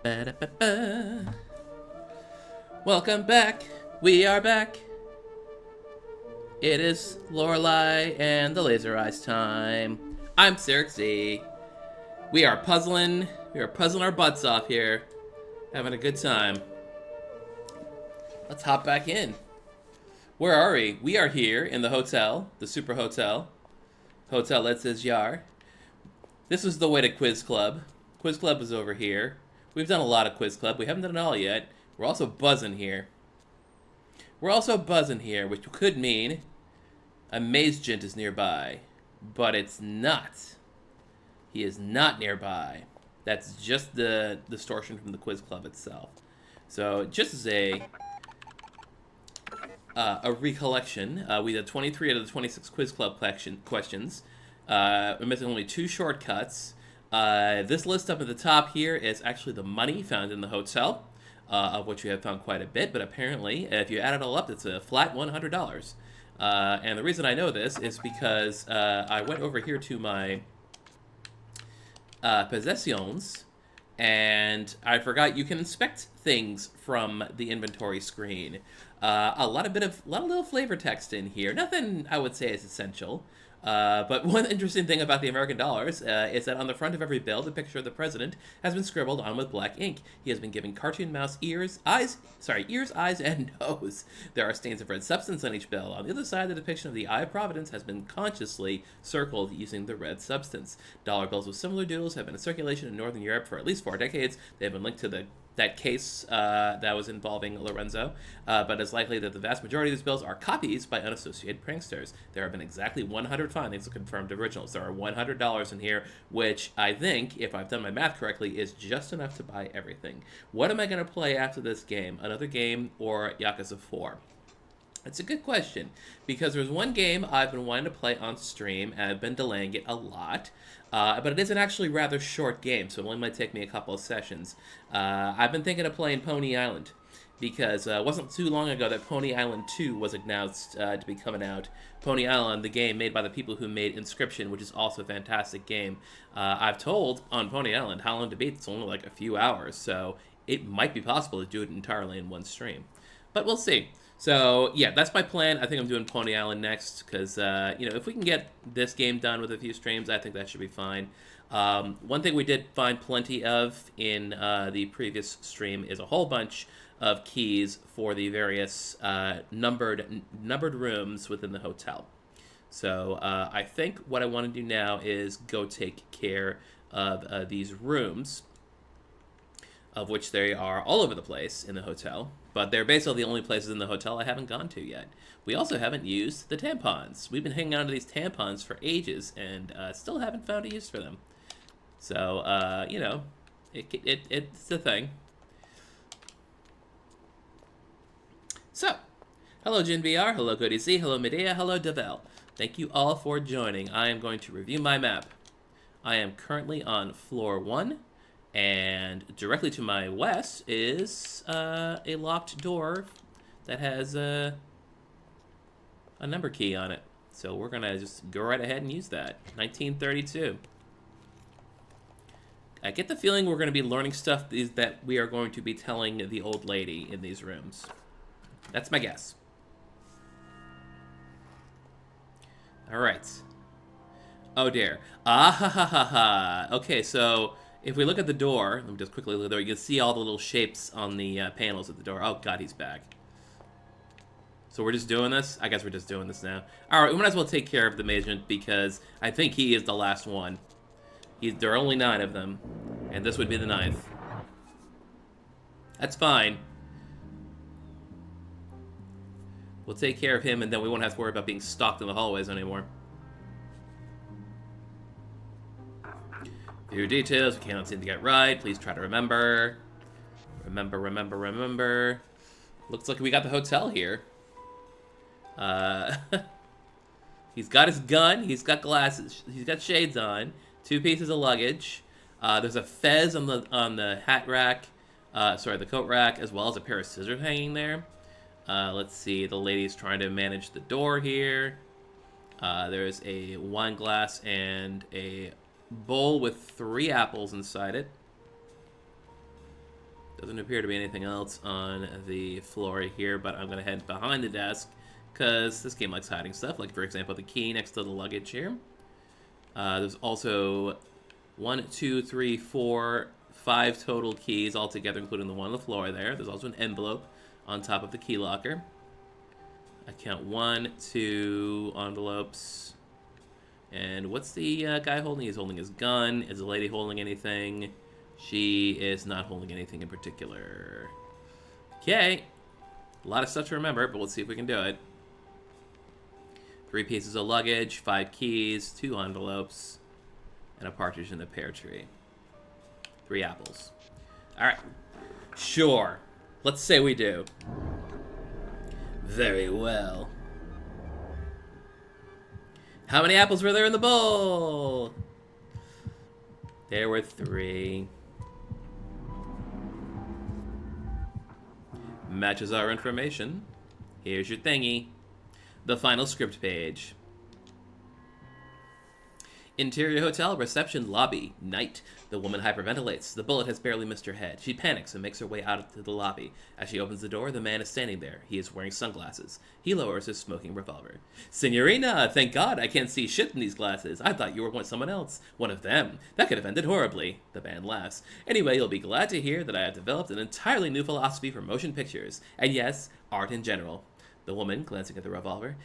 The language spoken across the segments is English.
Ba-da-ba-ba. Welcome back. We are back. It is Lorelei and the Laser Eyes time. I'm CyricZ. We are puzzling. We are puzzling our butts off here, having a good time. Let's hop back in. Where are we? We are here in the hotel, the Super Hotel. Hotel that says Yar. This is the way to Quiz Club. Quiz Club is over here. We've done a lot of Quiz Club. We haven't done it all yet. We're also buzzing here. Which could mean a Maze Gent is nearby. But it's not. He is not nearby. That's just the distortion from the Quiz Club itself. So just as a recollection, we did 23 out of the 26 Quiz Club questions. We're missing only 2 shortcuts. This list up at the top here is actually the money found in the hotel, of which we have found quite a bit, but apparently, if you add it all up, it's a flat $100. And the reason I know this is because I went over here to my possessions, and I forgot you can inspect things from the inventory screen. A lot of little flavor text in here. Nothing I would say is essential. But one interesting thing about the American dollars is that on the front of every bill, the picture of the president has been scribbled on with black ink. He has been given cartoon mouse ears, eyes, and nose. There are stains of red substance on each bill. On the other side, the depiction of the Eye of Providence has been consciously circled using the red substance. Dollar bills with similar doodles have been in circulation in Northern Europe for at least 4 decades. They have been linked to that case that was involving Lorenzo, but it's likely that the vast majority of these bills are copies by unassociated pranksters. There have been exactly 100 findings of confirmed originals. There are $100 in here, which I think, if I've done my math correctly, is just enough to buy everything. What am I going to play after this game? Another game or Yakuza 4? It's a good question, because there's one game I've been wanting to play on stream, and I've been delaying it a lot, but it is an actually rather short game, so it only might take me a couple of sessions. I've been thinking of playing Pony Island, because it wasn't too long ago that Pony Island 2 was announced to be coming out. Pony Island, the game made by the people who made Inscription, which is also a fantastic game. I've told on Pony Island how long to beat. It's only like a few hours, so it might be possible to do it entirely in one stream. But we'll see. So, yeah, that's my plan. I think I'm doing Pony Island next, because, if we can get this game done with a few streams, I think that should be fine. One thing we did find plenty of in the previous stream is a whole bunch of keys for the various numbered rooms within the hotel. So I think what I want to do now is go take care of these rooms, of which they are all over the place in the hotel, but they're basically the only places in the hotel I haven't gone to yet. We also haven't used the tampons. We've been hanging on to these tampons for ages, and still haven't found a use for them. So, it's a thing. So, hello JinVR, hello GoodZ, hello Medea, hello Devel. Thank you all for joining. I am going to review my map. I am currently on floor 1. And directly to my west is a locked door that has a number key on it. So we're going to just go right ahead and use that. 1932. I get the feeling we're going to be learning stuff that we are going to be telling the old lady in these rooms. That's my guess. All right. Oh, dear. Ah, ha, ha, ha, ha. Okay, so if we look at the door, let me just quickly look at the door, you can see all the little shapes on the panels at the door. Oh, God, he's back. So we're just doing this? I guess we're just doing this now. All right, we might as well take care of the Magent, because I think he is the last one. There are only 9 of them, and this would be the 9th. That's fine. We'll take care of him, and then we won't have to worry about being stalked in the hallways anymore. Few details we cannot seem to get right. Please try to remember. Remember. Looks like we got the hotel here. He's got his gun. He's got glasses. He's got shades on. 2 pieces of luggage. There's a fez on the hat rack. The coat rack, as well as a pair of scissors hanging there. Let's see. The lady's trying to manage the door here. There's a wine glass and a bowl with 3 apples inside it. Doesn't appear to be anything else on the floor here, but I'm going to head behind the desk because this game likes hiding stuff. Like, for example, the key next to the luggage here. There's also 1, 2, 3, 4, 5 total keys altogether, including the one on the floor there. There's also an envelope on top of the key locker. I count 1, 2 envelopes. And what's the guy holding? He's holding his gun. Is the lady holding anything? She is not holding anything in particular. Okay. A lot of stuff to remember, but let's see if we can do it. 3 pieces of luggage, 5 keys, 2 envelopes, and a partridge in the pear tree. 3 apples. Alright. Sure. Let's say we do. Very well. How many apples were there in the bowl? There were 3. Matches our information. Here's your thingy. The final script page. Interior hotel, reception, lobby, night. The woman hyperventilates. The bullet has barely missed her head. She panics and makes her way out to the lobby. As she opens the door, the man is standing there. He is wearing sunglasses. He lowers his smoking revolver. Signorina, thank God I can't see shit in these glasses. I thought you were someone else. One of them. That could have ended horribly. The man laughs. Anyway, you'll be glad to hear that I have developed an entirely new philosophy for motion pictures. And yes, art in general. The woman, glancing at the revolver.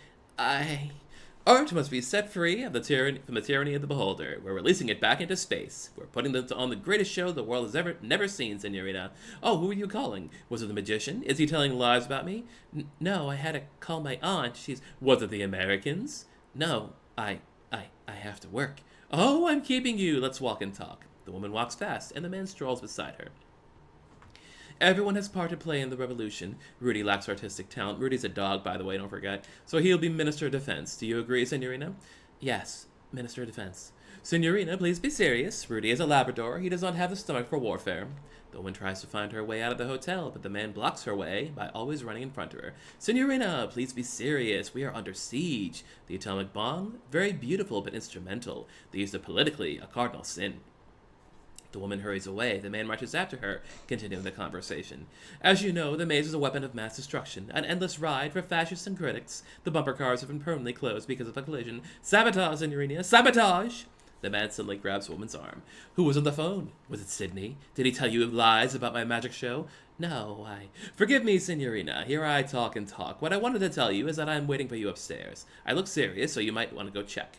Art must be set free of from the tyranny of the beholder. We're releasing it back into space. We're putting it on the greatest show the world has never seen, Signorina. Oh, who are you calling? Was it the magician? Is he telling lies about me? No, I had to call my aunt. Was it the Americans? No, I have to work. Oh, I'm keeping you. Let's walk and talk. The woman walks fast, and the man strolls beside her. Everyone has part to play in the revolution. Rudy lacks artistic talent. Rudy's a dog, by the way, don't forget. So he'll be Minister of Defense. Do you agree, Signorina? Yes, Minister of Defense. Signorina, please be serious. Rudy is a Labrador. He does not have the stomach for warfare. The woman tries to find her way out of the hotel, but the man blocks her way by always running in front of her. Signorina, please be serious. We are under siege. The atomic bomb? Very beautiful, but instrumental. They used it politically, a cardinal sin. The woman hurries away. The man marches after her, continuing the conversation. As you know, the maze is a weapon of mass destruction, an endless ride for fascists and critics. The bumper cars have been permanently closed because of a collision. Sabotage, Signorina! Sabotage! The man suddenly grabs the woman's arm. Who was on the phone? Was it Sydney? Did he tell you lies about my magic show? No, Forgive me, Signorina. Here I talk and talk. What I wanted to tell you is that I'm waiting for you upstairs. I look serious, so you might want to go check.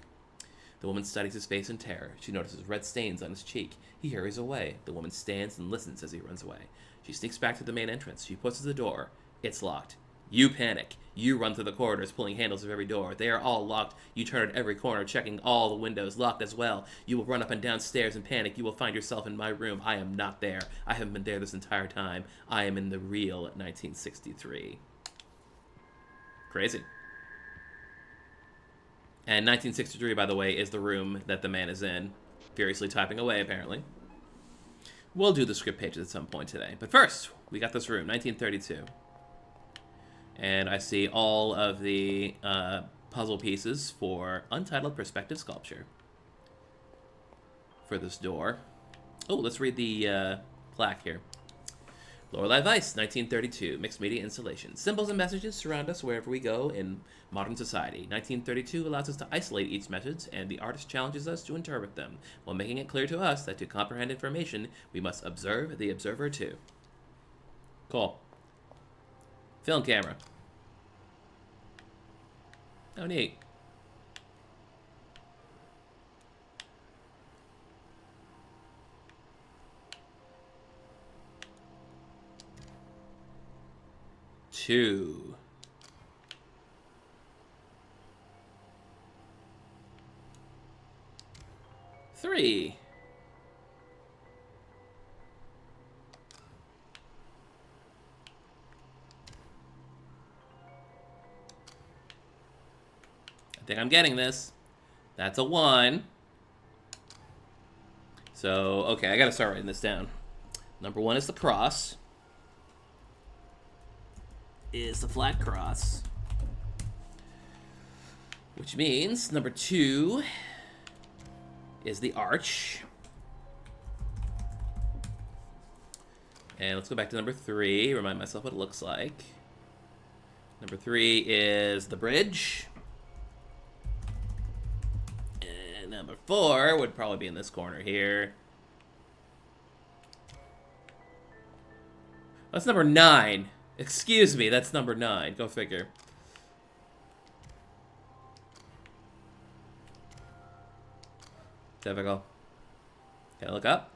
The woman studies his face in terror. She notices red stains on his cheek. He hurries away. The woman stands and listens as he runs away. She sneaks back to the main entrance. She pushes the door. It's locked. You panic. You run through the corridors, pulling handles of every door. They are all locked. You turn at every corner, checking all the windows, locked as well. You will run up and down stairs in panic. You will find yourself in my room. I am not there. I haven't been there this entire time. I am in the real 1963. Crazy. And 1963, by the way, is the room that the man is in. Furiously typing away, apparently. We'll do the script pages at some point today. But first, we got this room, 1932. And I see all of the puzzle pieces for Untitled Perspective Sculpture. For this door. Oh, let's read the plaque here. Lorelei Weiss, 1932, mixed media installation. Symbols and messages surround us wherever we go in modern society. 1932 allows us to isolate each message, and the artist challenges us to interpret them, while making it clear to us that to comprehend information, we must observe the observer too. Cool. Film camera. Oh, neat. Two. Three. I think I'm getting this. That's a 1. So, okay, I gotta start writing this down. Number 1 is the cross. Is the flat cross. Which means number 2 is the arch. And let's go back to number 3. Remind myself what it looks like. Number 3 is the bridge. And number 4 would probably be in this corner here. That's number 9. Excuse me, that's number 9. Go figure. Typical. Can I look up?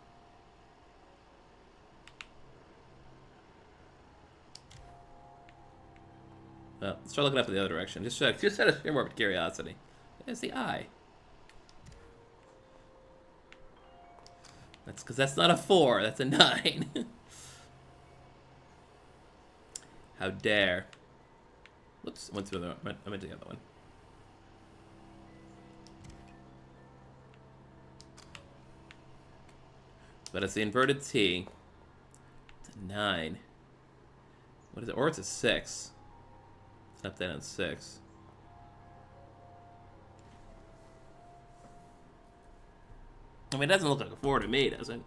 Well, let's try looking up in the other direction. Just out of sheer morbid curiosity. There's the eye. That's because that's not a 4. That's a 9. How dare. Whoops, went through the... I meant the other one. But it's the inverted T. It's a 9. What is it? Or it's a 6. It's up there on 6. I mean, it doesn't look like a 4 to me, does it?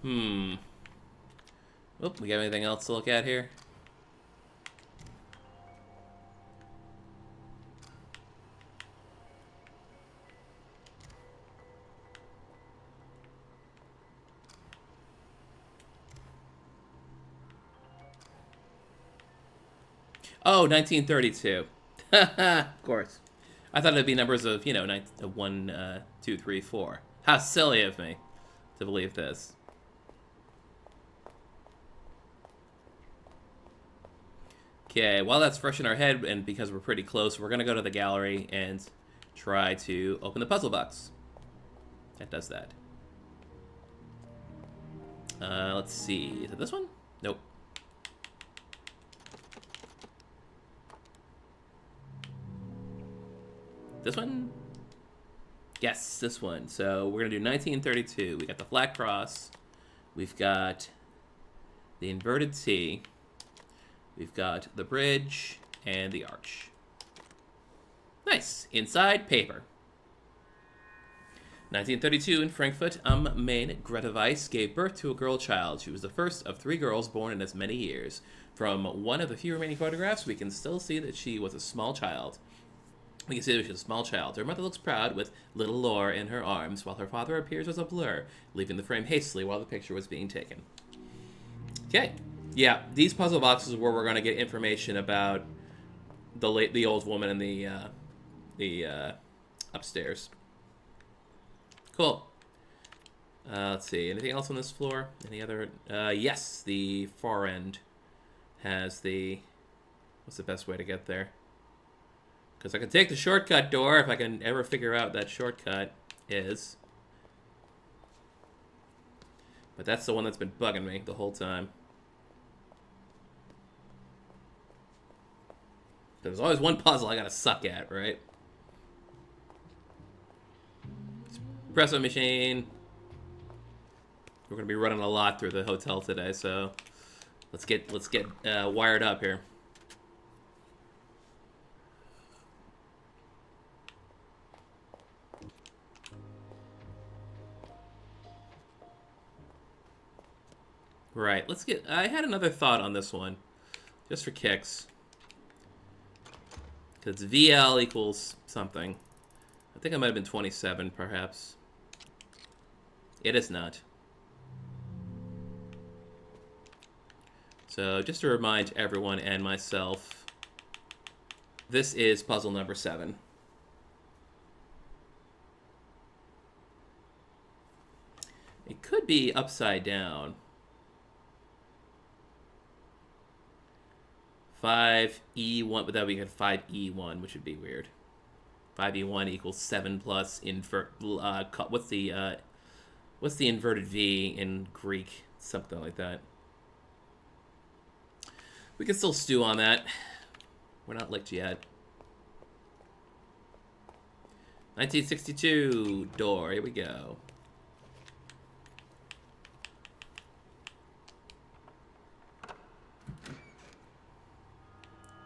Oh, we got anything else to look at here? Oh, 1932. Of course. I thought it'd be numbers of, 1, 2, 3, 4. How silly of me to believe this. Okay, while that's fresh in our head, and because we're pretty close, we're going to go to the gallery and try to open the puzzle box. That does that. Let's see. Is it this one? Nope. This one? Yes, this one. So we're going to do 1932. We got the flat cross. We've got the inverted T. We've got the bridge and the arch. Nice. Inside, paper. 1932 in Frankfurt am Main, Greta Weiss gave birth to a girl child. She was the first of 3 girls born in as many years. From one of the few remaining photographs, we can still see that she was a small child. We can see that she was a small child. Her mother looks proud with little Laura in her arms, while her father appears as a blur, leaving the frame hastily while the picture was being taken. Okay. Yeah, these puzzle boxes are where we're going to get information about the old woman and the upstairs. Cool. Let's see. Anything else on this floor? Any other? Yes, the far end has the... What's the best way to get there? Because I can take the shortcut door if I can ever figure out that shortcut is. But that's the one that's been bugging me the whole time. There's always one puzzle I gotta suck at, right? Espresso machine. We're gonna be running a lot through the hotel today, so let's get wired up here. Right, let's get... I had another thought on this one, just for kicks. Because VL equals something. I think I might have been 27, perhaps. It is not. So, just to remind everyone and myself, this is puzzle number 7. It could be upside down. 5E1, but that would be 5E1, which would be weird. 5E1 equals 7 plus invert. What's the inverted V in Greek? Something like that. We can still stew on that. We're not licked yet. 1962 door. Here we go.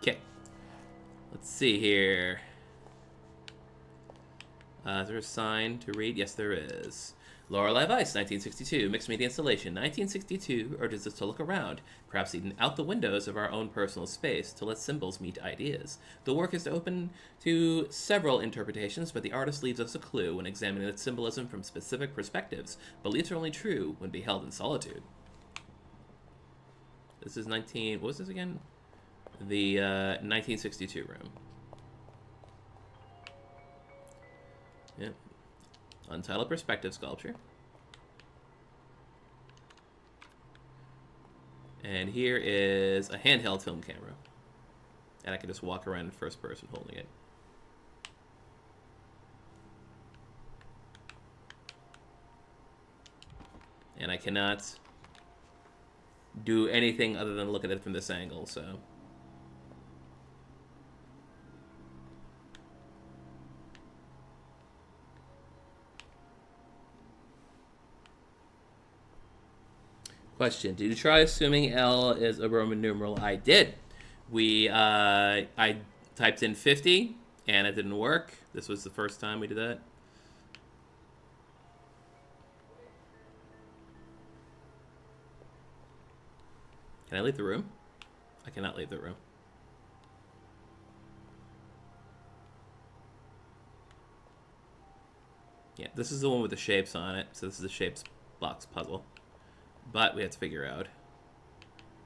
Okay, let's see here. Is there a sign to read? Yes, there is. Lorelei Weiss, 1962, mixed media installation. 1962 urges us to look around, perhaps even out the windows of our own personal space, to let symbols meet ideas. The work is open to several interpretations, but the artist leaves us a clue when examining its symbolism from specific perspectives. Beliefs are only true when beheld in solitude. This is what was this again? The 1962 room. Yep. Untitled perspective sculpture. And here is a handheld film camera. And I can just walk around in first person holding it. And I cannot do anything other than look at it from this angle, so... Question: did you try assuming L is a Roman numeral? I did. I typed in 50 and it didn't work. This was the first time we did that. Can I leave the room? I cannot leave the room. Yeah, this is the one with the shapes on it. So this is the shapes box puzzle. But we have to figure out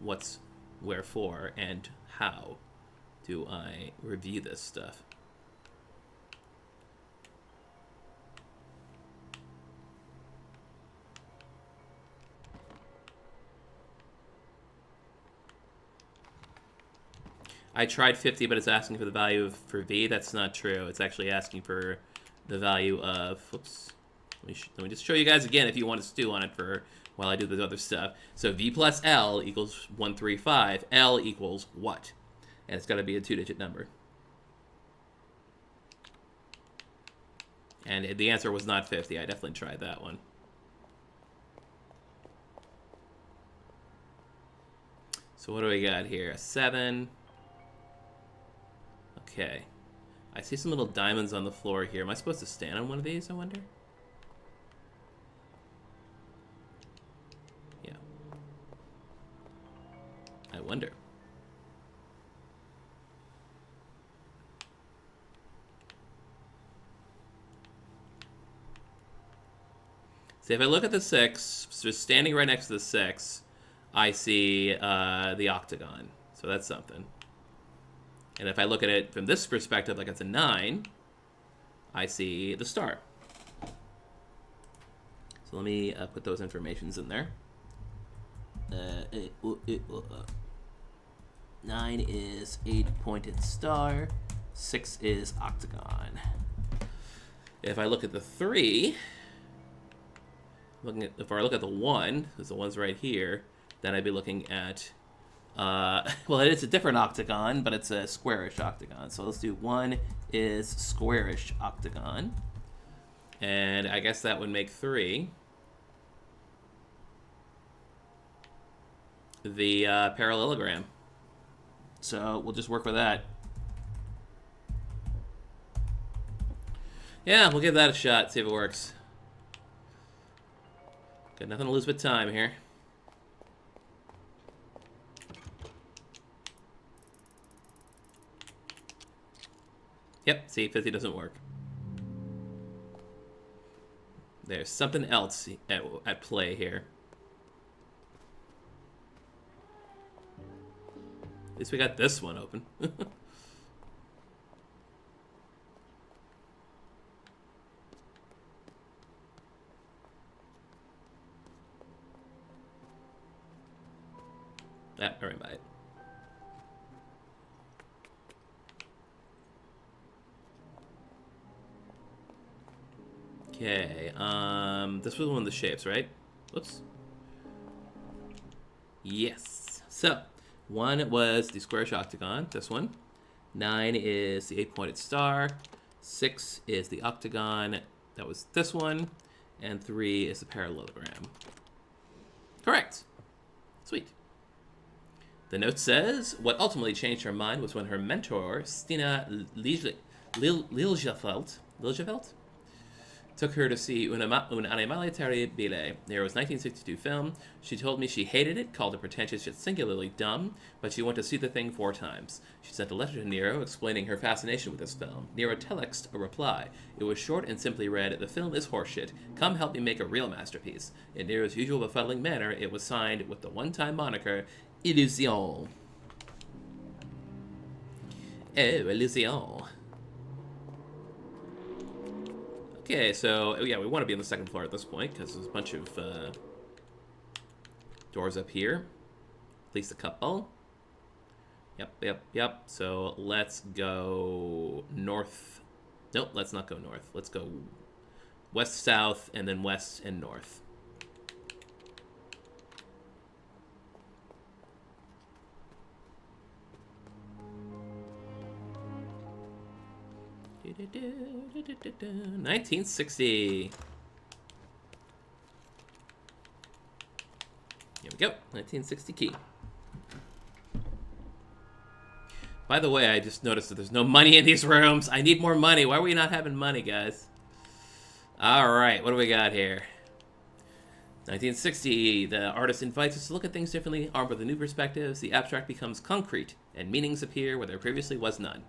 what's where for and how do I review this stuff. I tried 50, but it's asking for the value for V. That's not true. It's actually asking for the value of... Oops. Let me just show you guys again if you want to stew on it for while I do this other stuff. So V plus L equals 135. L equals what? And it's got to be a 2-digit number. And the answer was not 50. I definitely tried that one. So what do we got here? A 7. Okay. I see some little diamonds on the floor here. Am I supposed to stand on one of these, I wonder? Yeah. I wonder. See, if I look at the 6, just standing right next to the 6, I see the octagon. So that's something. And if I look at it from this perspective, like it's a 9, I see the star. So let me put those informations in there. 9 is 8-pointed star. 6 is octagon. If I look at the 3, if I look at the 1, because the 1's right here, then I'd be looking at... well, it's a different octagon, but it's a squarish octagon. So let's do 1 is squarish octagon. And I guess that would make 3 the parallelogram. So we'll just work with that. Yeah, we'll give that a shot, see if it works. Got nothing to lose but time here. Yep, see, 50 doesn't work. There's something else at play here. At least we got this one open. Never mind. Okay, this was one of the shapes, right? Whoops. Yes. So, 1 was the squarish octagon, this one. 9 is the 8-pointed star. 6 is the octagon, that was this one. And 3 is the parallelogram. Correct. Sweet. The note says, what ultimately changed her mind was when her mentor, Stina Liljefelt, Took her to see Un Animale Terribile. Nero's 1962 film. She told me she hated it, called it pretentious yet singularly dumb, but she went to see the thing 4 times. She sent a letter to Nero explaining her fascination with this film. Nero telexed a reply. It was short and simply read, "The film is horseshit. Come help me make a real masterpiece." In Nero's usual befuddling manner, it was signed with the one-time moniker, Illusion. Oh, Illusion. Okay, so, yeah, we want to be on the 2nd floor at this point, because there's a bunch of doors up here. At least a couple. Yep. So, let's go north. Nope, let's not go north. Let's go west, south, and then west and north. '60. Here we go. 1960 key. By the way, I just noticed that there's no money in these rooms. I need more money. Why are we not having money, guys? All right, what do we got here? 1960, the artist invites us to look at things differently, armed with new perspectives. The abstract becomes concrete, and meanings appear where there previously was none.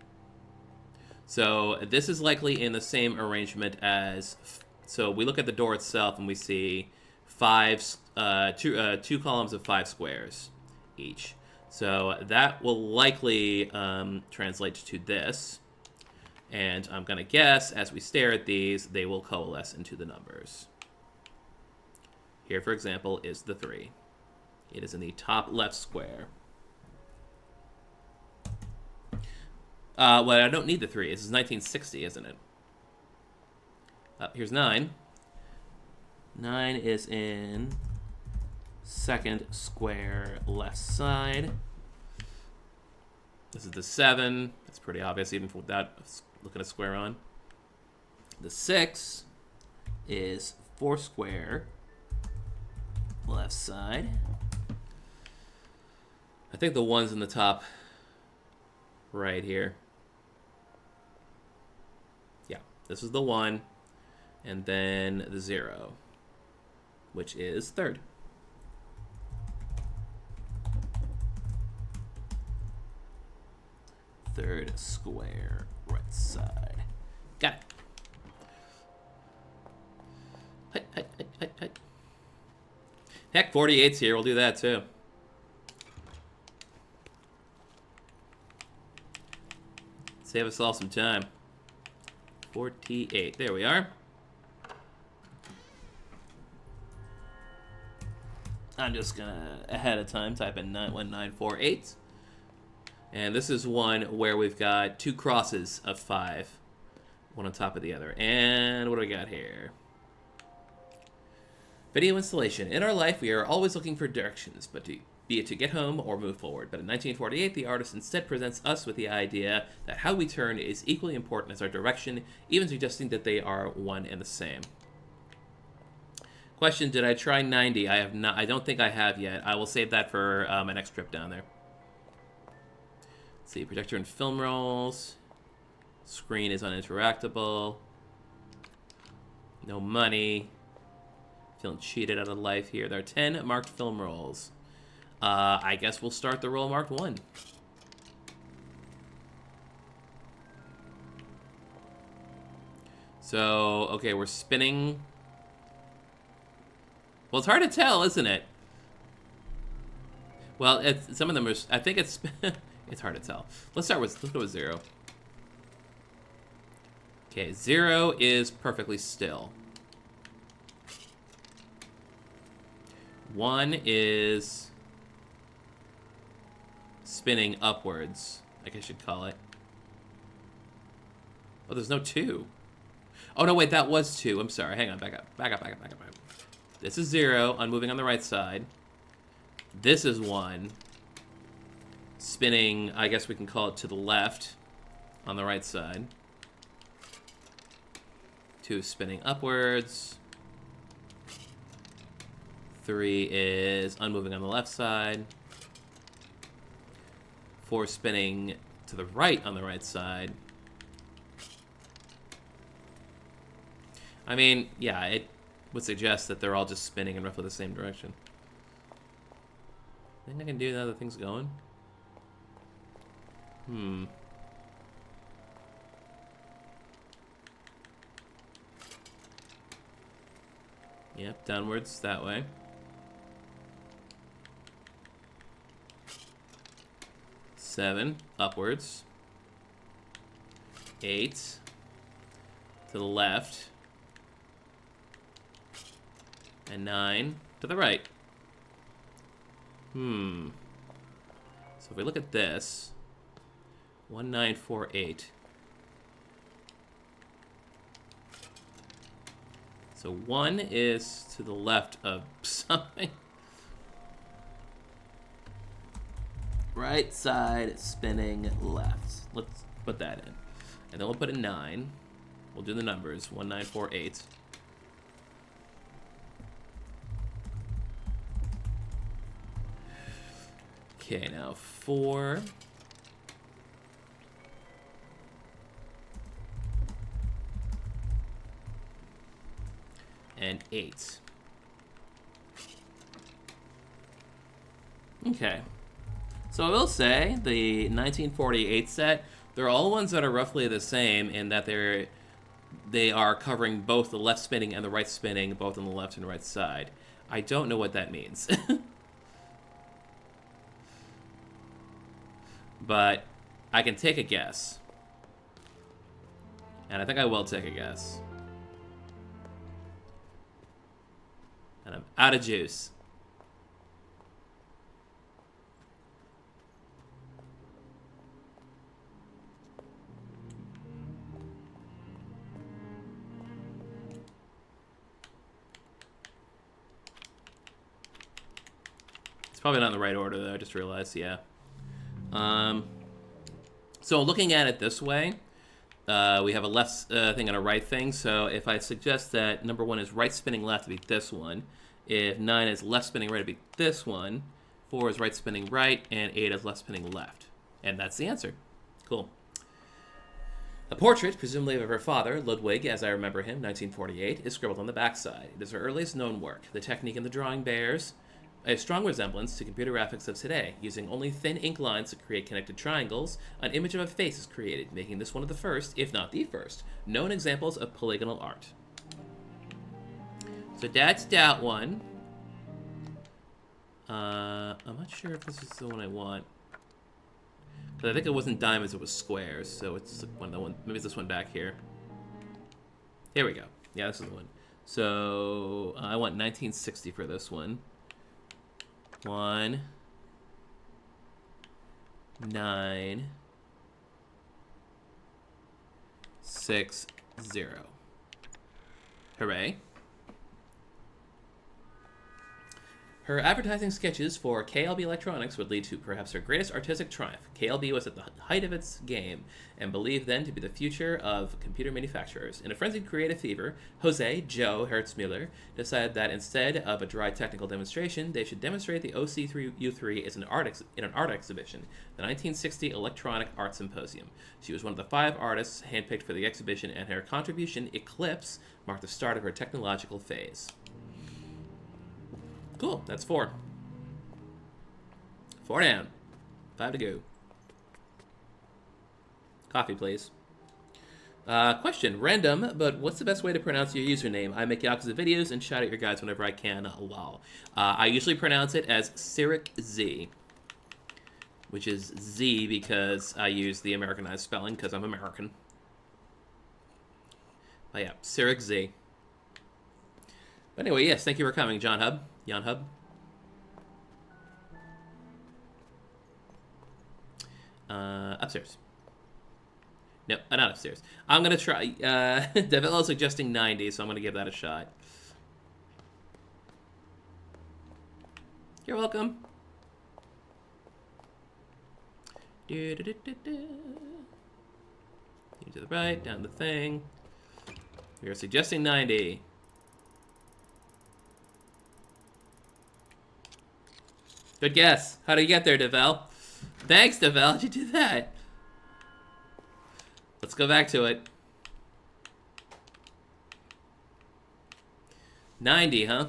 So this is likely in the same arrangement as... So we look at the door itself, and we see two columns of 5 squares each. So that will likely translate to this. And I'm going to guess, as we stare at these, they will coalesce into the numbers. Here, for example, is the 3. It is in the top left square. Well, I don't need the 3. This is 1960, isn't it? Here's 9. 9 is in 2nd square left side. This is the 7. That's pretty obvious, even without looking a square on. The 6 is 4 square left side. I think the 1's in the top right here. Yeah, this is the 1, and then the 0, which is 3rd. Third square right side. Got it. Hut. Heck, 48's here. We'll do that too. Save us all some time. 48. There we are. I'm just gonna, ahead of time, type in 91948. And this is one where we've got 2 crosses of 5, one on top of the other. And what do we got here? Video installation. In our life, we are always looking for directions, but be it to get home or move forward. But in 1948, the artist instead presents us with the idea that how we turn is equally important as our direction, even suggesting that they are one and the same. Question, did I try 90? I have not. I don't think I have yet. I will save that for my next trip down there. Let's see, projector and film rolls. Screen is uninteractable. No money. Feeling cheated out of life here. There are 10 marked film rolls. I guess we'll start the roll marked 1. So, okay, we're spinning. Well, it's hard to tell, isn't it? Well, some of them are, I think it's, it's hard to tell. Let's go with 0. Okay, 0 is perfectly still. 1 is spinning upwards, like I should call it. Oh, there's no 2. Oh, no, wait, that was 2. I'm sorry. Hang on, back up. This is 0, unmoving on the right side. This is 1. Spinning, I guess we can call it to the left on the right side. 2 spinning upwards. 3 is unmoving on the left side. 4 spinning to the right on the right side. I mean, yeah, it would suggest that they're all just spinning in roughly the same direction. Think I can do now that thing's going? Yep, downwards that way. Seven, upwards. 8 to the left. And 9 to the right. So if we look at this, 1948. So 1 is to the left of something. Right side spinning left. Let's put that in. And then we'll put a 9. We'll do the numbers. 1948. Okay, now 4. And 8. Okay. So I will say the 1948 set, they're all ones that are roughly the same in that they are covering both the left spinning and the right spinning, both on the left and right side. I don't know what that means. But I can take a guess. And I think I will take a guess. And I'm out of juice. It's probably not in the right order, though. I just realized, yeah. So looking at it this way, we have a left thing and a right thing. So if I suggest that number 1 is right spinning left, to be this one. If 9 is left spinning right, to be this one. 4 is right spinning right, and 8 is left spinning left. And that's the answer. Cool. A portrait, presumably of her father, Ludwig, as I remember him, 1948, is scribbled on the backside. It is her earliest known work. The technique in the drawing bears a strong resemblance to computer graphics of today. Using only thin ink lines to create connected triangles, an image of a face is created, making this one of the first, if not the first, known examples of polygonal art. So that's that one. I'm not sure if this is the one I want. But I think it wasn't diamonds, it was squares. So it's one of the one. Maybe it's this one back here. Here we go. Yeah, this is the one. So I want 1960 for this one. 1, 9, 6, 0. Hooray. Her advertising sketches for KLB Electronics would lead to perhaps her greatest artistic triumph. KLB was at the height of its game and believed then to be the future of computer manufacturers. In a frenzied creative fever, Joe Hertzmuller, decided that instead of a dry technical demonstration, they should demonstrate the OC3U3 in an art exhibition, the 1960 Electronic Art Symposium. She was one of the 5 artists handpicked for the exhibition, and her contribution, Eclipse, marked the start of her technological phase. Cool, that's 4. 4 down. 5 to go. Coffee, please. Question, random, but what's the best way to pronounce your username? I make Yakuza videos and shout at your guys whenever I can, lol. I usually pronounce it as CyricZ, which is Z because I use the Americanized spelling because I'm American. But yeah, CyricZ. But anyway, yes, thank you for coming, John Hub. Jan Hub. Upstairs. No, not upstairs. I'm going to try. Develop suggesting 90, so I'm going to give that a shot. You're welcome. You to the right, down the thing. We are suggesting 90. Good guess. How do you get there, Devel? Thanks, Devel. How'd you do that? Let's go back to it. 90, huh?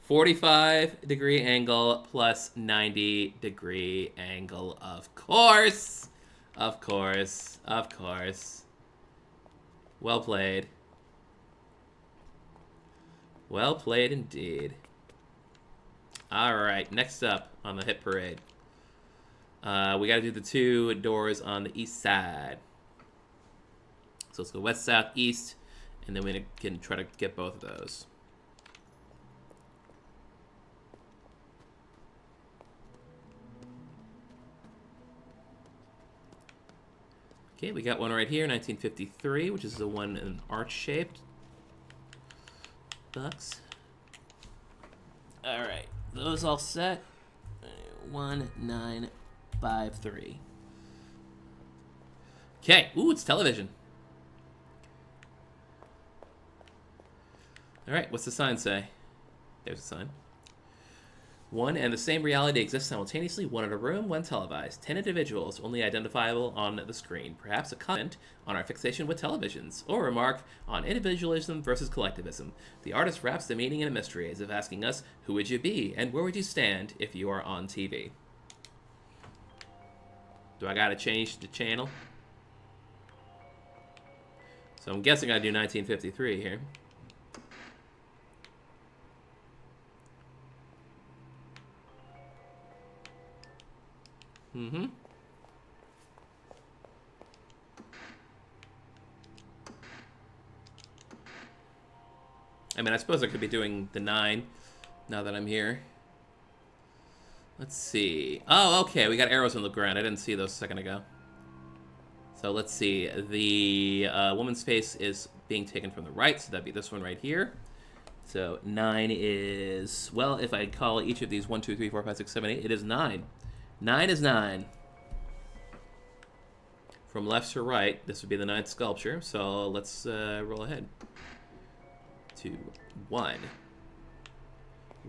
45-degree angle plus 90-degree angle, of course. Of course. Of course. Well played. Well played indeed. Alright, next up on the hit parade. We gotta do the 2 doors on the east side. So let's go west, south, east, and then we can try to get both of those. Okay, we got one right here, 1953, which is the one in an arch-shaped box. All right, those all set. 1953. Okay, ooh, it's television. All right, what's the sign say? There's a sign. One and the same reality exists simultaneously, one in a room, one televised. 10 individuals, only identifiable on the screen. Perhaps a comment on our fixation with televisions, or a remark on individualism versus collectivism. The artist wraps the meaning in a mystery, as if asking us, who would you be, and where would you stand if you are on TV? Do I gotta change the channel? So I'm guessing I do 1953 here. Mm-hmm. I mean, I suppose I could be doing the 9 now that I'm here. Let's see. Oh, okay. We got arrows on the ground. I didn't see those a second ago. So let's see. The woman's face is being taken from the right, so that'd be this one right here. So 9 is, well, if I call each of these 1, 2, 3, 4, 5, 6, 7, 8, it is 9. 9 is 9. From left to right, this would be the 9th sculpture. So let's roll ahead. 2, 1.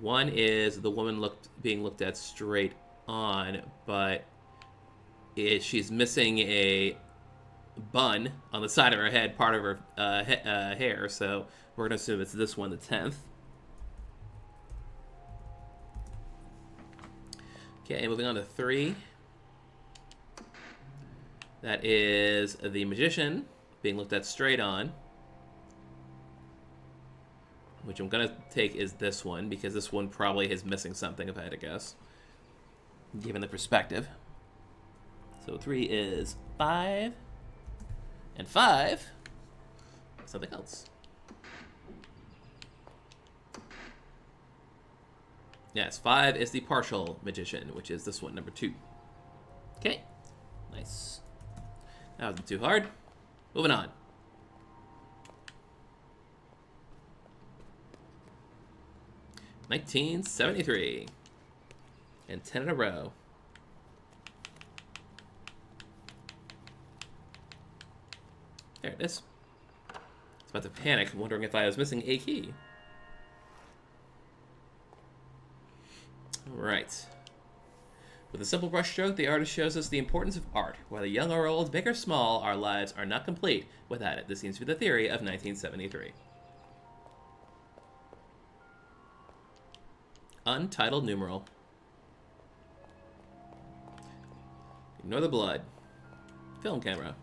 1 is the woman being looked at straight on, but she's missing a bun on the side of her head, part of her hair. So we're going to assume it's this one, the 10th. Okay, moving on to 3. That is the magician being looked at straight on, which I'm going to take is this one, because this one probably is missing something, if I had to guess, given the perspective. So 3 is 5, and 5, something else. Yes, 5 is the partial magician, which is this one, number 2. Okay, nice. That wasn't too hard. Moving on. $19.73. And 10 in a row. There it is. I was about to panic, wondering if I was missing a key. Alright. With a simple brushstroke, the artist shows us the importance of art. Whether young or old, big or small, our lives are not complete without it. This seems to be the theory of 1973. Untitled numeral. Ignore the blood. Film camera.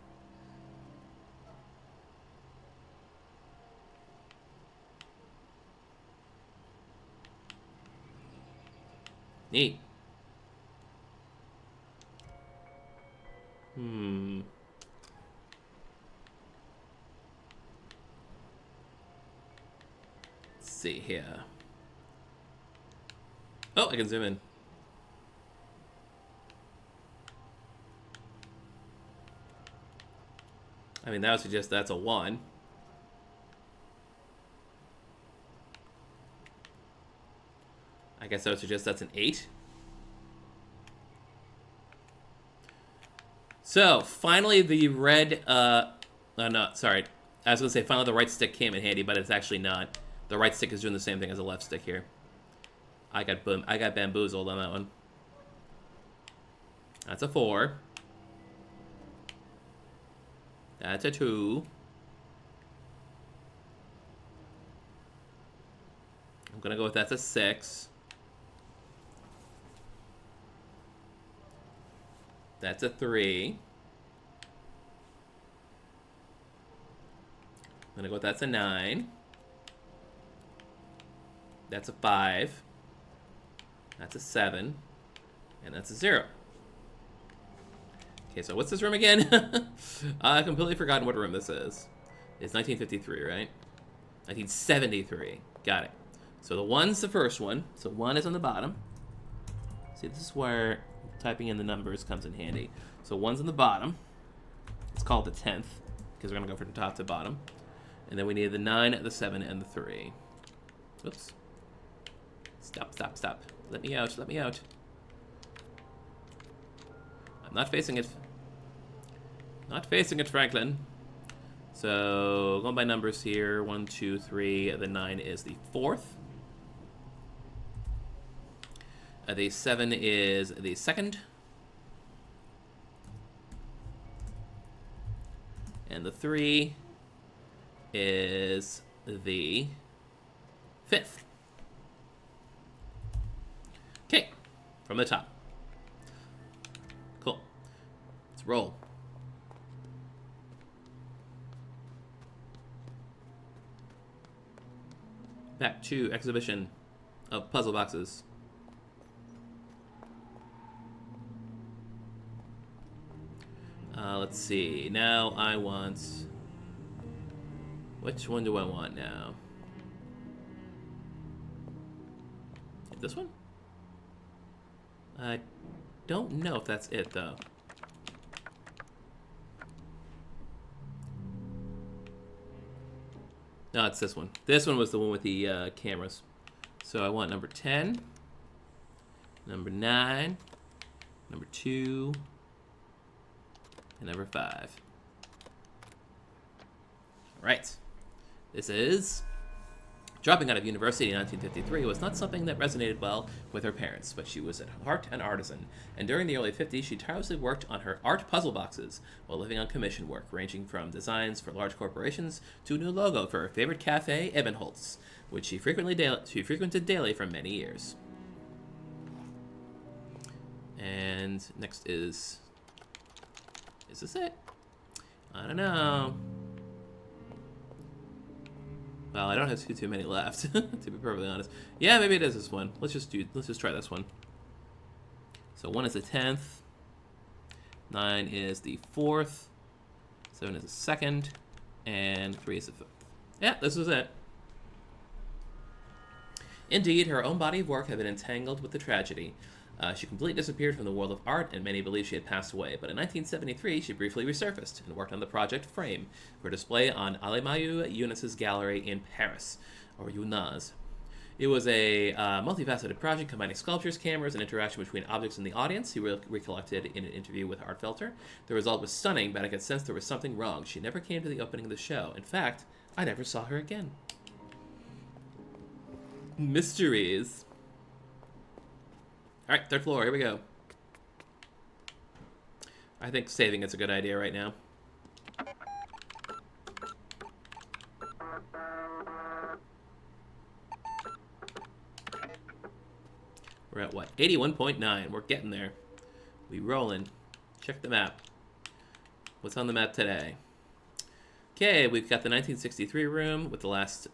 Neat. Let's see here. Oh, I can zoom in. I mean, that would suggest that's a 1. I guess that would suggest that's an 8. So, finally the red, no, sorry. I was going to say finally the right stick came in handy, but it's actually not. The right stick is doing the same thing as the left stick here. I got bamboozled on that one. That's a 4. That's a 2. going to go with that's a 6. That's a 3. I'm going to go with that's a 9. That's a 5. That's a 7. And that's a 0. Okay, so what's this room again? I've completely forgotten what room this is. It's 1953, right? 1973. Got it. So the 1's the first one. So 1 is on the bottom. See, this is where typing in the numbers comes in handy. So 1's on the bottom. Let's call it the 10th, because we're going to go from top to bottom. And then we need the 9, the 7, and the 3. Oops. Stop, stop, stop. Let me out, let me out. I'm not facing it. Not facing it, Franklin. So, going by numbers here. 1, 2, 3. The 9 is the 4th. The 7 is the 2nd. And the 3 is the 5th. Okay, from the top. Cool. Let's roll. Back to exhibition of puzzle boxes. Let's see. Now I want... Which one do I want now? This one? I don't know if that's it, though. No, it's this one. This one was the one with the cameras. So I want number 10, number 9, number 2, and number 5. All right. This is... Dropping out of university in 1953 was not something that resonated well with her parents, but she was at heart an artisan, and during the early 50s she tirelessly worked on her art puzzle boxes while living on commission work, ranging from designs for large corporations to a new logo for her favorite cafe, Ebenholtz, which she frequented daily for many years. And next is this it? I don't know. Well, I don't have too many left, to be perfectly honest. Yeah, maybe it is this one. Let's just try this one. So 1 is the 10th, 9 is the 4th, 7 is the 2nd, and 3 is the 5th. Yeah, this is it. Indeed, her own body of work had been entangled with the tragedy. She completely disappeared from the world of art, and many believe she had passed away. But in 1973, she briefly resurfaced and worked on the project Frame for display on Alemayehu Younes's gallery in Paris, or Younes. It was a multifaceted project combining sculptures, cameras, and interaction between objects and the audience, he recollected in an interview with Art Felter. The result was stunning, but I could sense there was something wrong. She never came to the opening of the show. In fact, I never saw her again. Mysteries. All right, 3rd floor, here we go. I think saving is a good idea right now. We're at what? 81.9. We're getting there. We rolling. Check the map. What's on the map today? Okay, we've got the 1963 room with the last...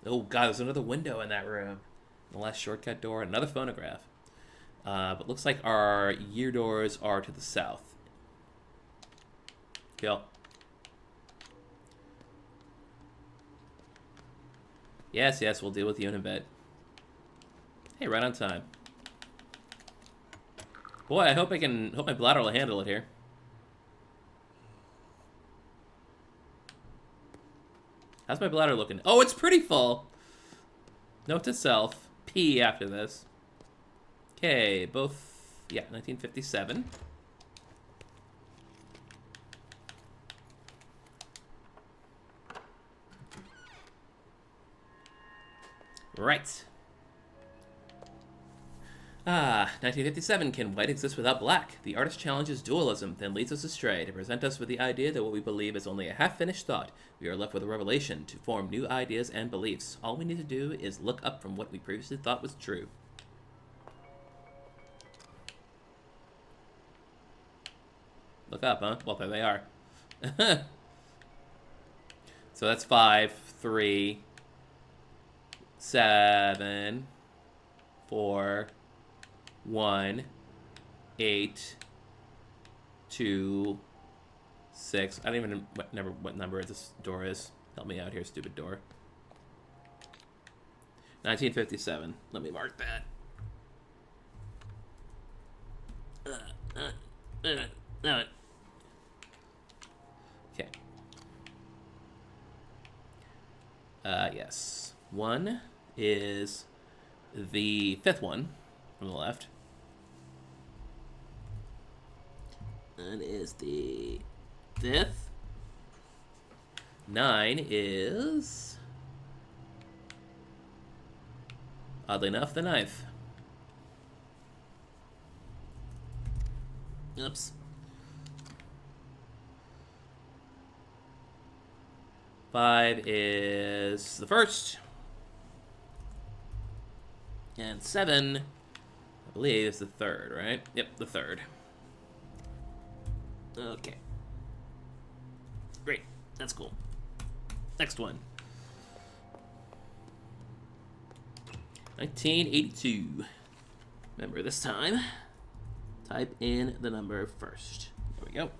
Oh, God, there's another window in that room. The last shortcut door, another phonograph. But looks like our year doors are to the south. Kill. Yes, yes, we'll deal with you in a bit. Hey, right on time. Boy, I hope my bladder will handle it here. How's my bladder looking? Oh, it's pretty full. Note to self, pee after this. Okay, both, yeah, 1957. Right. 1957. Can white exist without black? The artist challenges dualism, then leads us astray to present us with the idea that what we believe is only a half-finished thought. We are left with a revelation to form new ideas and beliefs. All we need to do is look up from what we previously thought was true. Look up, huh? Well, there they are. So that's 5, 3, 7, 4, 1, 8, 2, 6. I don't even know what number this door is. Help me out here, stupid door. 1957. Let me mark that. Okay. Yes. 1 is the 5th one from the left. That is the 5th. 9 is, oddly enough, the 9th. Oops. 5 is the 1st. And 7, I believe, is the 3rd, right? Yep, the 3rd. Okay. Great. That's cool. Next one. 1982. Remember, this time, type in the number first. There we go.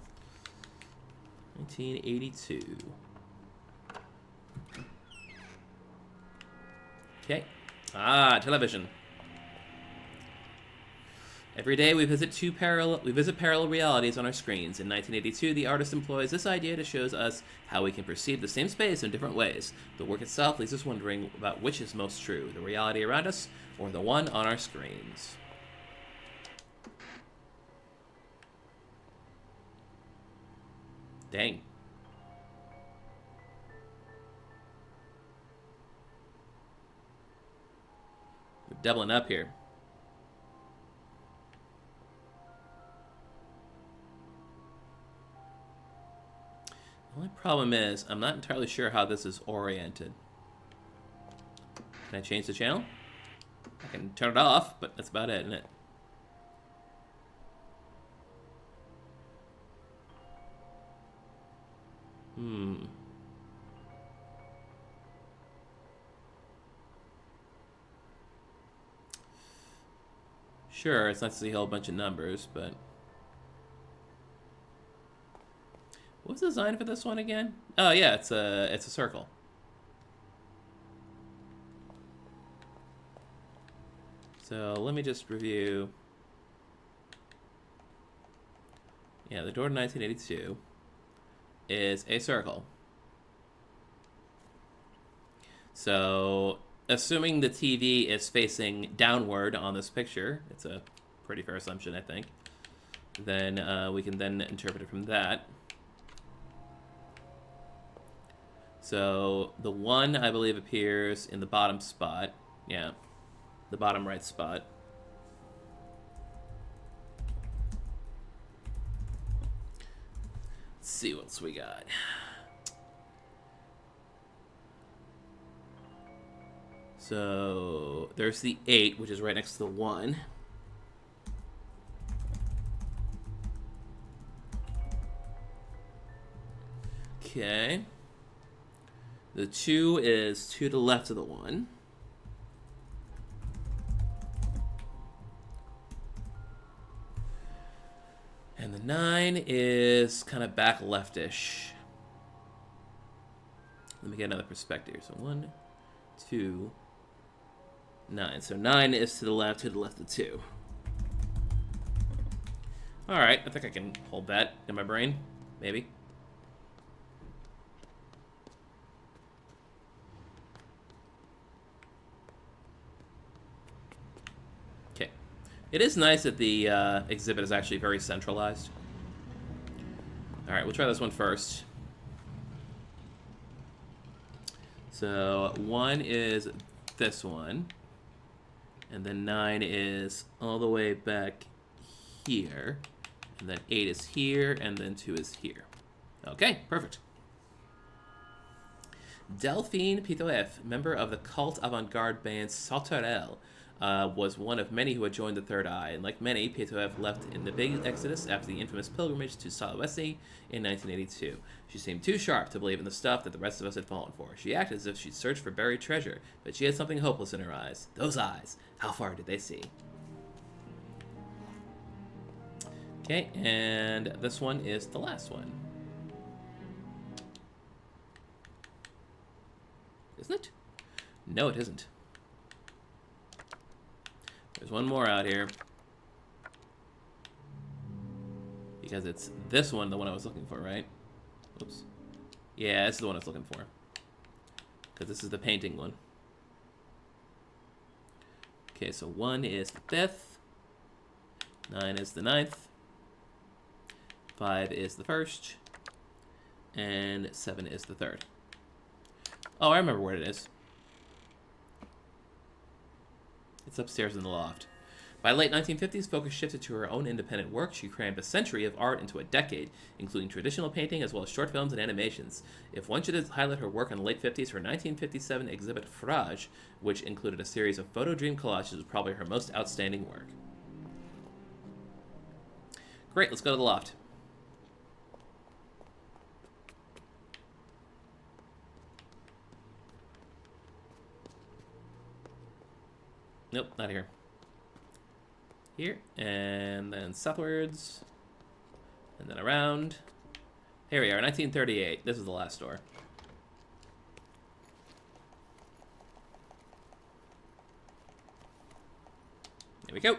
1982. Okay. Television. Every day we visit parallel realities on our screens. In 1982, the artist employs this idea to show us how we can perceive the same space in different ways. The work itself leaves us wondering about which is most true, the reality around us or the one on our screens. Dang. We're doubling up here. The only problem is, I'm not entirely sure how this is oriented. Can I change the channel? I can turn it off, but that's about it, isn't it? Sure, it's nice to see a whole bunch of numbers, but... What was the design for this one again? Oh yeah, it's a circle. So let me just review. Yeah, the door to 1982 is a circle. So assuming the TV is facing downward on this picture, it's a pretty fair assumption, I think. Then we can then interpret it from that. So the 1, I believe, appears in the bottom spot. Yeah, the bottom right spot. Let's see what else we got. So there's the 8, which is right next to the 1. Okay. The 2 is to the left of the 1. And the 9 is kind of back leftish. Let me get another perspective. So 1, 2, 9. So 9 is to the left of 2. All right, I think I can hold that in my brain, maybe. It is nice that the exhibit is actually very centralized. All right, we'll try this one first. So 1 is this one. And then 9 is all the way back here. And then 8 is here, and then 2 is here. Okay, perfect. Delphine Pitoef, member of the cult avant-garde band Sauterelle, was one of many who had joined the Third Eye, and like many, Pitoef left in the big exodus after the infamous pilgrimage to Sulawesi in 1982. She seemed too sharp to believe in the stuff that the rest of us had fallen for. She acted as if she'd searched for buried treasure, but she had something hopeless in her eyes. Those eyes, how far did they see? Okay, and this one is the last one. Isn't it? No, it isn't. There's one more out here. Because it's this one, the one I was looking for, right? Oops. Yeah, this is the one I was looking for. Because this is the painting one. Okay, so 1 is the 5th. 9 is the 9th. 5 is the 1st. And 7 is the 3rd. Oh, I remember where it is. It's upstairs in the loft. By the late 1950s, focus shifted to her own independent work. She crammed a century of art into a decade, including traditional painting as well as short films and animations. If one should highlight her work in the late 50s, her 1957 exhibit Frage, which included a series of photo dream collages, was probably her most outstanding work. Great, let's go to the loft. Nope, not here. Here, and then southwards, and then around. Here we are, 1938. This is the last door. There we go.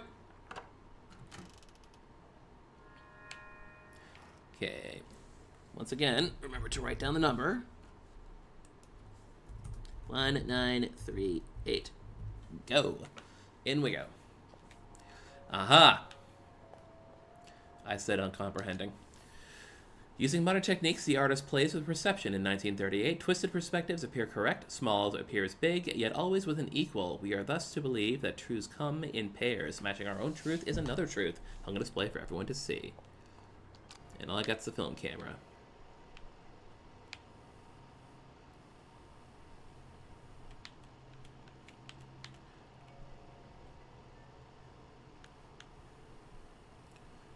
Okay. Once again, remember to write down the number. 1938. Go. In we go. Aha! I said uncomprehending. Using modern techniques, the artist plays with perception in 1938. Twisted perspectives appear correct, small appears big, yet always with an equal. We are thus to believe that truths come in pairs. Matching our own truth is another truth, hung on display for everyone to see. And all I got's the film camera.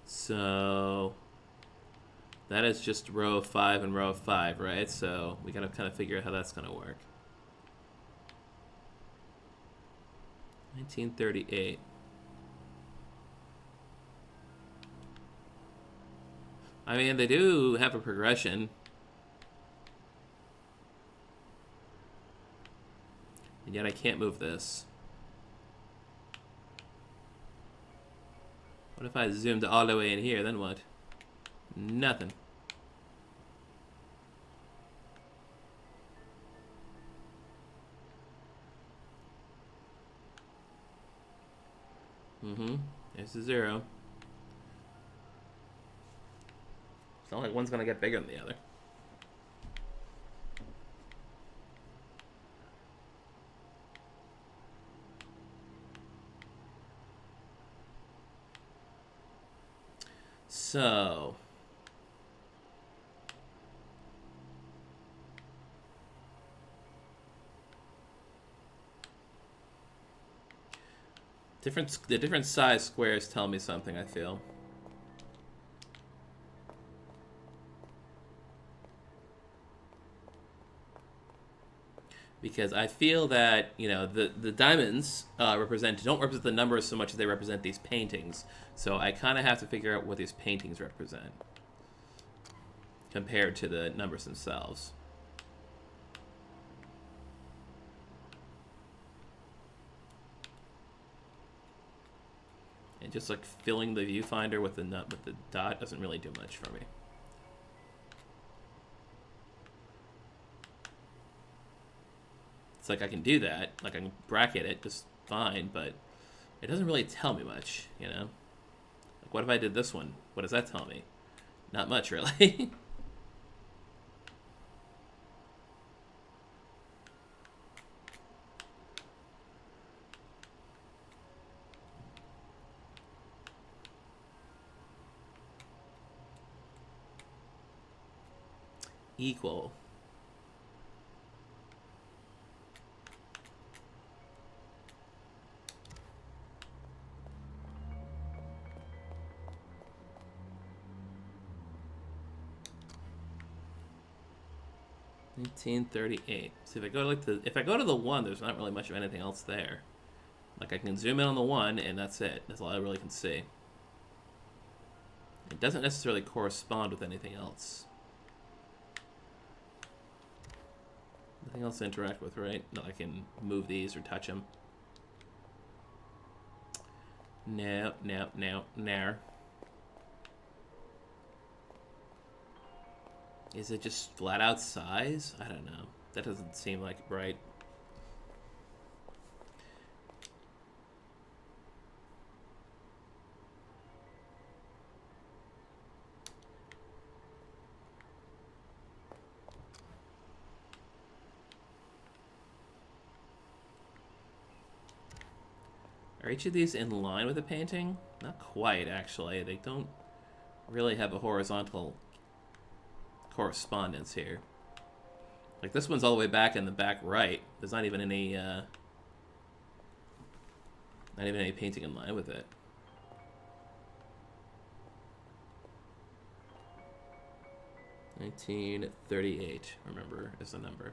So that is just row of 5 and row of 5, right? So we gotta kind of figure out how that's gonna work. 1938. I mean, they do have a progression. And yet I can't move this. What if I zoomed all the way in here? Then what? Nothing. There's a 0. It's not like one's gonna get bigger than the other. So the different size squares tell me something, I feel. Because I feel that, you know, the diamonds don't represent the numbers so much as they represent these paintings. So I kind of have to figure out what these paintings represent compared to the numbers themselves. And just like filling the viewfinder with the dot doesn't really do much for me. It's like I can do that, like I can bracket it just fine, but it doesn't really tell me much, you know? Like, what if I did this one? What does that tell me? Not much, really. equal. $19.38. See, if I go to if I go to the 1, there's not really much of anything else there. Like I can zoom in on the 1, and that's it. That's all I really can see. It doesn't necessarily correspond with anything else. Nothing else to interact with, right? No, I can move these or touch them. No. Is it just flat out size? I don't know. That doesn't seem like right. Are each of these in line with the painting? Not quite, actually. They don't really have a horizontal correspondence here. Like this one's all the way back in the back right. There's not even any painting in line with it. $19.38, remember, is the number.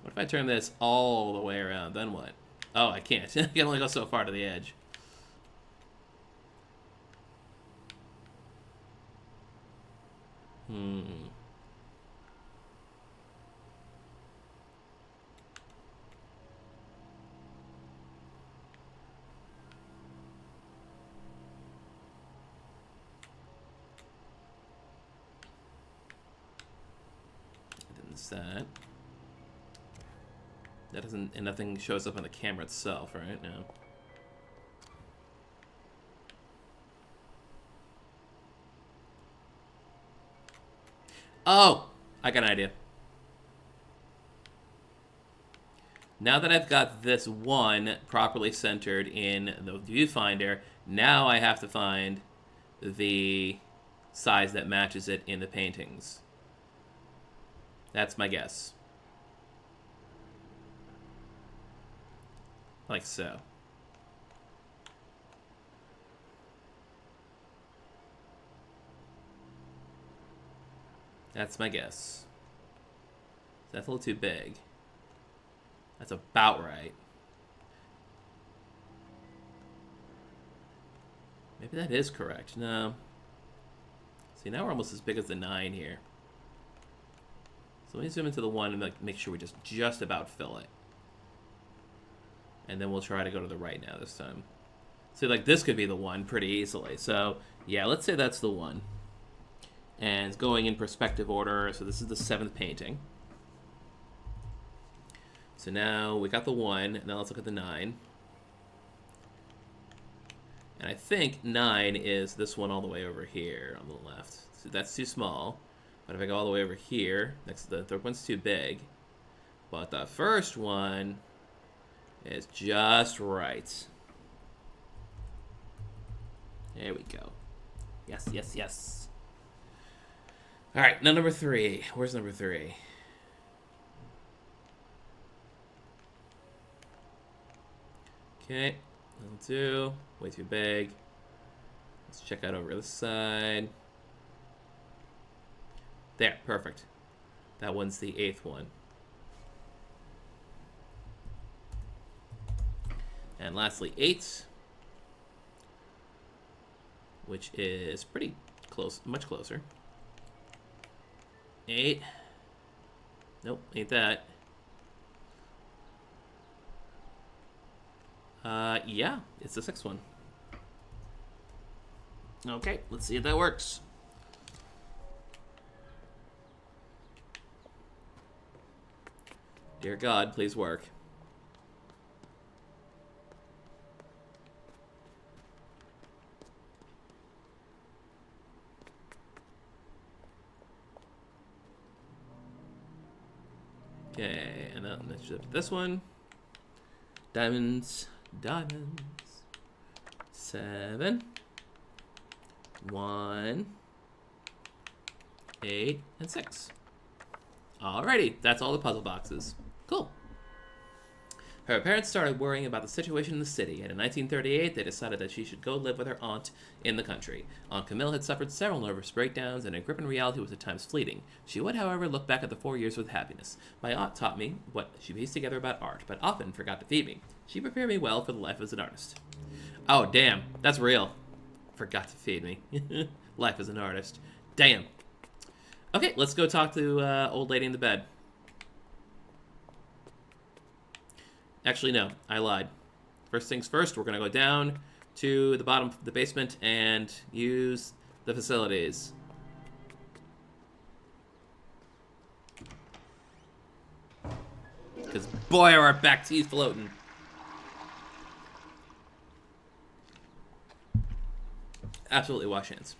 What if I turn this all the way around? Then what? Oh, I can't. I can only go so far to the edge. That. That doesn't, and nothing shows up on the camera itself, right? No. Oh, I got an idea. Now that I've got this 1 properly centered in the viewfinder, now I have to find the size that matches it in the paintings. That's my guess. Like so. That's my guess. That's a little too big. That's about right. Maybe that is correct. No. See, now we're almost as big as the 9 here. So let me zoom into the 1 and make sure we just about fill it. And then we'll try to go to the right now this time. So like this could be the 1 pretty easily. So yeah, let's say that's the 1. And it's going in perspective order. So this is the 7th painting. So now we got the 1. Now let's look at the 9. And I think 9 is this one all the way over here on the left. So that's too small. But if I go all the way over here, next to the third one's too big. But the first one is just right. There we go. Yes, yes, yes. All right, now number 3. Where's number 3? Okay, that'll do. Way too big. Let's check out over this side. There, perfect. That one's the 8th one. And lastly, 8, which is pretty close, much closer. 8. Nope, ain't that. Yeah, it's the 6th one. Okay, let's see if that works. Dear God, please work. Okay, and then let's shift this one. Diamonds, diamonds. 7, 1, 8, and 6. Alrighty, that's all the puzzle boxes. Cool. Her parents started worrying about the situation in the city, and in 1938 they decided that she should go live with her aunt in the country. Aunt Camille had suffered several nervous breakdowns, and her grip in reality was at times fleeting. She would, however, look back at the 4 years with happiness. My aunt taught me what she pieced together about art, but often forgot to feed me. She prepared me well for the life as an artist. Oh, damn, that's real. Forgot to feed me. Life as an artist. Damn. Okay, let's go talk to old lady in the bed. Actually, no, I lied. First things first, we're going to go down to the bottom of the basement and use the facilities. Because, boy, are our back teeth floating. Absolutely wash hands.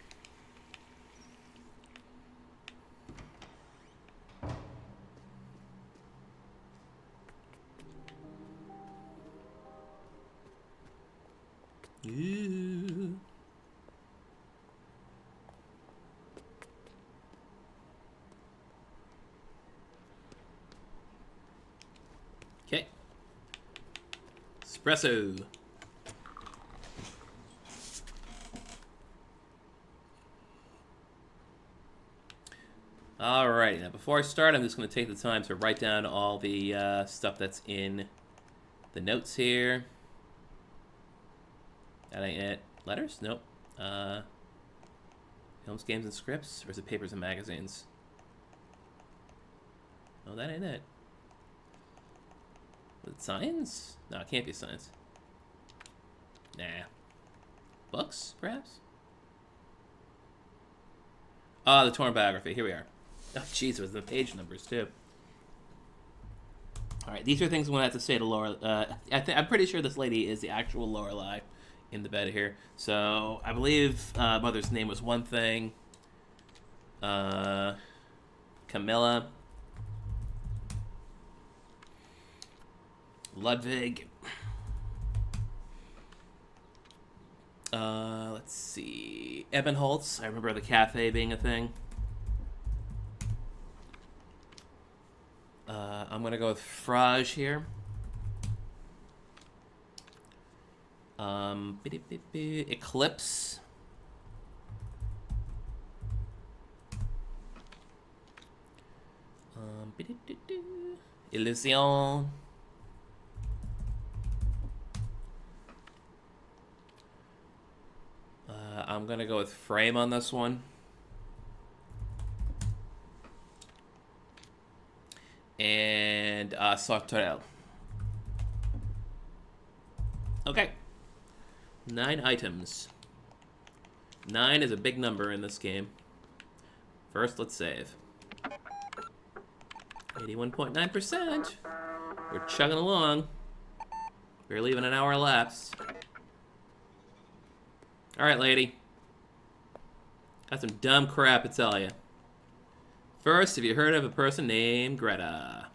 Ooh. Okay. Espresso. Alright, now before I start, I'm just going to take the time to write down all the stuff that's in the notes here. That ain't it. Letters? Nope. Films, games, and scripts? Or is it papers and magazines? No, that ain't it. Was it science? No, it can't be science. Nah. Books, perhaps? Ah, the torn biography. Here we are. Oh, jeez, it was the page numbers, too. Alright, these are things I'm going to have to say to Laura. I'm pretty sure this lady is the actual Lorelei in the bed here. So, I believe mother's name was one thing. Camilla. Ludwig. Let's see. Ebenholz. I remember the cafe being a thing. I'm gonna go with Frage here. Eclipse. Illusion. I'm gonna go with Frame on this one. And Sartorel. Okay. 9 items. 9 is a big number in this game. First, let's save. 81.9%. We're chugging along. Barely even an hour elapsed. Alright, lady. Got some dumb crap to tell you. First, have you heard of a person named Greta?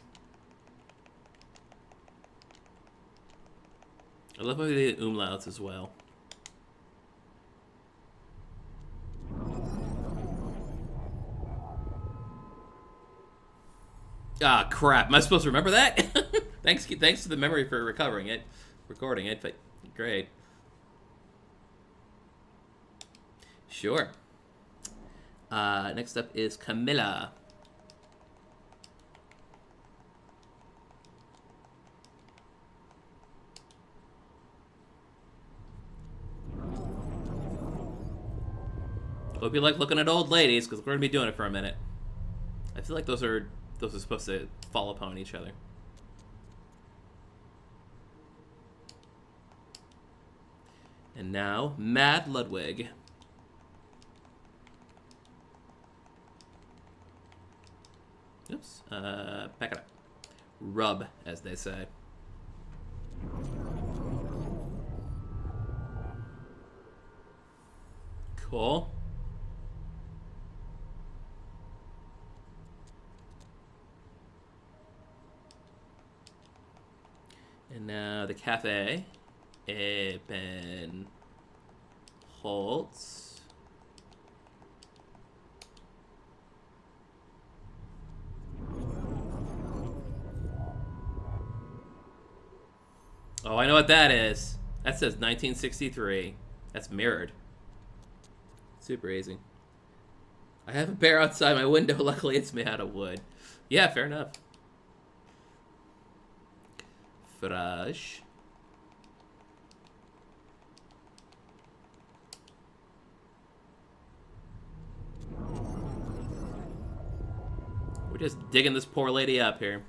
I love how they did umlauts as well. Ah, crap. Am I supposed to remember that? Thanks to the memory for recording it, but great. Sure. Next up is Camilla. Hope you like looking at old ladies, because we're going to be doing it for a minute. I feel like those are supposed to fall upon each other. And now, Mad Ludwig. Oops. Back it up. Rub, as they say. Cool. And now the cafe. Eben Holtz. Oh, I know what that is. That says 1963. That's mirrored. Super easy. I have a bear outside my window. Luckily, it's made out of wood. Yeah, fair enough. Fresh. We're just digging this poor lady up here.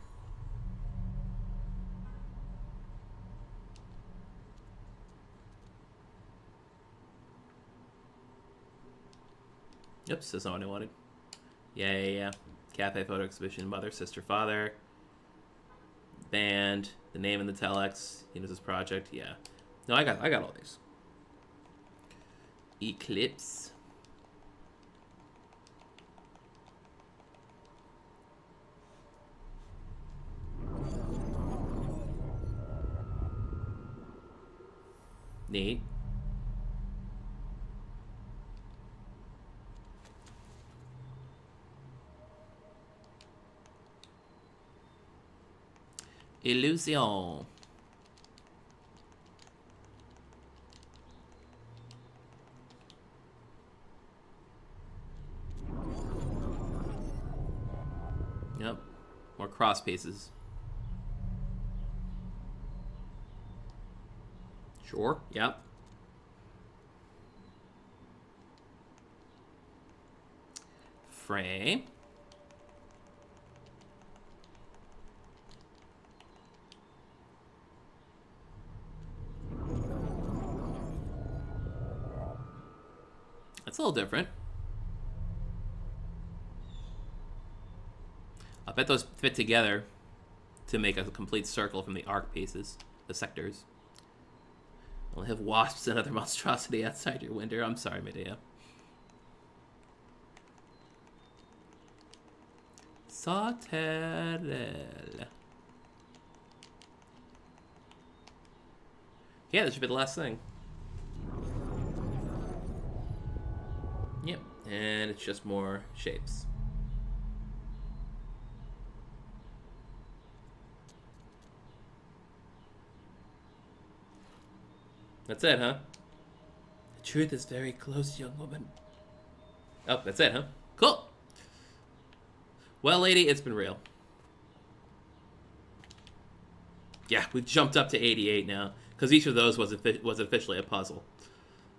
Oops, that's not what I wanted. Yeah. Cafe photo exhibition, mother, sister, father. Band, the name in the telex. He knows his project. Yeah. No, I got all these. Eclipse. Neat. Illusion. Yep. More cross pieces. Sure. Yep. Frame. That's a little different. I bet those fit together to make a complete circle from the arc pieces, the sectors. We'll have wasps and other monstrosity outside your window. I'm sorry, Medea. Sauterelle. Yeah, that should be the last thing. Yep, and it's just more shapes. That's it, huh? The truth is very close, young woman. Oh, that's it, huh? Cool. Well, lady, it's been real. Yeah, we've jumped up to 88 now, because each of those was officially a puzzle.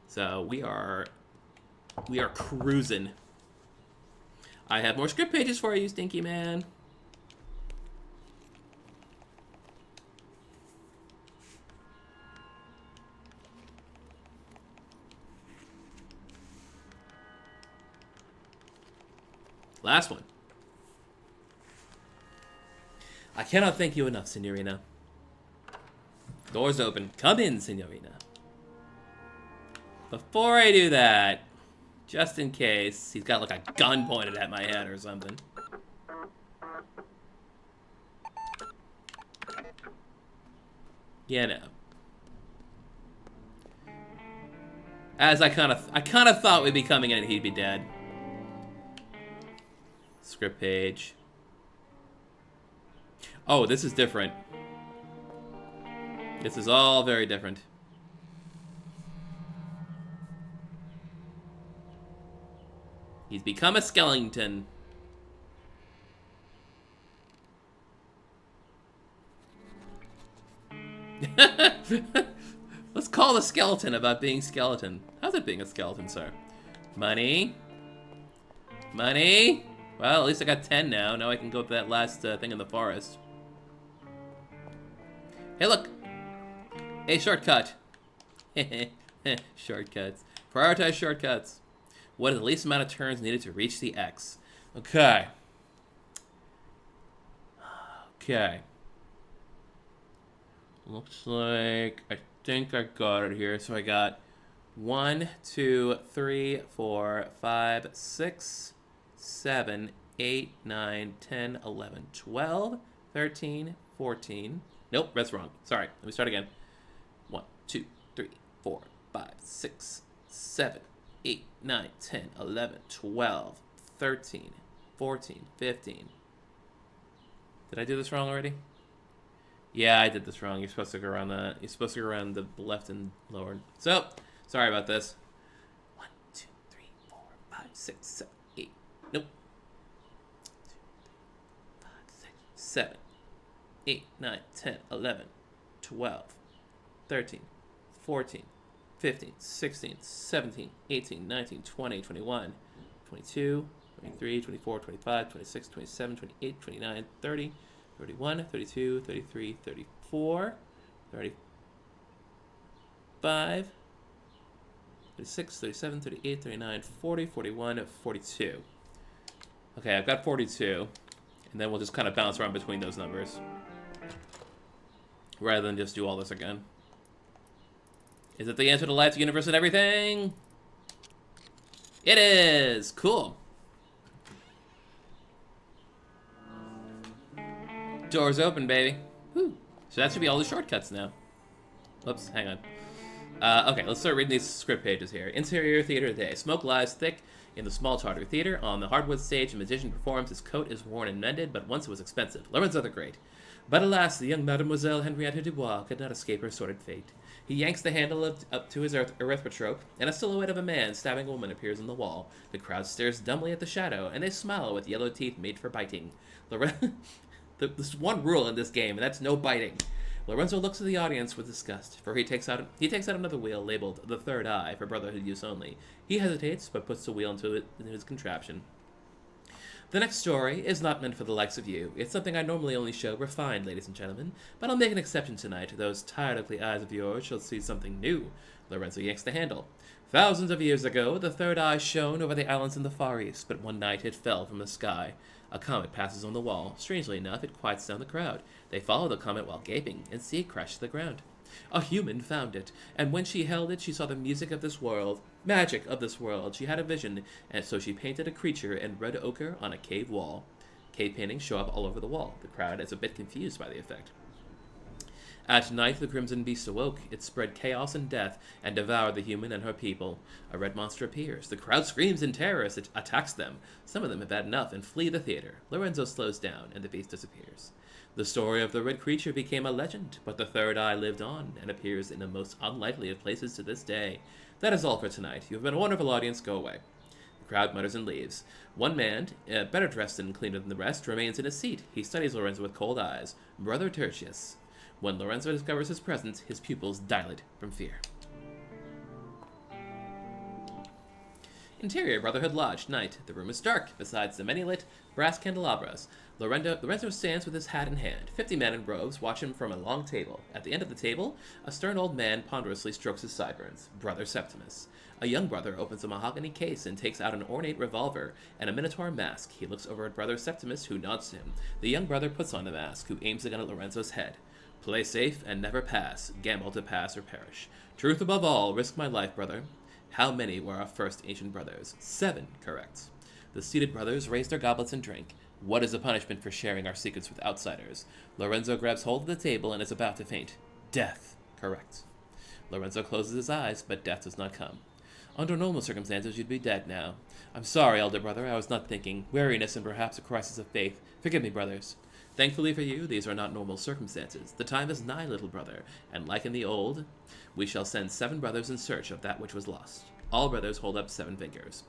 So we are cruising. I have more script pages for you, Stinky Man. Last one. I cannot thank you enough, Signorina. Doors open. Come in, Signorina. Before I do that, just in case, he's got like a gun pointed at my head or something. You know. As I kind of thought we'd be coming in and he'd be dead. Script page. Oh, this is different. This is all very different. He's become a skeleton. Let's call the skeleton about being skeleton. How's it being a skeleton, sir? Money. Money. Well, at least I got 10 now. Now I can go to that last thing in the forest. Hey, look. A shortcut. Shortcuts. Prioritize shortcuts. What is the least amount of turns needed to reach the X? Okay. Okay. Looks like I think I got it here. So I got 1, 2, 3, 4, 5, 6, 7, 8, 9, 10, 11, 12, 13, 14. Nope, that's wrong. Sorry. Let me start again. 1, 2, 3, 4, 5, 6, 7, 8, 9, 10, 11, 12, 13, 14, 15. Did I do this wrong already? Yeah, I did this wrong. You're supposed to go around the left and lower. So, sorry about this. 1, 2, 3, 4, 5, 6, 7, 8. Nope. 2, 3, 5, 6, 7, 8, 9, 10, 11, 12, 13, 14, 15, 16, 17, 18, 19, 20, 21, 22, 23, 24, 25, 26, 27, 28, 29, 30, 31, 32, 33, 34, 35, 36, 37, 38, 39, 40, 41, 42. Okay, I've got 42. And then we'll just kind of bounce around between those numbers. Rather than just do all this again. Is it the answer to life, the universe, and everything? It is! Cool. Doors open, baby. Whew. So that should be all the shortcuts now. Whoops, hang on. Okay, let's start reading these script pages here. Interior theater day. Smoke lies thick in the small Tartar theater. On the hardwood stage, a magician performs. His coat is worn and mended, but once it was expensive. Lorenzo the Great. But alas, the young Mademoiselle Henrietta Dubois could not escape her sordid fate. He yanks the handle up to his erythrotrope, and a silhouette of a man stabbing a woman appears on the wall. The crowd stares dumbly at the shadow, and they smile with yellow teeth made for biting. There's one rule in this game, and that's no biting. Lorenzo looks at the audience with disgust, for he takes out another wheel labeled the third eye for brotherhood use only. He hesitates, but puts the wheel into his contraption. The next story is not meant for the likes of you. It's something I normally only show refined, ladies and gentlemen, but I'll make an exception tonight. Those tired, ugly eyes of yours shall see something new. Lorenzo yanks the handle. Thousands of years ago, the third eye shone over the islands in the Far East, but one night it fell from the sky. A comet passes on the wall. Strangely enough, it quiets down the crowd. They follow the comet while gaping, and see it crash to the ground. A human found it, and when she held it, she saw the magic of this world. She had a vision, and so she painted a creature in red ochre on a cave wall. Cave paintings show up all over the wall. The crowd is a bit confused by the effect. At night, the crimson beast awoke. It spread chaos and death, and devoured the human and her people. A red monster appears. The crowd screams in terror as it attacks them. Some of them have had enough and flee the theater. Lorenzo slows down, and the beast disappears. The story of the red creature became a legend, but the third eye lived on, and appears in the most unlikely of places to this day. That is all for tonight. You have been a wonderful audience. Go away. The crowd mutters and leaves. One man, better dressed and cleaner than the rest, remains in his seat. He studies Lorenzo with cold eyes. Brother Tertius. When Lorenzo discovers his presence, his pupils dilate from fear. Interior Brotherhood Lodge, night. The room is dark, besides the many lit brass candelabras. Lorenzo stands with his hat in hand. 50 men in robes watch him from a long table. At the end of the table, a stern old man ponderously strokes his sideburns. Brother Septimus. A young brother opens a mahogany case and takes out an ornate revolver and a minotaur mask. He looks over at Brother Septimus, who nods to him. The young brother puts on the mask, who aims the gun at Lorenzo's head. Play safe and never pass. Gamble to pass or perish. Truth above all. Risk my life, brother. How many were our first ancient brothers? 7, correct. The seated brothers raise their goblets and drink. What is the punishment for sharing our secrets with outsiders? Lorenzo grabs hold of the table and is about to faint. Death, correct. Lorenzo closes his eyes, but death does not come. Under normal circumstances, you'd be dead now. I'm sorry, elder brother, I was not thinking. Weariness and perhaps a crisis of faith. Forgive me, brothers. Thankfully for you, these are not normal circumstances. The time is nigh, little brother, and like in the old, we shall send 7 brothers in search of that which was lost. All brothers hold up 7 fingers.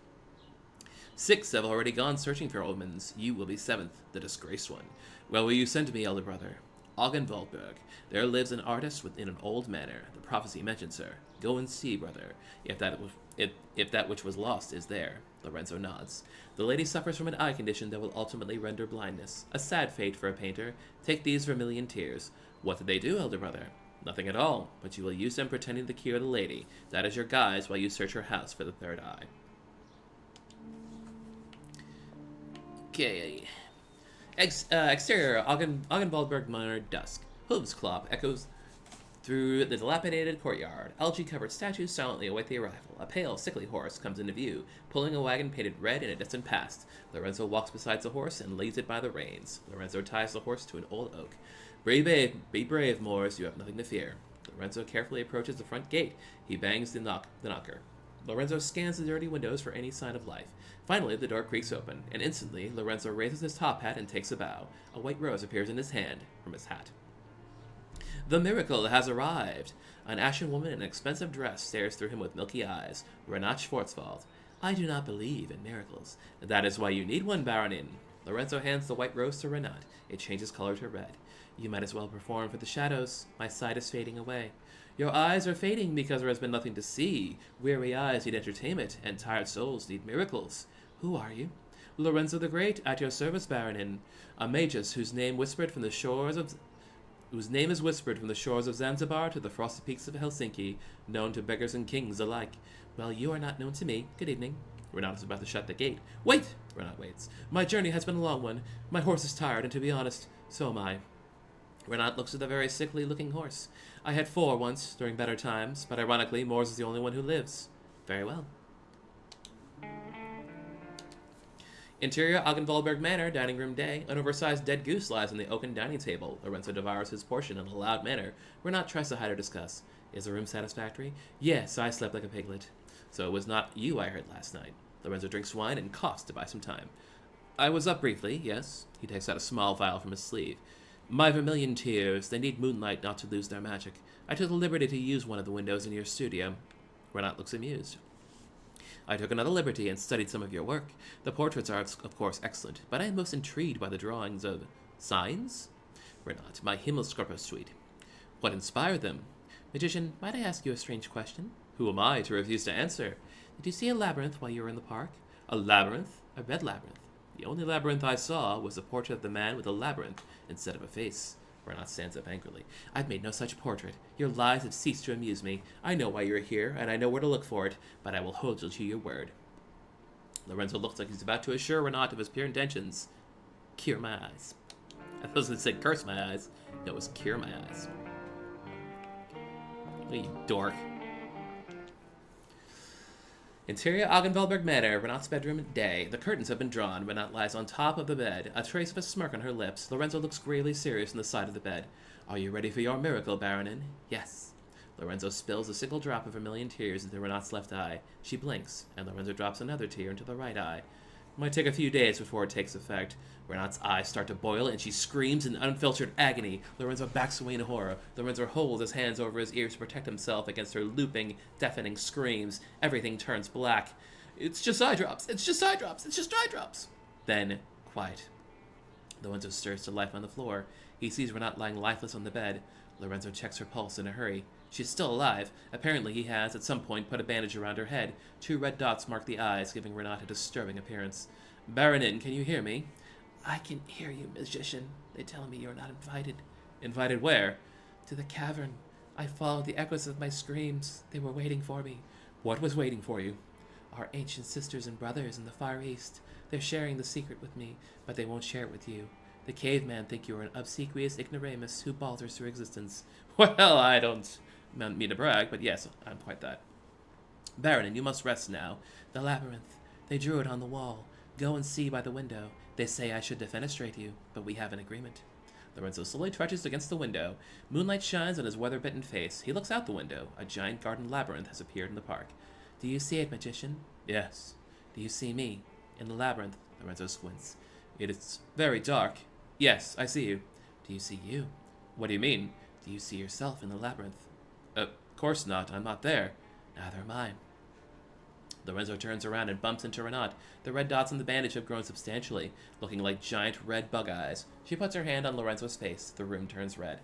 6 have already gone searching for omens. You will be 7th, the disgraced one. Well, will you send me, elder brother? Augenwaldberg. There lives an artist within an old manor. The prophecy mentions her. Go and see, brother, if that which was lost is there. Lorenzo nods. The lady suffers from an eye condition that will ultimately render blindness. A sad fate for a painter. Take these vermilion tears. What did they do, elder brother? Nothing at all, but you will use them pretending to cure the lady. That is your guise while you search her house for the third eye. Okay. Exterior, Augenwaldberg Manor, dusk. Hooves clop echoes through the dilapidated courtyard. Algae-covered statues silently await the arrival. A pale, sickly horse comes into view, pulling a wagon painted red in a distant past. Lorenzo walks beside the horse and leads it by the reins. Lorenzo ties the horse to an old oak. Be brave, Moors, you have nothing to fear. Lorenzo carefully approaches the front gate. He bangs the knocker. Lorenzo scans the dirty windows for any sign of life. Finally, the door creaks open, and instantly, Lorenzo raises his top hat and takes a bow. A white rose appears in his hand from his hat. The miracle has arrived. An ashen woman in an expensive dress stares through him with milky eyes. Renat Schwarzwald. I do not believe in miracles. That is why you need one, Baronin. Lorenzo hands the white rose to Renat. It changes color to red. You might as well perform for the shadows. My sight is fading away. Your eyes are fading because there has been nothing to see. Weary eyes need entertainment, and tired souls need miracles. Who are you? Lorenzo the Great, at your service, Baronin. A magus whose name is whispered from the shores of Zanzibar to the frosty peaks of Helsinki, known to beggars and kings alike. Well, you are not known to me. Good evening. Renat is about to shut the gate. Wait! Renat waits. My journey has been a long one. My horse is tired, and to be honest, so am I. Renat looks at the very sickly-looking horse. I had 4 once, during better times, but ironically, Mors is the only one who lives. Very well. Interior Augenwaldberg Manor, dining room day. An oversized dead goose lies on the oaken dining table. Lorenzo devours his portion in a loud manner. Renat tries to hide or discuss. Is the room satisfactory? Yes, I slept like a piglet. So it was not you I heard last night. Lorenzo drinks wine and coughs to buy some time. I was up briefly, yes. He takes out a small vial from his sleeve. My vermilion tears, they need moonlight not to lose their magic. I took the liberty to use one of the windows in your studio. Renat looks amused. I took another liberty and studied some of your work. The portraits are, of course, excellent, but I am most intrigued by the drawings of signs? Renat, my Himmelskörper suite. What inspired them? Magician, might I ask you a strange question? Who am I to refuse to answer? Did you see a labyrinth while you were in the park? A labyrinth? A red labyrinth. The only labyrinth I saw was the portrait of the man with a labyrinth instead of a face. Renat stands up angrily. I've made no such portrait. Your lies have ceased to amuse me. I know why you're here, and I know where to look for it, but I will hold you to your word. Lorenzo looks like he's about to assure Renat of his pure intentions. Cure my eyes. I thought it said curse my eyes. No, it was cure my eyes. Oh, you dork. Interior Augenwaldberg Manor, Renat's bedroom, day. The curtains have been drawn. Renat lies on top of the bed, a trace of a smirk on her lips. Lorenzo looks gravely serious on the side of the bed. Are you ready for your miracle, Baronin? Yes. Lorenzo spills a single drop of vermilion tears into Renat's left eye. She blinks, and Lorenzo drops another tear into the right eye. It might take a few days before it takes effect. Renat's eyes start to boil, and she screams in unfiltered agony. Lorenzo backs away in horror. Lorenzo holds his hands over his ears to protect himself against her looping, deafening screams. Everything turns black. It's just eye drops. It's just eye drops. It's just eye drops. Then, quiet. Lorenzo stirs to life on the floor. He sees Renat lying lifeless on the bed. Lorenzo checks her pulse in a hurry. She's still alive. Apparently he has, at some point, put a bandage around her head. 2 red dots mark the eyes, giving Renat a disturbing appearance. Baronin, can you hear me? I can hear you, magician. They tell me you're not invited. Invited where? To the cavern. I followed the echoes of my screams. They were waiting for me. What was waiting for you? Our ancient sisters and brothers in the Far East. They're sharing the secret with me, but they won't share it with you. The caveman think you're an obsequious ignoramus who balters through existence. Well, I don't mean to brag, but yes, I'm quite that. Baronin, you must rest now. The labyrinth. They drew it on the wall. Go and see by the window. They say I should defenestrate you, but we have an agreement. Lorenzo slowly trudges against the window. Moonlight shines on his weather-bitten face. He looks out the window. A giant garden labyrinth has appeared in the park. Do you see it, magician? Yes. Do you see me? In the labyrinth. Lorenzo squints. It is very dark. Yes, I see you. Do you see you? What do you mean? Do you see yourself in the labyrinth? Of course not. I'm not there. Neither am I. Lorenzo turns around and bumps into Renat. The red dots on the bandage have grown substantially, looking like giant red bug eyes. She puts her hand on Lorenzo's face. The room turns red.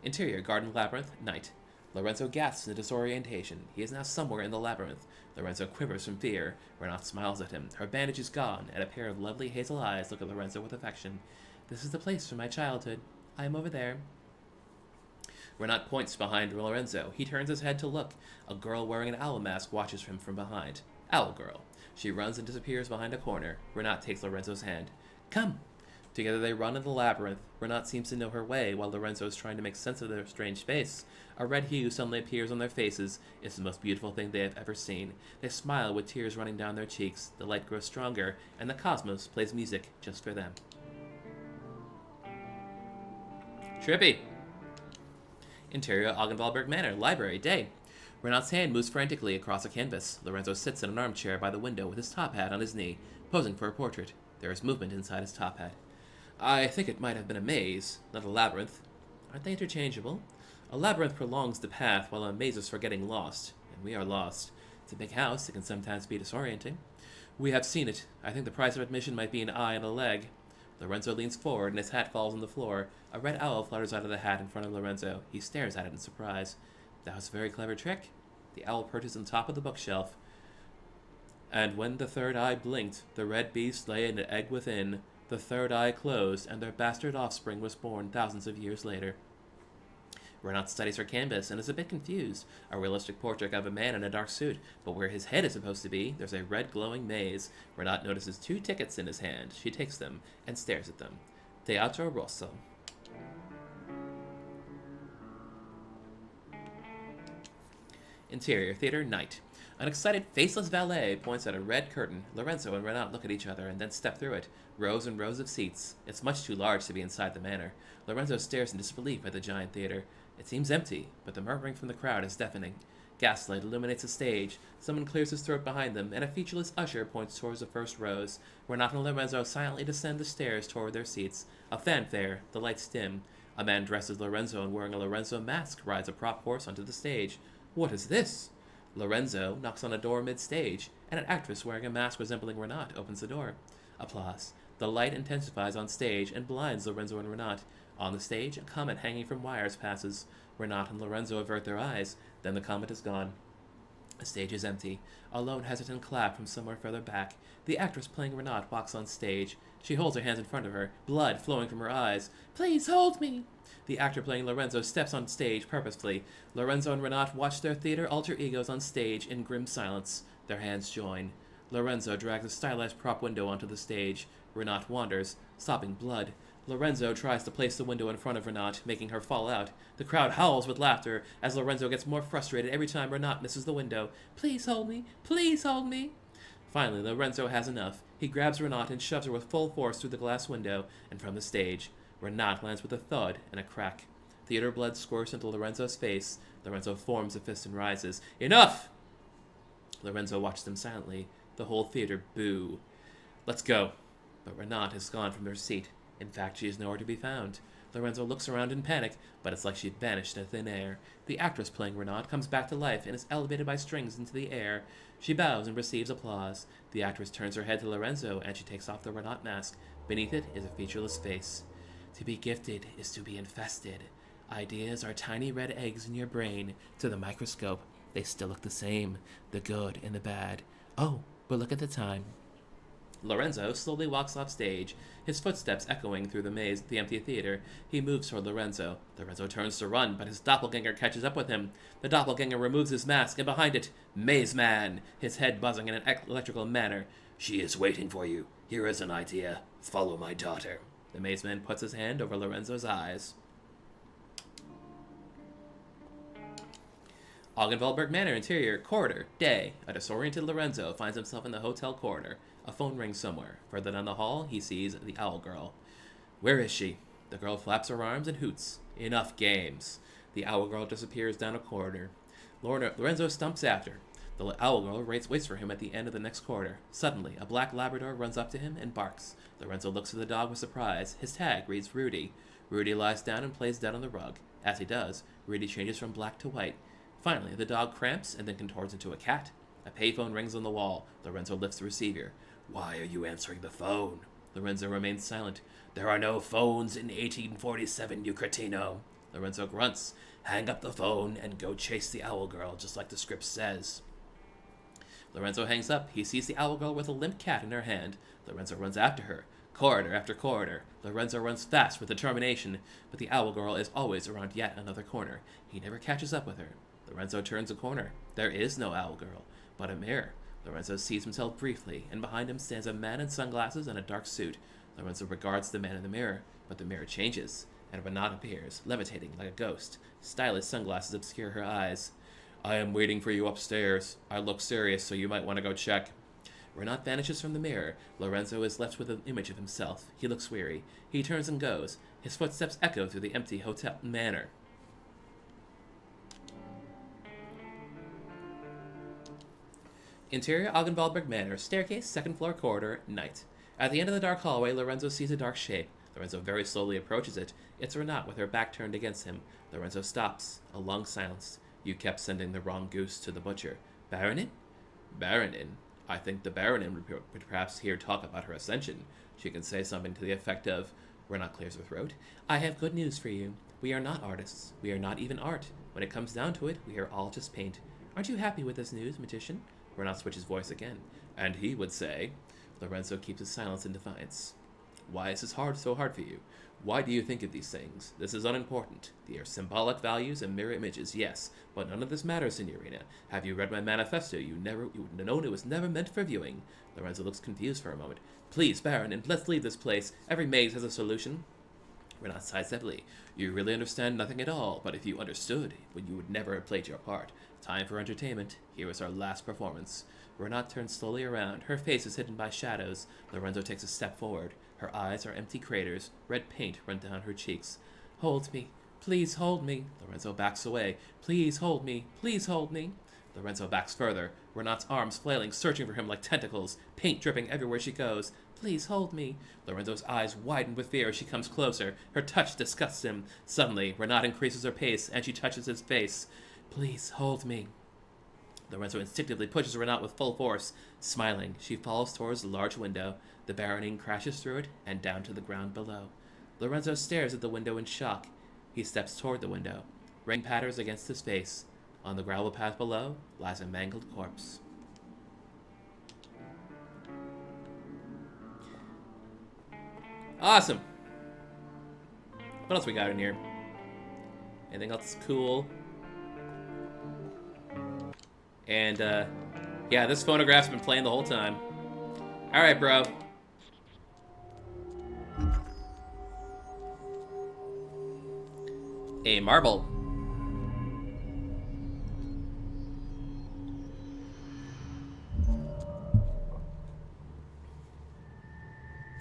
Interior, garden labyrinth, night. Lorenzo gasps in disorientation. He is now somewhere in the labyrinth. Lorenzo quivers from fear. Renat smiles at him. Her bandage is gone, and a pair of lovely hazel eyes look at Lorenzo with affection. This is the place from my childhood. I am over there. Renat points behind Lorenzo. He turns his head to look. A girl wearing an owl mask watches him from behind. Owl girl. She runs and disappears behind a corner. Renat takes Lorenzo's hand. Come. Together they run in the labyrinth. Renat seems to know her way, while Lorenzo is trying to make sense of their strange space. A red hue suddenly appears on their faces. It's the most beautiful thing they have ever seen. They smile with tears running down their cheeks. The light grows stronger, and the cosmos plays music just for them. Trippy. Interior Augenwaldberg Manor, library, day. Renat's hand moves frantically across a canvas. Lorenzo sits in an armchair by the window with his top hat on his knee, posing for a portrait. There is movement inside his top hat. I think it might have been a maze, not a labyrinth. Aren't they interchangeable? A labyrinth prolongs the path while a maze is for getting lost, and we are lost. It's a big house, it can sometimes be disorienting. We have seen it. I think the price of admission might be an eye and a leg. Lorenzo leans forward and his hat falls on the floor. A red owl flutters out of the hat in front of Lorenzo. He stares at it in surprise. That was a very clever trick. The owl perches on top of the bookshelf. And when the third eye blinked, the red beast lay an egg within. The third eye closed, and their bastard offspring was born thousands of years later. Renaud studies her canvas and is a bit confused. A realistic portrait of a man in a dark suit, but where his head is supposed to be, there's a red glowing maze. Renaud notices 2 tickets in his hand. She takes them and stares at them. Teatro Rosso. Interior theater, night. An excited, faceless valet points at a red curtain. Lorenzo and Renaud look at each other and then step through it. Rows and rows of seats. It's much too large to be inside the manor. Lorenzo stares in disbelief at the giant theater. It seems empty, but the murmuring from the crowd is deafening. Gaslight illuminates the stage. Someone clears his throat behind them, and a featureless usher points towards the first rows. Renaud and Lorenzo silently descend the stairs toward their seats. A fanfare. The lights dim. A man dressed as Lorenzo and wearing a Lorenzo mask rides a prop horse onto the stage. What is this? Lorenzo knocks on a door mid-stage, and an actress wearing a mask resembling Renaud opens the door. Applause. The light intensifies on stage and blinds Lorenzo and Renaud. On the stage, a comet hanging from wires passes. Renaud and Lorenzo avert their eyes. Then the comet is gone. The stage is empty. A lone, hesitant clap from somewhere further back. The actress playing Renaud walks on stage. She holds her hands in front of her, blood flowing from her eyes. Please hold me! The actor playing Lorenzo steps on stage purposefully. Lorenzo and Renaud watch their theater alter egos on stage in grim silence. Their hands join. Lorenzo drags a stylized prop window onto the stage. Renaud wanders, sopping blood. Lorenzo tries to place the window in front of Renaud, making her fall out. The crowd howls with laughter as Lorenzo gets more frustrated every time Renaud misses the window. Please hold me! Please hold me! Finally, Lorenzo has enough. He grabs Renaud and shoves her with full force through the glass window and from the stage. Renaud lands with a thud and a crack. Theater blood squirts into Lorenzo's face. Lorenzo forms a fist and rises. Enough! Lorenzo watches them silently. The whole theater boo. Let's go. But Renaud has gone from her seat. In fact, she is nowhere to be found. Lorenzo looks around in panic, but it's like she'd vanished into thin air. The actress playing Renaud comes back to life and is elevated by strings into the air. She bows and receives applause. The actress turns her head to Lorenzo and she takes off the Renaud mask. Beneath it is a featureless face. To be gifted is to be infested. Ideas are tiny red eggs in your brain. To the microscope, they still look the same. The good and the bad. Oh, but look at the time. Lorenzo slowly walks off stage, his footsteps echoing through the empty theater. He moves toward Lorenzo. Lorenzo turns to run, but his doppelganger catches up with him. The doppelganger removes his mask, and behind it, Maze Man, his head buzzing in an electrical manner. She is waiting for you. Here is an idea. Follow my daughter. The Maze Man puts his hand over Lorenzo's eyes. Augenwaldberg Manor interior corridor, day. A disoriented Lorenzo finds himself in the hotel corridor. A phone rings somewhere. Further down the hall, he sees the owl girl. Where is she? The girl flaps her arms and hoots. Enough games. The owl girl disappears down a corridor. Lorenzo stumps after. The owl girl waits for him at the end of the next corridor. Suddenly, a black Labrador runs up to him and barks. Lorenzo looks at the dog with surprise. His tag reads Rudy. Rudy lies down and plays dead on the rug. As he does, Rudy changes from black to white. Finally, the dog cramps and then contorts into a cat. A payphone rings on the wall. Lorenzo lifts the receiver. Why are you answering the phone? Lorenzo remains silent. There are no phones in 1847, you cretino. Lorenzo grunts. Hang up the phone and go chase the owl girl, just like the script says. Lorenzo hangs up. He sees the owl girl with a limp cat in her hand. Lorenzo runs after her. Corridor after corridor. Lorenzo runs fast with determination, but the owl girl is always around yet another corner. He never catches up with her. Lorenzo turns a corner. There is no owl girl, but a mirror. Lorenzo sees himself briefly, and behind him stands a man in sunglasses and a dark suit. Lorenzo regards the man in the mirror, but the mirror changes, and Renaud appears, levitating like a ghost. Stylish sunglasses obscure her eyes. I am waiting for you upstairs. I look serious, so you might want to go check. Renaud vanishes from the mirror. Lorenzo is left with an image of himself. He looks weary. He turns and goes. His footsteps echo through the empty hotel manor. Interior Augenwaldberg Manor, staircase, second floor corridor, night. At the end of the dark hallway, Lorenzo sees a dark shape. Lorenzo very slowly approaches it. It's Renat with her back turned against him. Lorenzo stops. A long silence. You kept sending the wrong goose to the butcher. Baronin? Baronin? I think the Baronin would perhaps hear talk about her ascension. She can say something to the effect of, Renat clears her throat, I have good news for you. We are not artists. We are not even art. When it comes down to it, we are all just paint. Aren't you happy with this news, magician? Renat switches voice again. And he would say, Lorenzo keeps his silence in defiance. Why is this so hard for you? Why do you think of these things? This is unimportant. They are symbolic values and mirror images, yes, but none of this matters, Signorina. Have you read my manifesto? You would know it was never meant for viewing. Lorenzo looks confused for a moment. Please, Baron, and let's leave this place. Every maze has a solution. Renat sighs heavily. You really understand nothing at all, but if you understood, you would never have played your part. Time for entertainment. Here is our last performance. Renat turns slowly around. Her face is hidden by shadows. Lorenzo takes a step forward. Her eyes are empty craters. Red paint runs down her cheeks. Hold me. Please hold me. Lorenzo backs away. Please hold me. Please hold me. Lorenzo backs further. Renat's arms flailing, searching for him like tentacles. Paint dripping everywhere she goes. Please hold me. Lorenzo's eyes widen with fear as she comes closer. Her touch disgusts him. Suddenly, Renat increases her pace, and she touches his face. Please hold me. Lorenzo instinctively pushes Renat with full force. Smiling, she falls towards the large window. The Baronin crashes through it and down to the ground below. Lorenzo stares at the window in shock. He steps toward the window. Rain patters against his face. On the gravel path below lies a mangled corpse. Awesome. What else we got in here? Anything else cool? And, yeah, this phonograph's been playing the whole time. Alright, bro. A marble.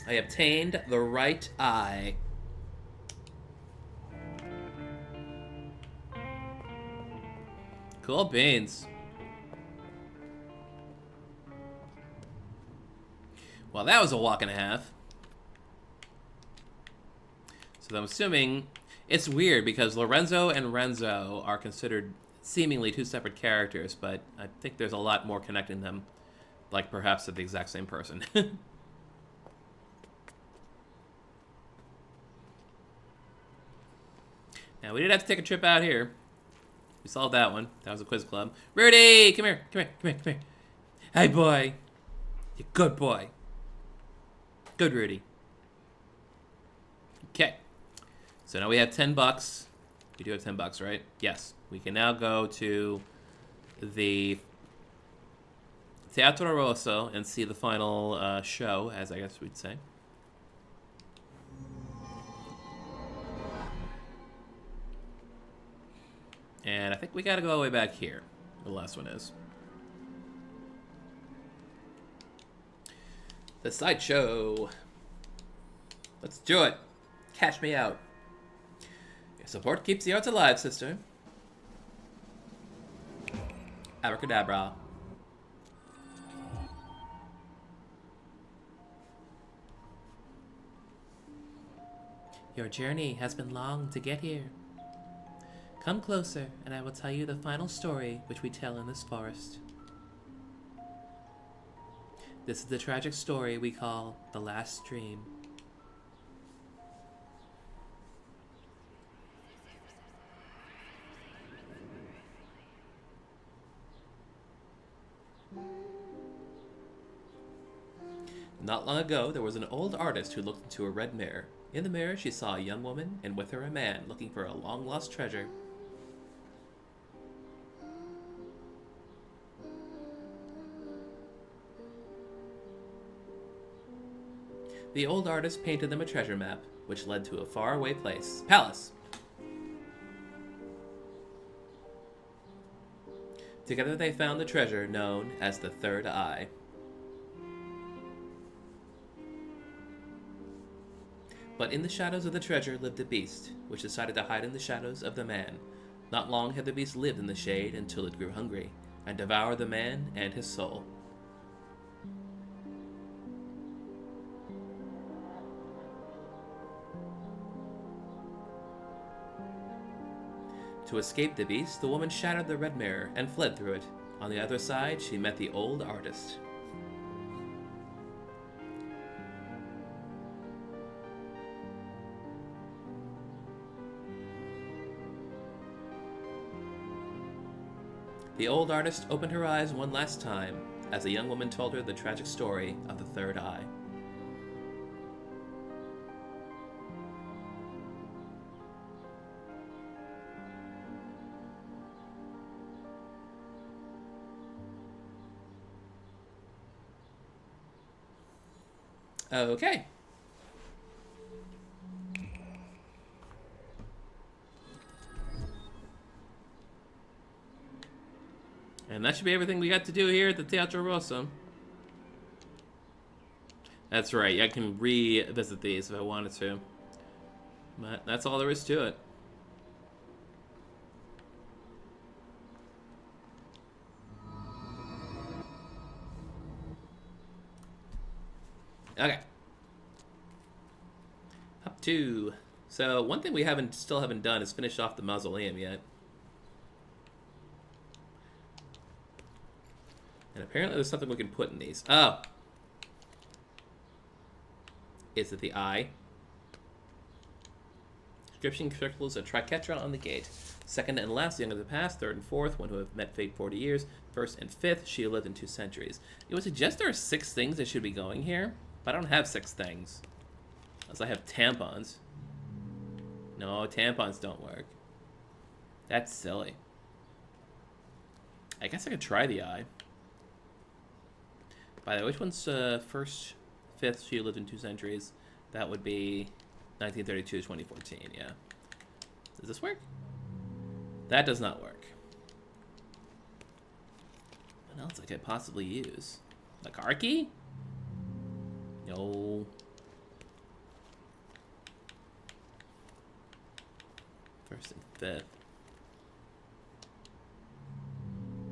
I obtained the right eye. Cool beans. Well, that was a walk and a half. So I'm assuming it's weird because Lorenzo and Renzo are considered seemingly two separate characters, but I think there's a lot more connecting them, like perhaps they're the exact same person. Now, we did have to take a trip out here. We solved that one. That was a quiz club. Rudy, come here, come here, come here, come here. Hey, boy. You good boy. Good, Rudy. Okay. So now we have $10. We do have $10, right? Yes. We can now go to the Teatro Rosso and see the final show, as I guess we'd say. And I think we gotta go all the way back here. The last one is. The sideshow. Let's do it. Catch me out. Your support keeps the arts alive, sister. Abracadabra. Your journey has been long to get here. Come closer, and I will tell you the final story which we tell in this forest. This is the tragic story we call The Last Dream. Not long ago, there was an old artist who looked into a red mirror. In the mirror, she saw a young woman, and with her a man looking for a long-lost treasure. The old artist painted them a treasure map, which led to a faraway palace. Together they found the treasure known as the Third Eye. But in the shadows of the treasure lived a beast, which decided to hide in the shadows of the man. Not long had the beast lived in the shade until it grew hungry, and devoured the man and his soul. To escape the beast, the woman shattered the red mirror and fled through it. On the other side, she met the old artist. The old artist opened her eyes one last time as the young woman told her the tragic story of the third eye. Okay. And that should be everything we got to do here at the Teatro Rosso. That's right, I can revisit these if I wanted to. But that's all there is to it. Okay. Up to. So one thing we still haven't done is finish off the mausoleum yet. And apparently there's something we can put in these. Oh. Is it the eye? Inscription circles a triquetra on the gate. Second and last, young of the past. Third and fourth, one who have met fate 40 years. First and fifth, she lived in 2 centuries. It would suggest there are 6 things that should be going here, but I don't have 6 things. Unless I have tampons. No, tampons don't work. That's silly. I guess I could try the eye. By the way, which one's first, fifth, she lived in 2 centuries? That would be 1932 to 2014, yeah. Does this work? That does not work. What else I could possibly use? Macarkey? No. First and fifth.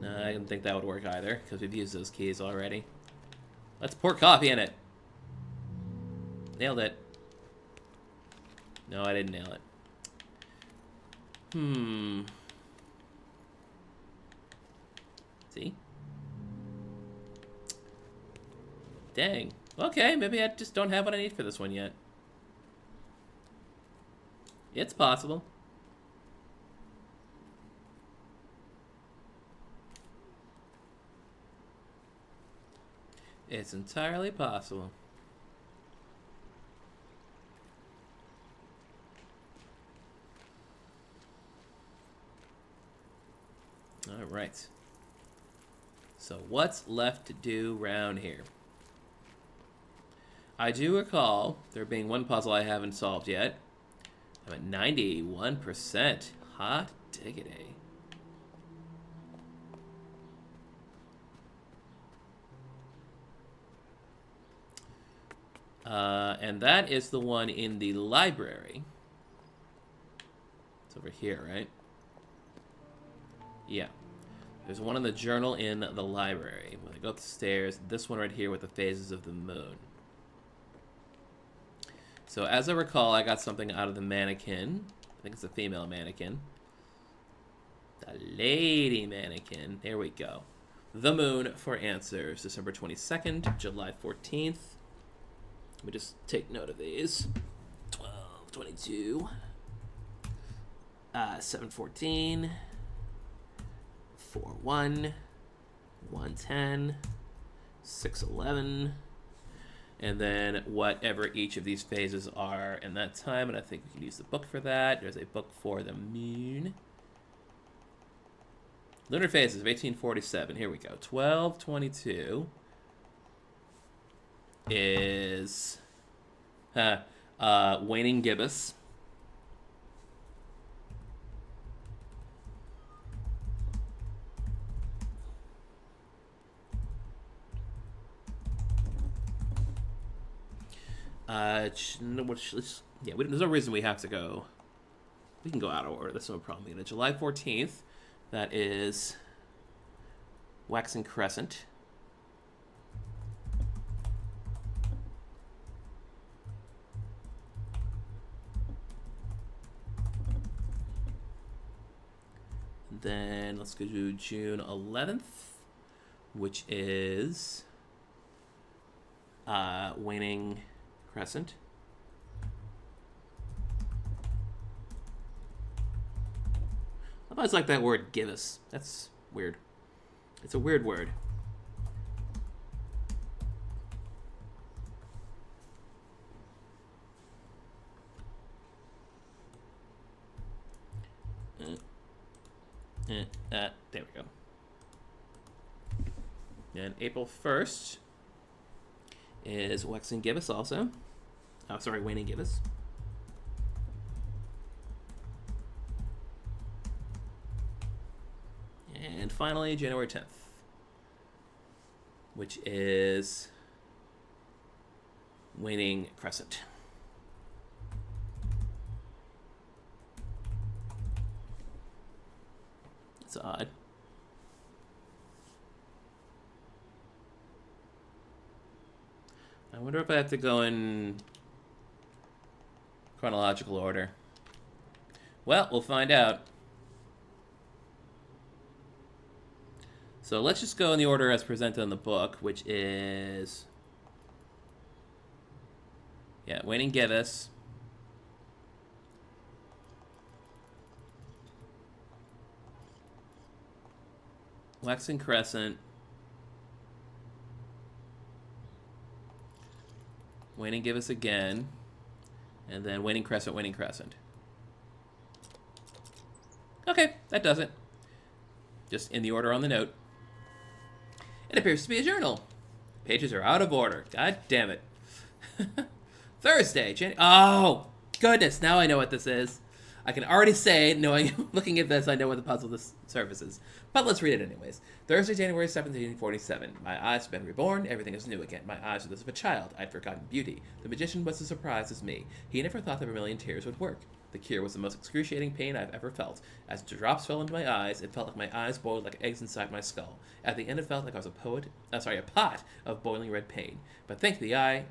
No, I didn't think that would work either, because we've used those keys already. Let's pour coffee in it. Nailed it. No, I didn't nail it. See? Dang. Okay, maybe I just don't have what I need for this one yet. It's possible. It's entirely possible. All right. So what's left to do round here? I do recall there being one puzzle I haven't solved yet. I'm at 91%. Hot diggity. And that is the one in the library. It's over here, right? Yeah. There's one in the journal in the library. When I go up the stairs, this one right here with the phases of the moon. So as I recall, I got something out of the mannequin. I think it's a female mannequin. The lady mannequin. There we go. The moon for answers. December 22nd, July 14th. Let me just take note of these. 12, 22, 714, 41, 110, 611, and then whatever each of these phases are in that time. And I think we can use the book for that. There's a book for the moon. Lunar phases of 1847. Here we go. 1222 is waning gibbous. There's no reason we have to go. We can go out of order. That's no problem. July 14th, that is waxing crescent. Then let's go to June 11th, which is waning crescent. I always like that word gibbous. That's weird. It's a weird word. There we go. And April 1st is waxing gibbous also. Oh, sorry, waning gibbous. And finally, January 10th, which is waning crescent. It's odd. I wonder if I have to go in chronological order. Well, we'll find out. So let's just go in the order as presented in the book, which is... yeah, waning gibbous. Waxing crescent. Waning gibbous again. And then waning crescent, waning crescent. Okay, that does it. Just in the order on the note. It appears to be a journal. Pages are out of order. God damn it. Thursday, oh, goodness, now I know what this is. I can already say, knowing, looking at this, I know what the puzzle this services. But let's read it anyways. Thursday, January 7th, 1847. My eyes have been reborn. Everything is new again. My eyes are those of a child. I'd forgotten beauty. The magician was as surprised as me. He never thought the vermilion tears would work. The cure was the most excruciating pain I've ever felt. As the drops fell into my eyes, it felt like my eyes boiled like eggs inside my skull. At the end, it felt like I was a pot of boiling red pain. But thank the eye.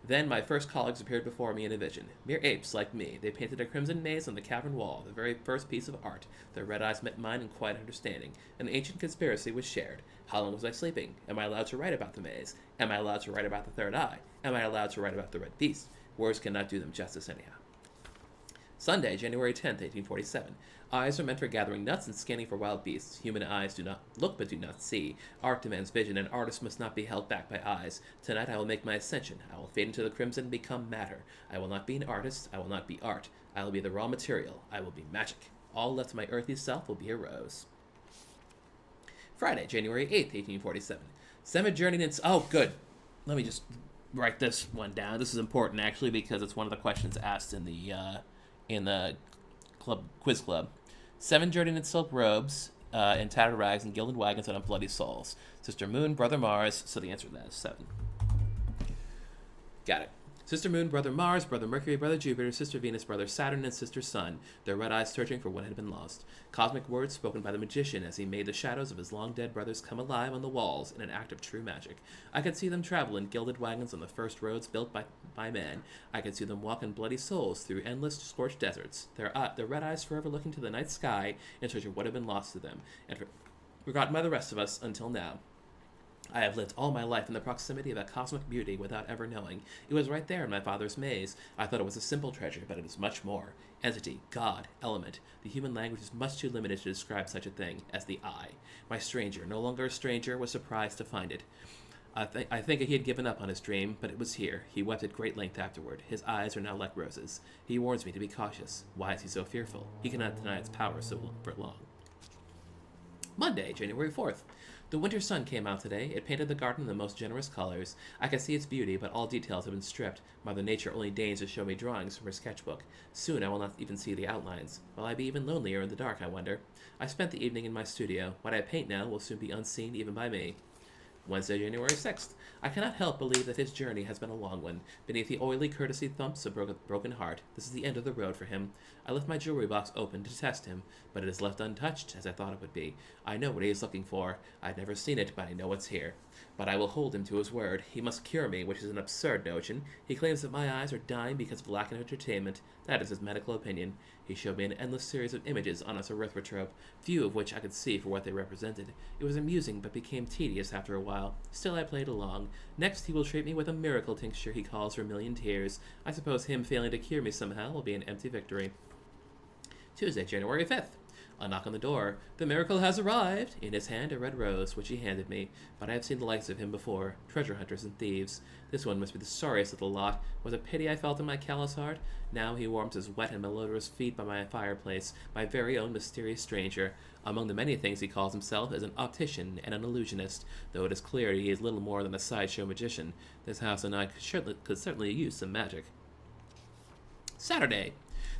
Then my first colleagues appeared before me in a vision. Mere apes like me. They painted a crimson maze on the cavern wall, the very first piece of art. Their red eyes met mine in quiet understanding. An ancient conspiracy was shared. How long was I sleeping? Am I allowed to write about the maze? Am I allowed to write about the third eye? Am I allowed to write about the red beast? Words cannot do them justice anyhow. Sunday, January 10th, 1847. Eyes are meant for gathering nuts and scanning for wild beasts. Human eyes do not look but do not see. Art demands vision, and artists must not be held back by eyes. Tonight I will make my ascension. I will fade into the crimson and become matter. I will not be an artist. I will not be art. I will be the raw material. I will be magic. All left to my earthly self will be a rose. Friday, January 8th, 1847. 7 journeyed in... oh, good. Let me just write this one down. This is important, actually, because it's one of the questions asked in the quiz club. 7 journeyed in silk robes, in tattered rags and gilded wagons and on bloody souls. Sister Moon, Brother Mars. So the answer to that is 7. Got it. Sister Moon, Brother Mars, Brother Mercury, Brother Jupiter, Sister Venus, Brother Saturn, and Sister Sun, their red eyes searching for what had been lost. Cosmic words spoken by the magician as he made the shadows of his long-dead brothers come alive on the walls in an act of true magic. I could see them travel in gilded wagons on the first roads built by man. I could see them walk in bloody souls through endless scorched deserts, their red eyes forever looking to the night sky in search of what had been lost to them, and forgotten by the rest of us until now. I have lived all my life in the proximity of a cosmic beauty without ever knowing. It was right there in my father's maze. I thought it was a simple treasure, but it is much more. Entity, God, element. The human language is much too limited to describe such a thing as the I. My stranger, no longer a stranger, was surprised to find it. I think he had given up on his dream, but it was here. He wept at great length afterward. His eyes are now like roses. He warns me to be cautious. Why is he so fearful? He cannot deny its power for long. Monday, January 4th. The winter sun came out today. It painted the garden in the most generous colors. I could see its beauty, but all details have been stripped. Mother Nature only deigns to show me drawings from her sketchbook. Soon I will not even see the outlines. Will I be even lonelier in the dark, I wonder? I spent the evening in my studio. What I paint now will soon be unseen even by me. Wednesday, January 6th. I cannot help believe that his journey has been a long one. Beneath the oily courtesy thumps of a broken heart, this is the end of the road for him. I left my jewelry box open to test him, but it is left untouched, as I thought it would be. I know what he is looking for. I've never seen it, but I know it's here. But I will hold him to his word. He must cure me, which is an absurd notion. He claims that my eyes are dying because of lack of entertainment. That is his medical opinion. He showed me an endless series of images on his erythrotrope, few of which I could see for what they represented. It was amusing, but became tedious after a while. Still, I played along. Next, he will treat me with a miracle tincture he calls Vermilion Tears. I suppose him failing to cure me somehow will be an empty victory. Tuesday, January 5th. A knock on the door. The miracle has arrived. In his hand, a red rose, which he handed me. But I have seen the likes of him before. Treasure hunters and thieves. This one must be the sorriest of the lot. Was it pity I felt in my callous heart? Now he warms his wet and malodorous feet by my fireplace, my very own mysterious stranger. Among the many things he calls himself is an optician and an illusionist, though it is clear he is little more than a sideshow magician. This house and I could certainly use some magic. Saturday.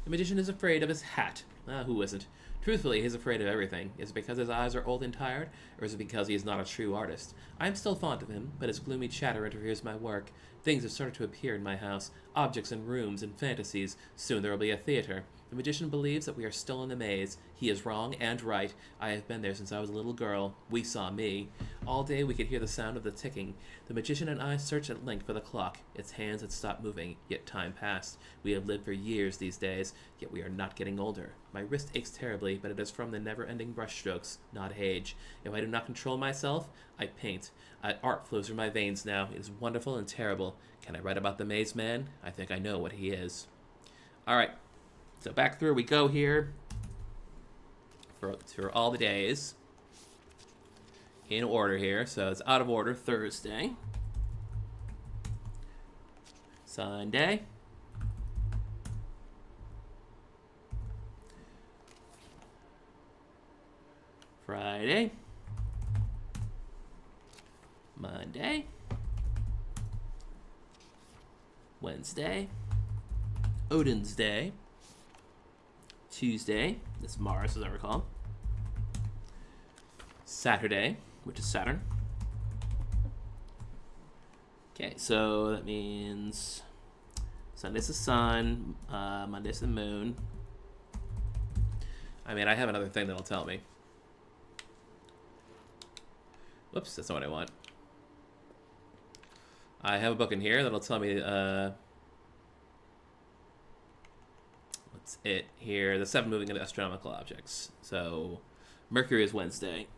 The magician is afraid of his hat. Who isn't? Truthfully, he's afraid of everything. Is it because his eyes are old and tired, or is it because he is not a true artist? I am still fond of him, but his gloomy chatter interferes my work. Things have started to appear in my house. Objects and rooms and fantasies. Soon there will be a theater. The magician believes that we are still in a maze. He is wrong and right. I have been there since I was a little girl. We saw me. All day we could hear the sound of the ticking. The magician and I searched at length for the clock. Its hands had stopped moving, yet time passed. We have lived for years these days, yet we are not getting older. My wrist aches terribly, but it is from the never-ending brushstrokes, not age. If I do not control myself, I paint. Art flows through my veins now. It is wonderful and terrible. Can I write about the maze man? I think I know what he is. All right. So back through we go here for all the days in order here. So it's out of order. Thursday, Sunday, Friday, Monday, Wednesday, Odin's Day, Tuesday, that's Mars as I recall, Saturday, which is Saturn. Okay, so that means Sunday's the sun, Monday's the moon. I mean, I have another thing that'll tell me. Whoops, that's not what I want. I have a book in here that'll tell me, what's it here? The 7 moving astronomical objects. So, Mercury is Wednesday.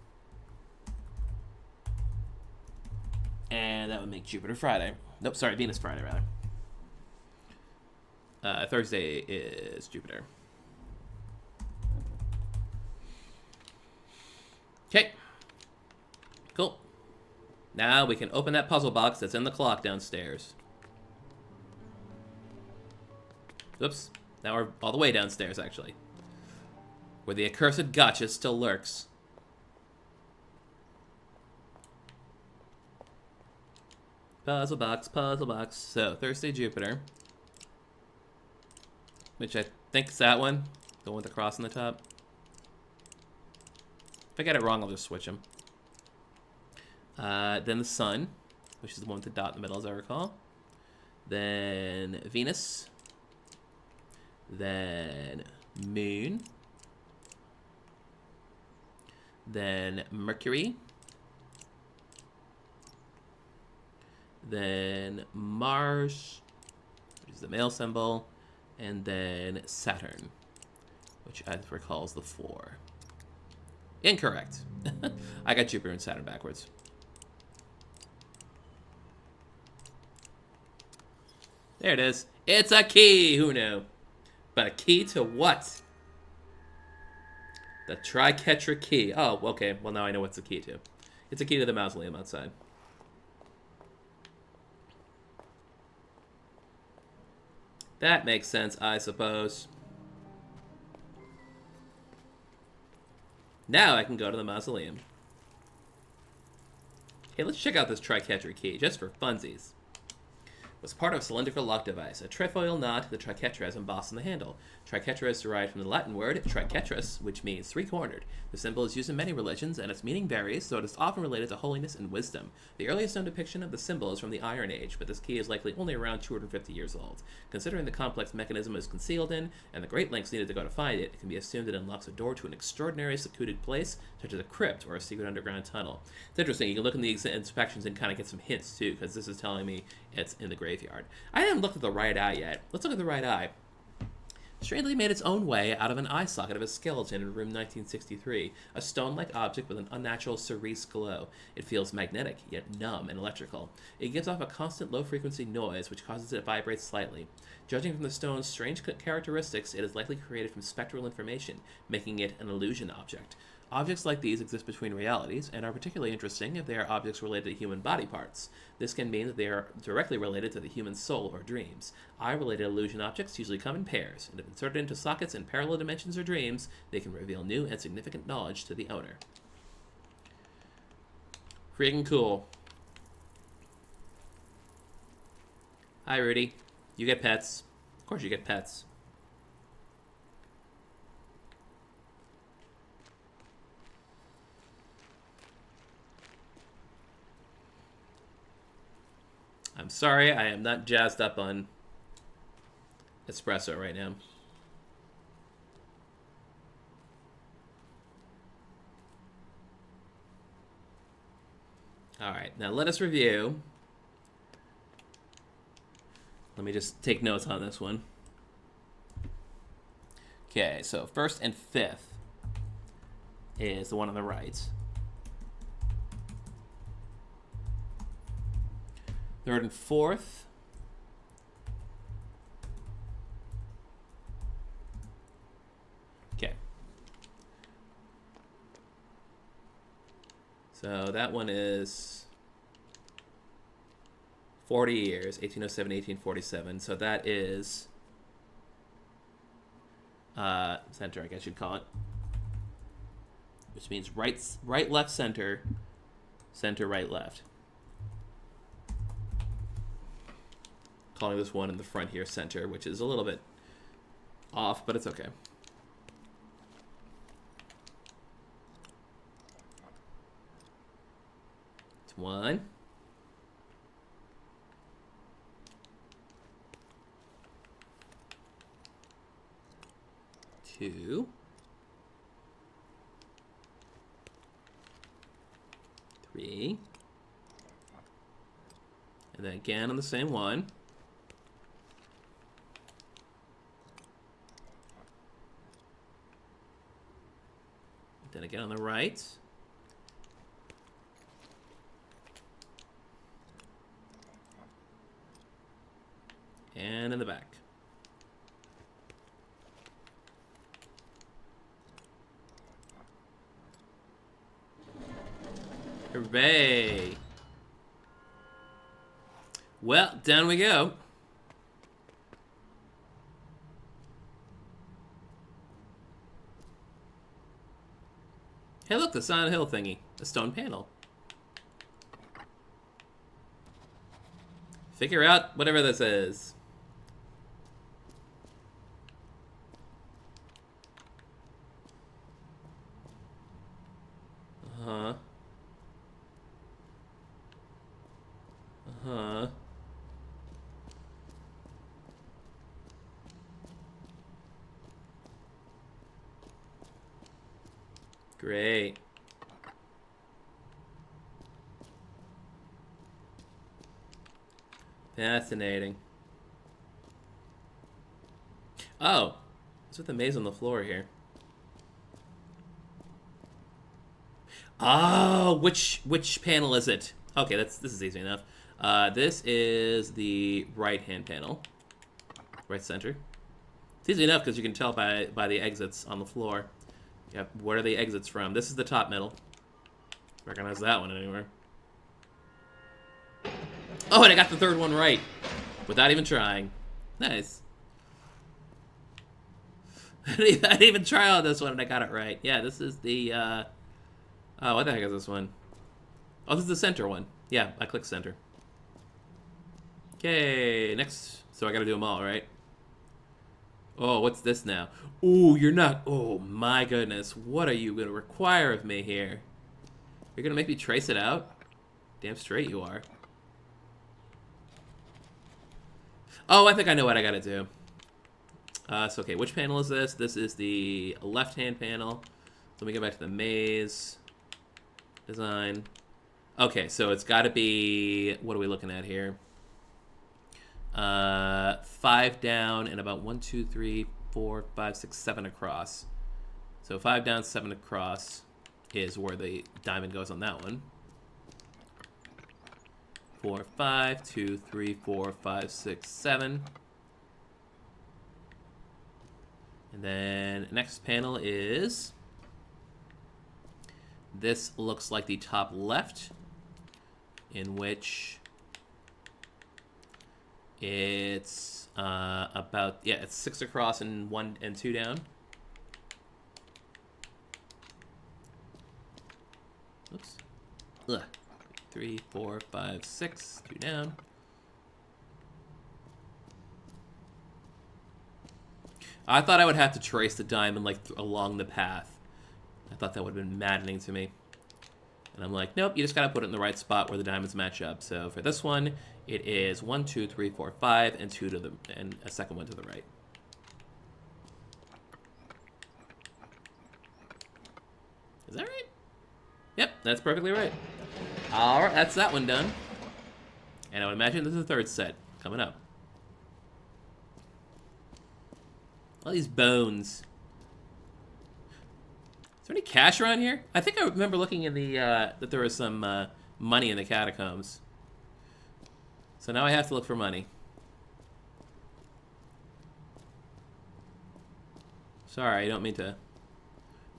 And that would make Jupiter Friday. Nope, sorry, Venus Friday, rather. Thursday is Jupiter. Okay. Cool. Now we can open that puzzle box that's in the clock downstairs. Oops. Now we're all the way downstairs, actually. Where the accursed gotcha still lurks. Puzzle box, puzzle box. So, Thursday, Jupiter. Which I think is that one. The one with the cross on the top. If I get it wrong, I'll just switch them. Then the sun, which is the one with the dot in the middle, as I recall. Then Venus. Then Moon. Then Mercury. Then Mars, which is the male symbol. And then Saturn, which I recall is the 4. Incorrect. I got Jupiter and Saturn backwards. There it is. It's a key. Who knew? But a key to what? The Triquetra key. Oh, okay. Well, now I know what's the key to. It's a key to the mausoleum outside. That makes sense, I suppose. Now I can go to the mausoleum. Hey, let's check out this Triquetra key, just for funsies. Was part of a cylindrical lock device, a trefoil knot the triquetra is embossed on the handle. Triquetra is derived from the Latin word triquetras, which means three-cornered. The symbol is used in many religions, and its meaning varies, though it is often related to holiness and wisdom. The earliest known depiction of the symbol is from the Iron Age, but this key is likely only around 250 years old. Considering the complex mechanism it is concealed in, and the great lengths needed to go to find it, it can be assumed it unlocks a door to an extraordinary secluded place, such as a crypt or a secret underground tunnel. It's interesting, you can look in the inspections and kind of get some hints, too, because this is telling me it's in the graveyard. I haven't looked at the right eye yet. Let's look at the right eye. strangely made its own way out of an eye socket of a skeleton in room 1963, a stone-like object with an unnatural cerise glow. It feels magnetic, yet numb and electrical. It gives off a constant low-frequency noise, which causes it to vibrate slightly. Judging from the stone's strange characteristics, it is likely created from spectral information, making it an illusion object. Objects like these exist between realities and are particularly interesting if they are objects related to human body parts. This can mean that they are directly related to the human soul or dreams. Eye-related illusion objects usually come in pairs, and if inserted into sockets in parallel dimensions or dreams, they can reveal new and significant knowledge to the owner. Freaking cool. Hi, Rudy. You get pets. Of course you get pets. I'm sorry, I am not jazzed up on espresso right now. Alright, now let us review. Let me just take notes on this one. Okay, so first and fifth is the one on the right. Third and fourth. Okay. So that one is 40 years, 1807, 1847. So that is center, I guess you'd call it. Which means right, left, center, center, right, left. Calling this one in the front here center, which is a little bit off, but it's okay. It's 1. 2. 3. And then again on the same one. Then again on the right. And in the back. Hooray! Well, down we go. Hey, look, the Silent Hill thingy. A stone panel. Figure out whatever this is. Uh-huh. Uh-huh. Great. Fascinating. Oh, what's with the maze on the floor here? Oh, which panel is it? Okay, this is easy enough. This is the right-hand panel, right center. It's easy enough because you can tell by the exits on the floor. Yep, where are the exits from? This is the top middle. Recognize that one anywhere. Oh, and I got the third one right without even trying. Nice. I didn't even try on this one and I got it right. Yeah, this is the, oh, what the heck is this one? Oh, this is the center one. Yeah, I clicked center. Okay, next. So I gotta do them all, right? Oh, what's this now? Ooh, you're not... Oh, my goodness. What are you gonna require of me here? You're gonna make me trace it out? Damn straight you are. Oh, I think I know what I gotta do. So, okay, which panel is this? This is the left-hand panel. Let me go back to the maze. Design. Okay, so it's gotta be... What are we looking at here? 5 down and about 1, 2, 3, 4, 5, 6, 7 across. So 5 down, 7 across is where the diamond goes on that one. 4, 5, 2, 3, 4, 5, 6, 7. And then next panel is... This looks like the top left, in which it's about, yeah, it's 6 across and 1 and 2 down. Oops. Ugh. 3, 4, 5, 6, 2 down. I thought I would have to trace the diamond like along the path. I thought that would have been maddening to me. And I'm like, nope, you just gotta put it in the right spot where the diamonds match up. So for this one, it is 1, 2, 3, 4, 5, and 2 to the, and a second one to the right. Is that right? Yep, that's perfectly right. All right, that's that one done. And I would imagine there's a third set coming up. All these bones. Is there any cash around here? I think I remember looking in the, that there was some money in the catacombs. So now I have to look for money. Sorry, I don't mean to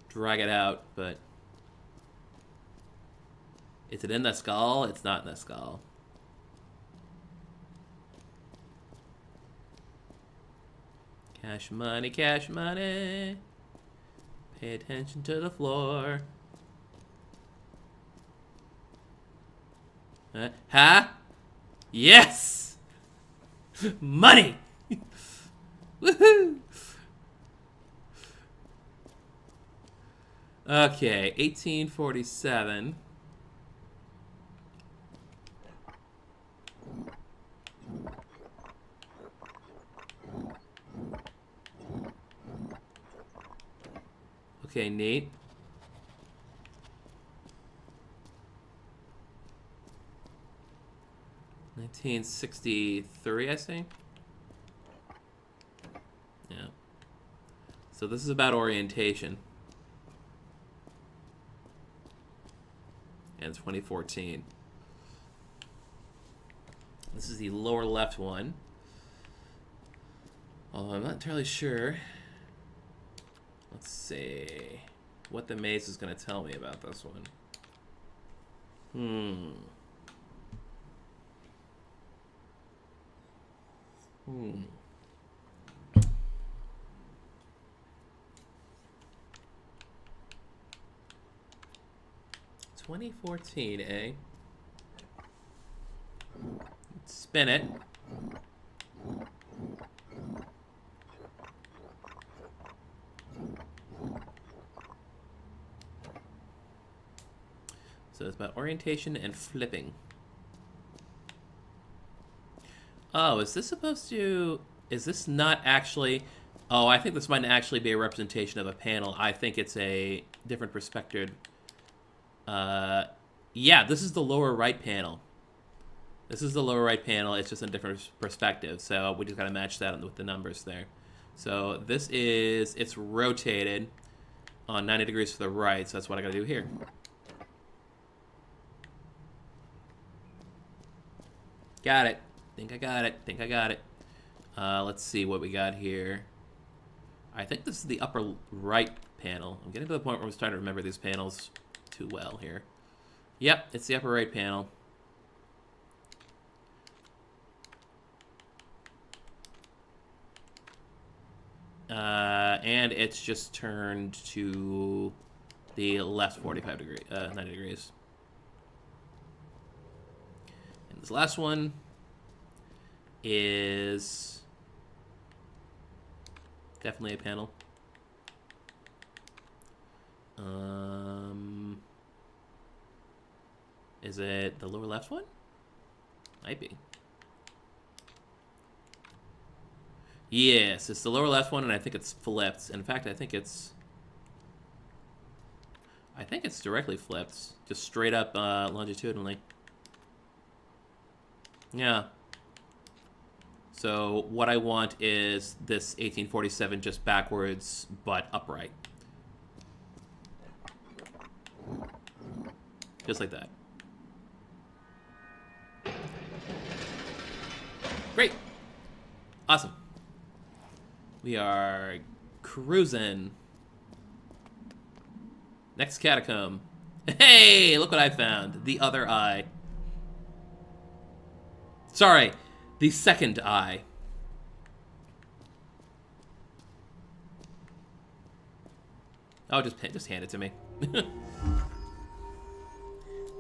drag it out, but... Is it in the skull? It's not in the skull. Cash money, cash money. Pay attention to the floor. Huh? Yes! Money! Woohoo! Okay, 1847. Okay, neat. $1963, I think. Yeah. So this is about orientation. And 2014. This is the lower left one. Although I'm not entirely sure. Let's see what the maze is going to tell me about this one. 2014, eh? Let's spin it. So it's about orientation and flipping. Oh, is this supposed to... Is this not actually... Oh, I think this might actually be a representation of a panel. I think it's a different perspective. Yeah, this is the lower right panel. This is the lower right panel. It's just a different perspective. So we just got to match that with the numbers there. So this is... It's rotated on 90 degrees to the right. So that's what I got to do here. Got it. Think I got it. Think I got it. Let's see what we got here. I think this is the upper right panel. I'm getting to the point where I'm starting to remember these panels too well here. Yep, it's the upper right panel. And it's just turned to the left 45 degree, 90 degrees. And this last one is definitely a panel. Is it the lower left one? Might be. Yes, it's the lower left one, and I think it's flipped. In fact, I think it's directly flipped, just straight up longitudinally. Yeah. So what I want is this 1847 just backwards, but upright. Just like that. Great. Awesome. We are cruising. Next catacomb. Hey, look what I found. The other eye. Sorry, the second eye. Oh, just hand it to me.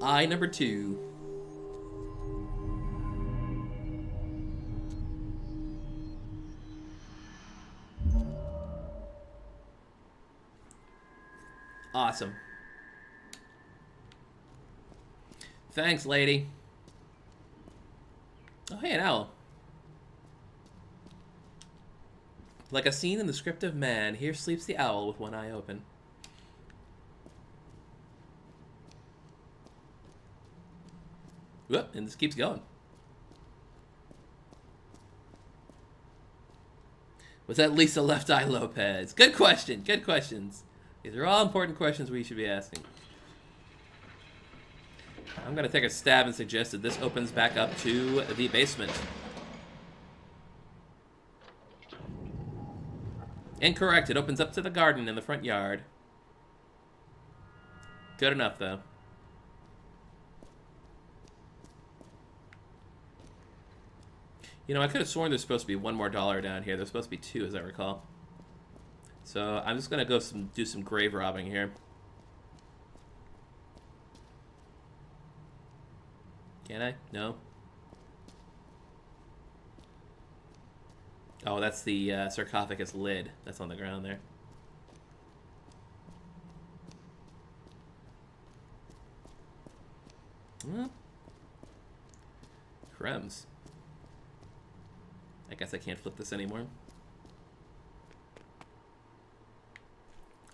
Eye number 2. Awesome. Thanks, lady. Oh, hey, an owl. Like a scene in the script of Man, here sleeps the owl with one eye open. Whoop, and this keeps going. Was that Lisa Left Eye Lopez? Good question. Good questions. These are all important questions we should be asking. I'm going to take a stab and suggest that this opens back up to the basement. Incorrect. It opens up to the garden in the front yard. Good enough, though. You know, I could have sworn there's supposed to be one more dollar down here. There's supposed to be 2, as I recall. So I'm just going to go do some grave robbing here. Can I? No. Oh, that's the sarcophagus lid that's on the ground there. Well, crumbs. I guess I can't flip this anymore.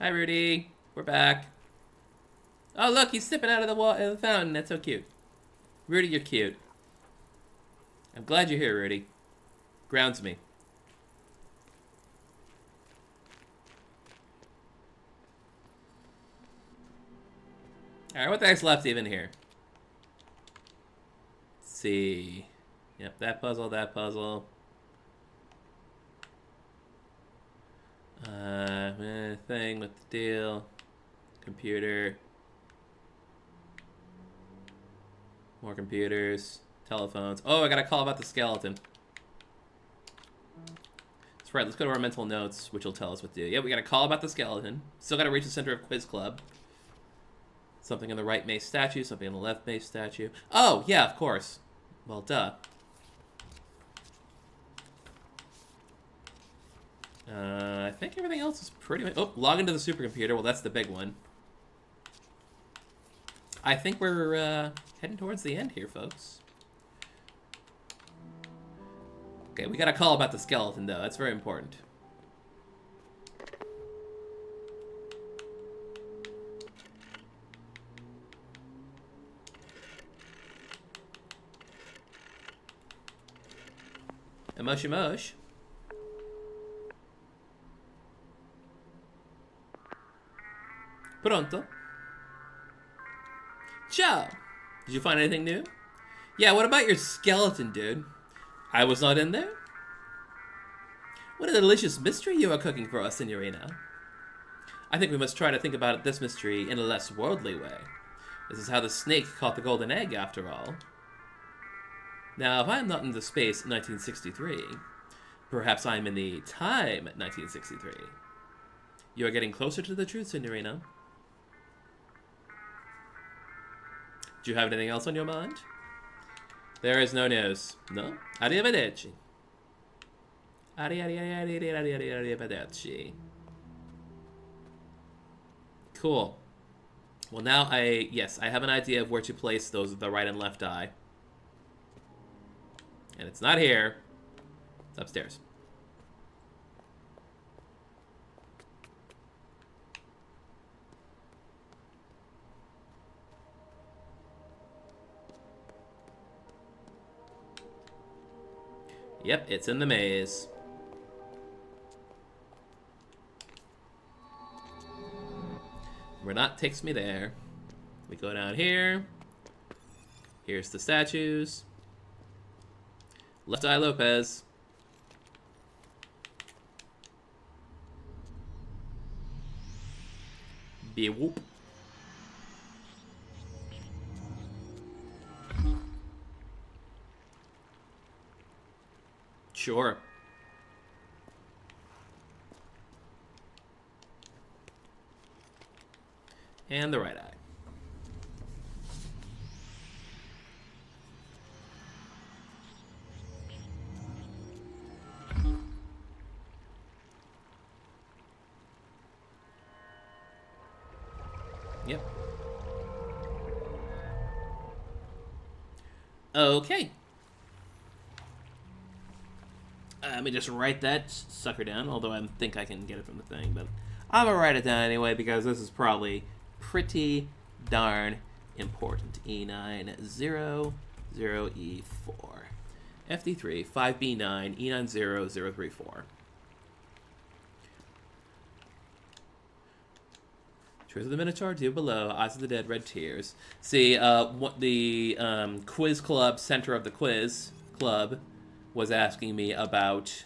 Hi, Rudy. We're back. Oh, look, he's sipping out of the fountain. That's so cute. Rudy, you're cute. I'm glad you're here, Rudy. Grounds me. Alright, what the heck's left even here? Let's see. Yep, that puzzle, that puzzle. Thing with the deal. Computer. More computers. Telephones. Oh, I got a call about the skeleton. That's right, let's go to our mental notes, which will tell us what to do. Yeah, we got a call about the skeleton. Still got to reach the center of Quiz Club. Something on the right Mace statue, something on the left Mace statue. Oh, yeah, of course. Well, duh. I think everything else is pretty much... Oh, log into the supercomputer. Well, that's the big one. I think we're heading towards the end here, folks. Okay, we got a call about the skeleton, though. That's very important. Emosh, emosh. Pronto. Ciao. Did you find anything new? Yeah, what about your skeleton, dude? I was not in there? What a delicious mystery you are cooking for us, Signorina. I think we must try to think about this mystery in a less worldly way. This is how the snake caught the golden egg, after all. Now, if I am not in the space 1963, perhaps I am in the time 1963. You are getting closer to the truth, Signorina. Do you have anything else on your mind? There is no news. No? Arrivederci. Arrivederci. Cool. Well, now I have an idea of where to place those, the right and left eye. And it's not here. It's upstairs. Yep, it's in the maze. Renat takes me there. We go down here. Here's the statues. Left Eye Lopez. Be a whoop. Sure. And the right eye. Yep. Okay. Let me just write that sucker down, although I think I can get it from the thing, but I'm gonna write it down anyway because this is probably pretty darn important. E9, 0, 0, E4. FD3, 5B9, E9, 0, 0, 3, 4. Truth of the Minotaur, do below. Eyes of the Dead, red tears. See, what the quiz club, center of the quiz club, was asking me about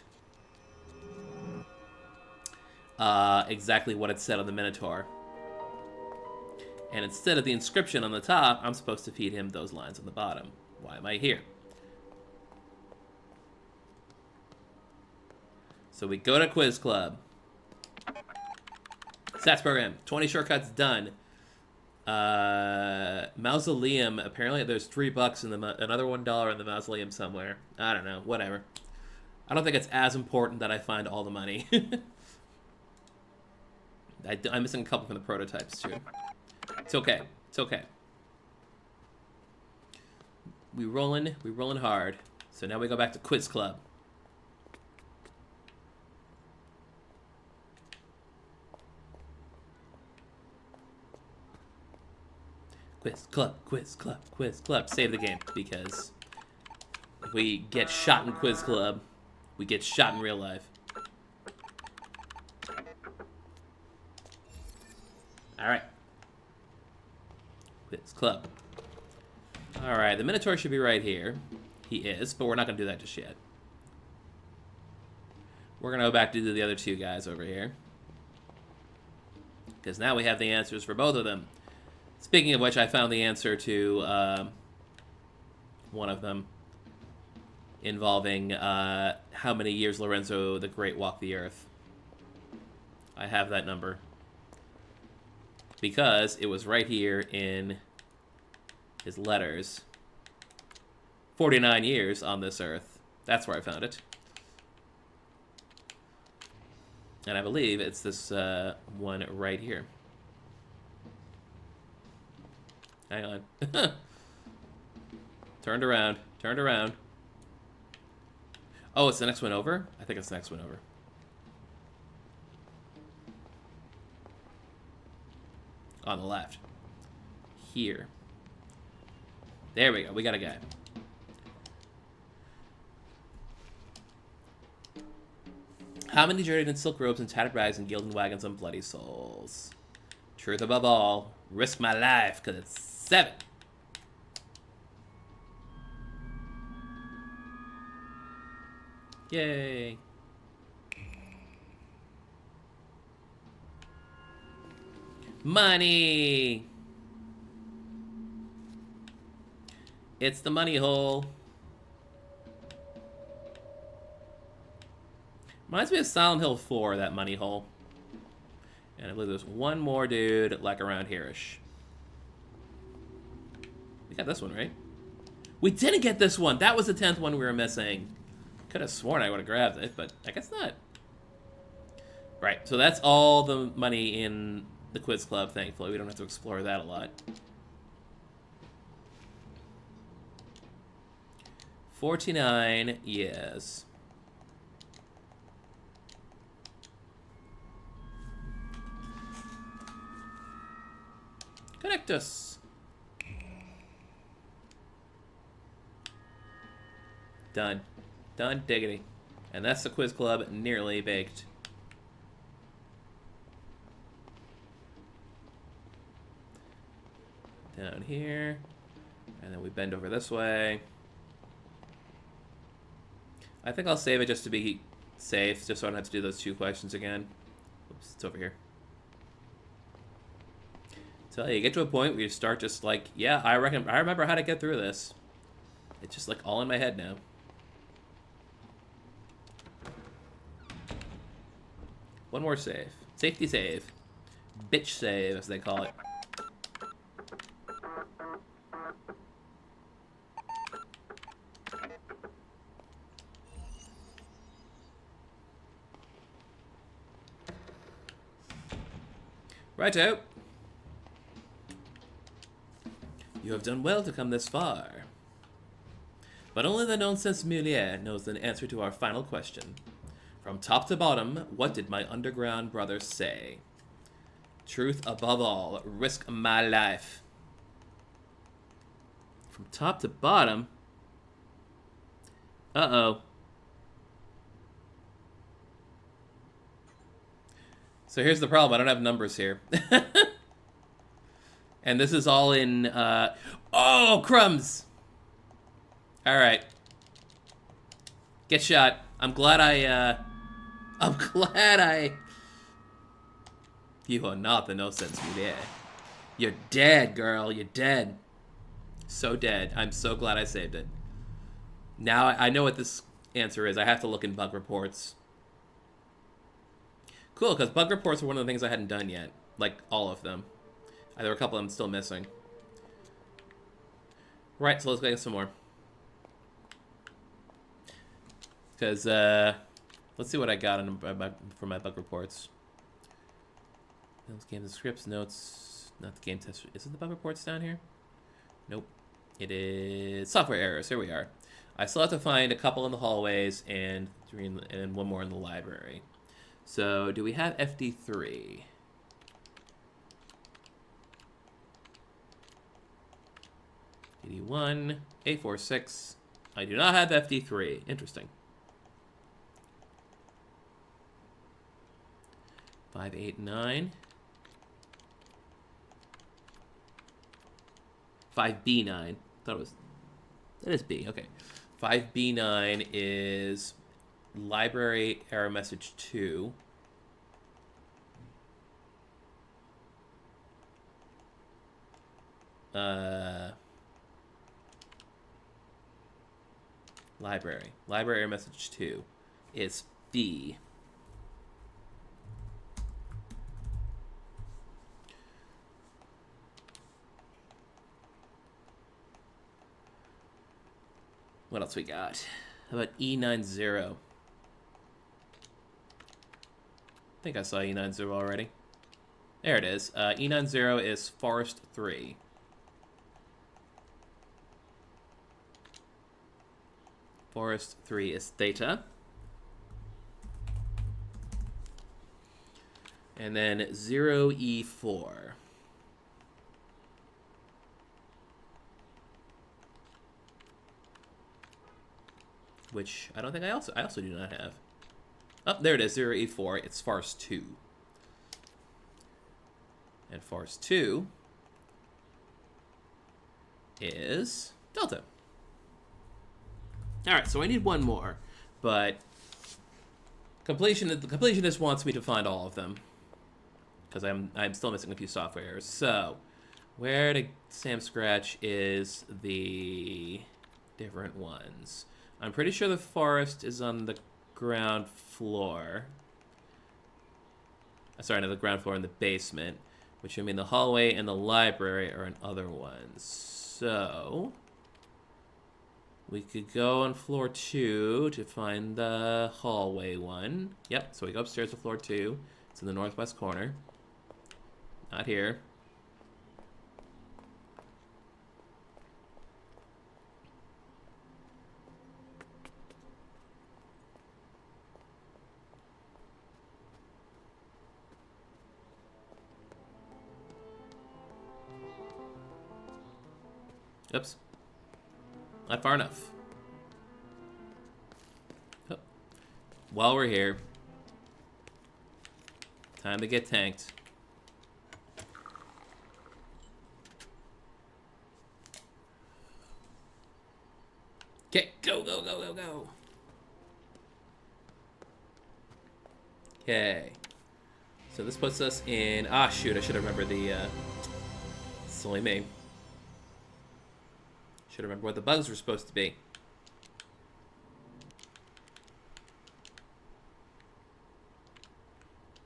exactly what it said on the Minotaur. And instead of the inscription on the top, I'm supposed to feed him those lines on the bottom. Why am I here? So we go to quiz club. Stats program, 20 shortcuts done. Mausoleum, apparently there's $3 in the another $1 in the mausoleum somewhere. I don't know, whatever. I don't think it's as important that I find all the money. I'm missing a couple from the prototypes too. It's okay. It's okay. We rolling hard. So now we go back to quiz club. Quiz club, quiz club, quiz club. Save the game because if we get shot in quiz club, we get shot in real life. All right. Quiz club. All right, the Minotaur should be right here. He is, but we're not going to do that just yet. We're going to go back to the other two guys over here. Because now we have the answers for both of them. Speaking of which, I found the answer to one of them involving how many years Lorenzo the Great walked the earth. I have that number. Because it was right here in his letters. 49 years on this earth. That's where I found it. And I believe it's this one right here. Hang on. Turned around. Turned around. Oh, it's the next one over? I think it's the next one over. On the left. Here. There we go. We got a guy. How many journeyed in silk robes and tattered rags and gilded wagons and bloody souls? Truth above all. Risk my life, because it's 7. Yay. Money! It's the money hole. Reminds me of Silent Hill 4, that money hole. And I believe there's one more dude, like, around here-ish. We got this one, right? We didn't get this one! That was the 10th one we were missing. Could have sworn I would have grabbed it, but I guess not. Right, so that's all the money in the quiz club, thankfully. We don't have to explore that a lot. 49 years. Connect us. Done. Done diggity. And that's the quiz club nearly baked. Down here. And then we bend over this way. I think I'll save it just to be safe, just so I don't have to do those 2 questions again. Oops, it's over here. So you get to a point where you start just like, yeah, I remember how to get through this. It's just like all in my head now. One more save. Safety save. Bitch save, as they call it. Righto. You have done well to come this far. But only the nonsense Mulier knows the answer to our final question. From top to bottom, what did my underground brother say? Truth above all, risk my life. From top to bottom? Uh-oh. So here's the problem, I don't have numbers here. And this is all in, oh, crumbs! Alright. Get shot. I'm glad You are not the no-sense Mulier. You're dead, girl. You're dead. So dead. I'm so glad I saved it. Now I know what this answer is. I have to look in bug reports. Cool, because bug reports are one of the things I hadn't done yet. Like, all of them. There were a couple I'm still missing. Right, so let's go get some more. Because, let's see what I got for my bug reports. Those games and scripts, notes, not the game test. Is it the bug reports down here? Nope. It is software errors. Here we are. I still have to find a couple in the hallways and one more in the library. So, do we have FD3? DD1, A46. I do not have FD3. Interesting. 589. 5B9. Thought it was. That is B. Okay. 5B9 is library error message 2. Library error message 2 is B. What else we got? How about E90? I think I saw E90 already. There it is. E90 is Forest 3. Forest 3 is Theta. And then 0E4. Which I don't think I also do not have. Oh, there it is, 0E4. It's Farce 2. And Farce 2 is Delta. Alright, so I need one more. But the completionist wants me to find all of them. Because I'm still missing a few software errors. So, where to Sam Scratch is the different ones. I'm pretty sure the forest is on the ground floor. Sorry, not the ground floor, in the basement. Which would mean the hallway and the library are in other ones. So, we could go on floor 2 to find the hallway one. Yep, so we go upstairs to floor 2. It's in the northwest corner. Not here. Oops. Not far enough. while we're here, time to get tanked. Okay, go, go, go, go, go. Okay. So this puts us in... Ah, shoot, I should have remembered the... It's only me. Should have remembered what the bugs were supposed to be.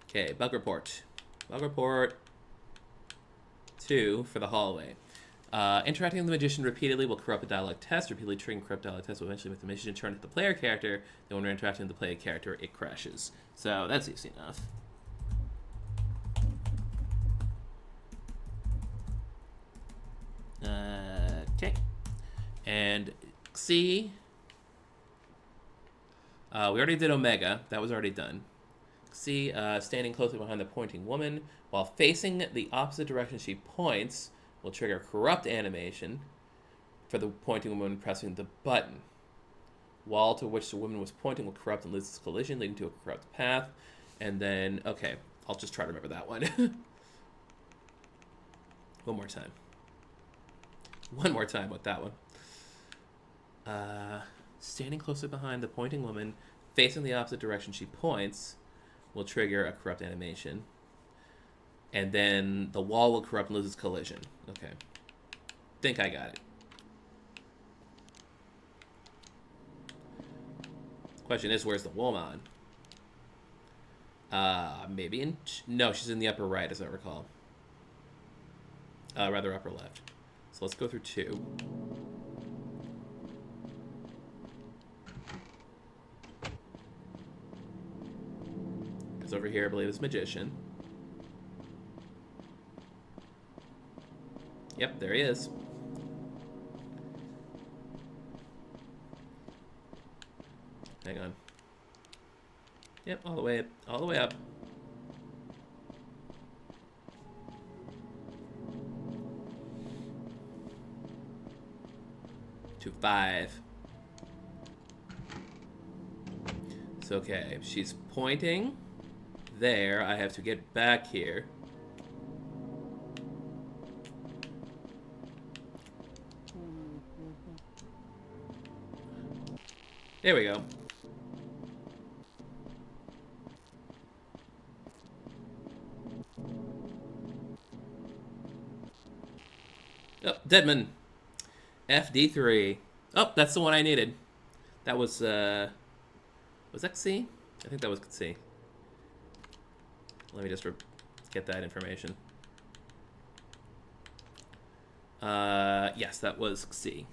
Okay, bug report. Bug report 2 for the hallway. Interacting with the magician repeatedly will corrupt the dialogue test. Repeatedly triggering corrupt dialogue test will eventually make the magician turn to the player character. Then when we're interacting with the player character, it crashes. So that's easy enough. Okay. And C. We already did Omega. That was already done. C, standing closely behind the pointing woman while facing the opposite direction she points will trigger corrupt animation for the pointing woman pressing the button. Wall to which the woman was pointing will corrupt and lose its collision, leading to a corrupt path. And then, okay, I'll just try to remember that one. One more time. One more time with that one. Standing closely behind the pointing woman, facing the opposite direction she points, will trigger a corrupt animation. And then the wall will corrupt and lose its collision. Okay. Think I got it. Question is, where's the woman? Maybe in... No, she's in the upper right, as I recall. Rather upper left. So let's go through 2. Because over here, I believe, is magician. Yep, there he is. Hang on. Yep, all the way up. To 5. So okay, she's pointing there. I have to get back here. There we go. Oh, Deadman. FD3. Oh, that's the one I needed. That was that C? I think that was C. Let me just get that information. Yes, that was C.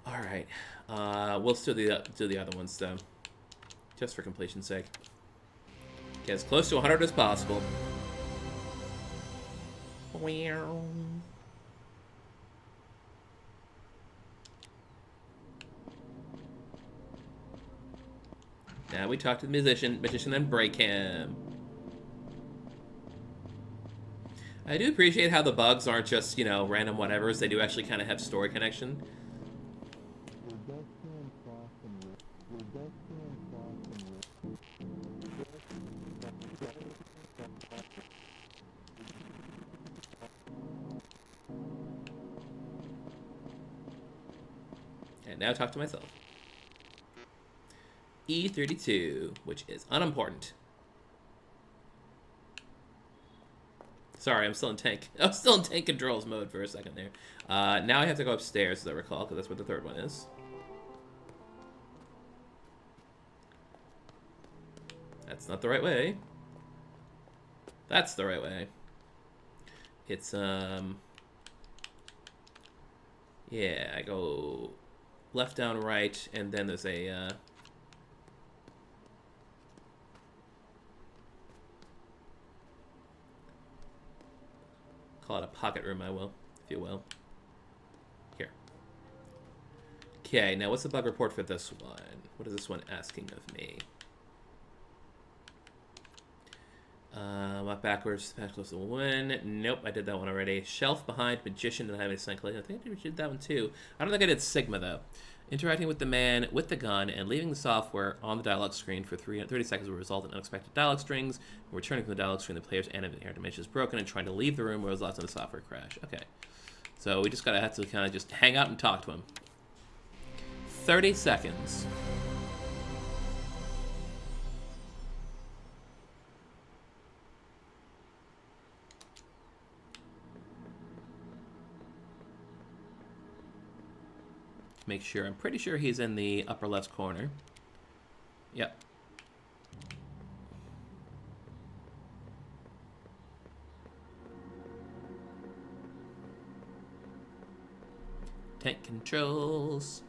All right. We'll still do the other ones though, just for completion's sake. Get as close to 100 as possible. Now we talk to the magician and break him. I do appreciate how the bugs aren't just, you know, random whatevers. They do actually kind of have story connection. And now talk to myself. E32, which is unimportant. Sorry, I'm still in tank. I'm still in tank controls mode for a second there. Now I have to go upstairs, as I recall, because that's where the third one is. That's not the right way. That's the right way. It's, yeah, I go left, down, right, and then there's a, call it a pocket room, if you will. Here. Okay, now what's the bug report for this one? What is this one asking of me? Walk backwards, pass close to win. Nope, I did that one already. Shelf behind, magician, and have a cycle. I think I did that one too. I don't think I did Sigma though. Interacting with the man with the gun and leaving the software on the dialogue screen for 30 seconds will result in unexpected dialogue strings. Returning from the dialogue screen, the player's air dimension is broken, and trying to leave the room will result in a software crash. Okay. So we just gotta have to kind of just hang out and talk to him. 30 seconds. Make sure. I'm pretty sure he's in the upper left corner. Yep. Tank controls.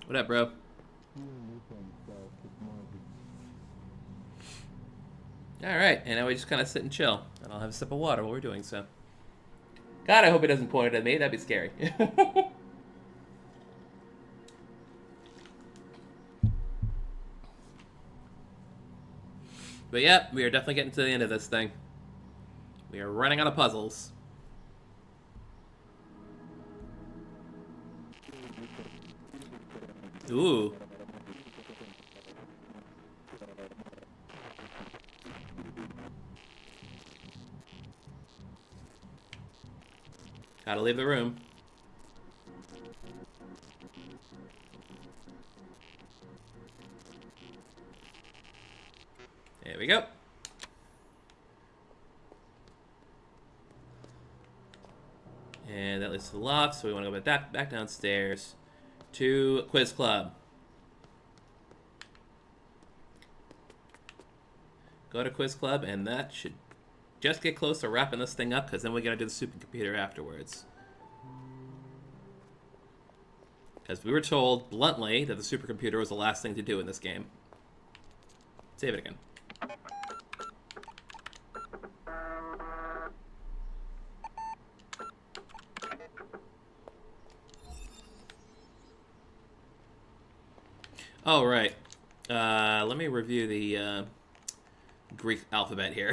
What up, bro? Alright, and now we just kind of sit and chill. And I'll have a sip of water while we're doing so. God, I hope he doesn't point it at me. That'd be scary. But yeah, we are definitely getting to the end of this thing. We are running out of puzzles. Ooh. Gotta leave the room. There we go. And that leads to the loft, so we want to go back downstairs to Quiz Club. Go to Quiz Club, and that should just get close to wrapping this thing up, because then we gotta do the supercomputer afterwards. Because we were told, bluntly, that the supercomputer was the last thing to do in this game. Save it again. Oh, right. Let me review the Greek alphabet here.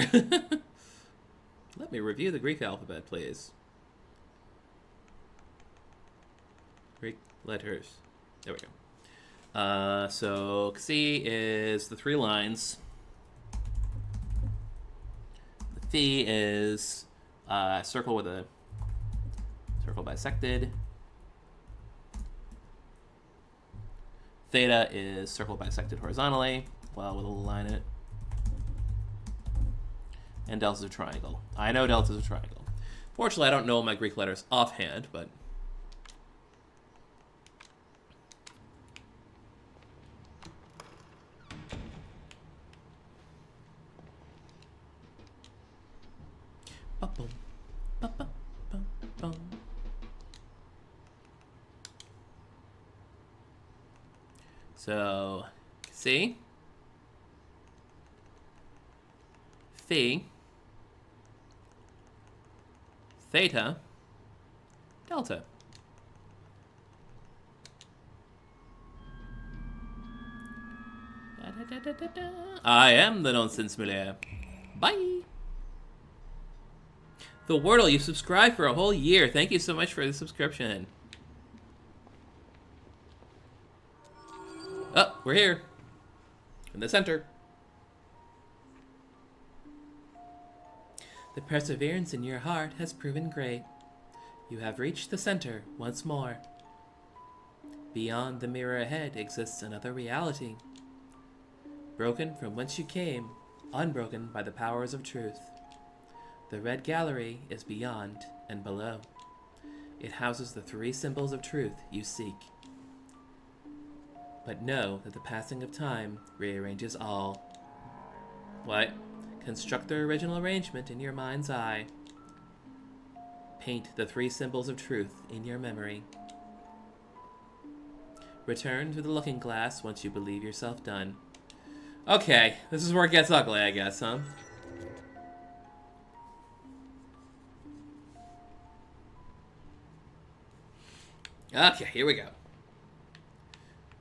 Let me review the Greek alphabet, please. Greek letters. There we go. So C is the 3 lines. The Phi is a circle with a circle bisected. Theta is circle bisected horizontally, well, with a little line in it. And delta is a triangle. I know delta is a triangle. Fortunately, I don't know my Greek letters offhand, but... So, see? Phi, theta, delta. I am the Nonsense Miller. Bye. The Wordle, you subscribed for a whole year. Thank you so much for the subscription. Oh, we're here. In the center. The perseverance in your heart has proven great. You have reached the center once more. Beyond the mirror ahead exists another reality. Broken from whence you came, unbroken by the powers of truth. The red gallery is beyond and below. It houses the 3 symbols of truth you seek. But know that the passing of time rearranges all. What? Construct the original arrangement in your mind's eye. Paint the 3 symbols of truth in your memory. Return to the looking glass once you believe yourself done. Okay, this is where it gets ugly, I guess, huh? Okay, here we go.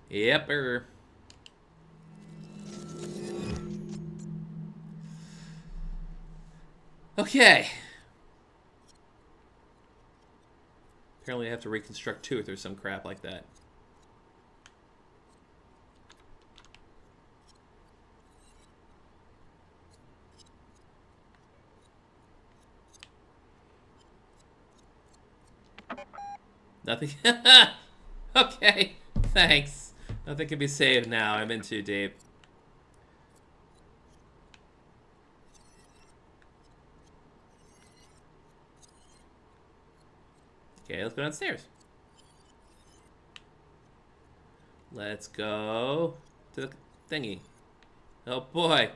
Yep. Okay. Apparently I have to reconstruct tooth or some crap like that. Nothing. Okay, thanks. Nothing can be saved now. I'm in too deep. Okay, let's go downstairs. Let's go to the thingy. Oh boy.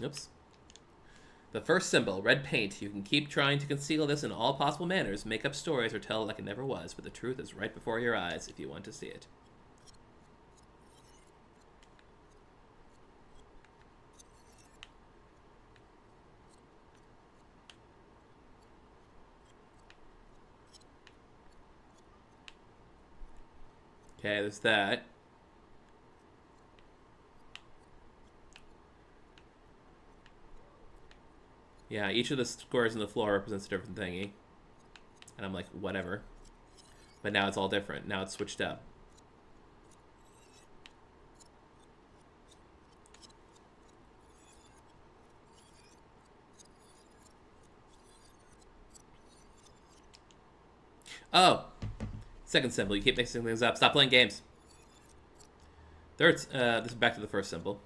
Oops. The first symbol, red paint. You can keep trying to conceal this in all possible manners, make up stories, or tell it like it never was, but the truth is right before your eyes if you want to see it. Okay, there's that. Yeah, each of the squares on the floor represents a different thingy. And I'm like, whatever. But now it's all different. Now it's switched up. Oh! Second symbol. You keep mixing things up. Stop playing games. Third, this is back to the first symbol.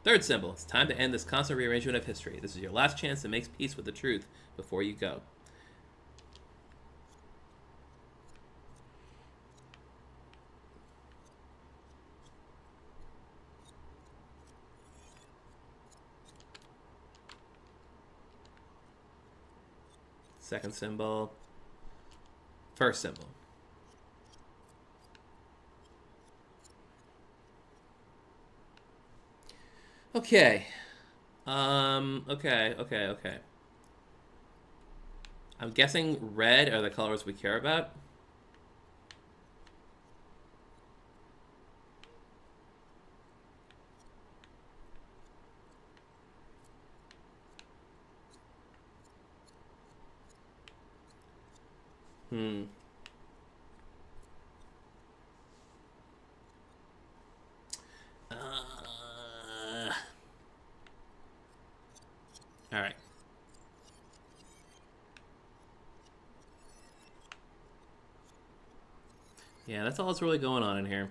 Third symbol. It's time to end this constant rearrangement of history. This is your last chance to make peace with the truth before you go. Second symbol. First symbol. Okay. Okay. I'm guessing red are the colors we care about. Hmm. All right. Yeah, that's all that's really going on in here.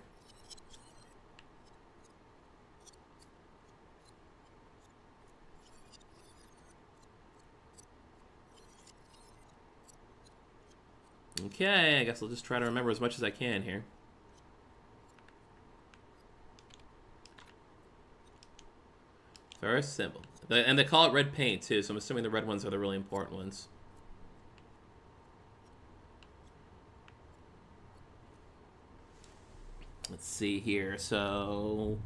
Okay, I guess I'll just try to remember as much as I can here. First symbol. And they call it red paint, too, so I'm assuming the red ones are the really important ones. Let's see here. So,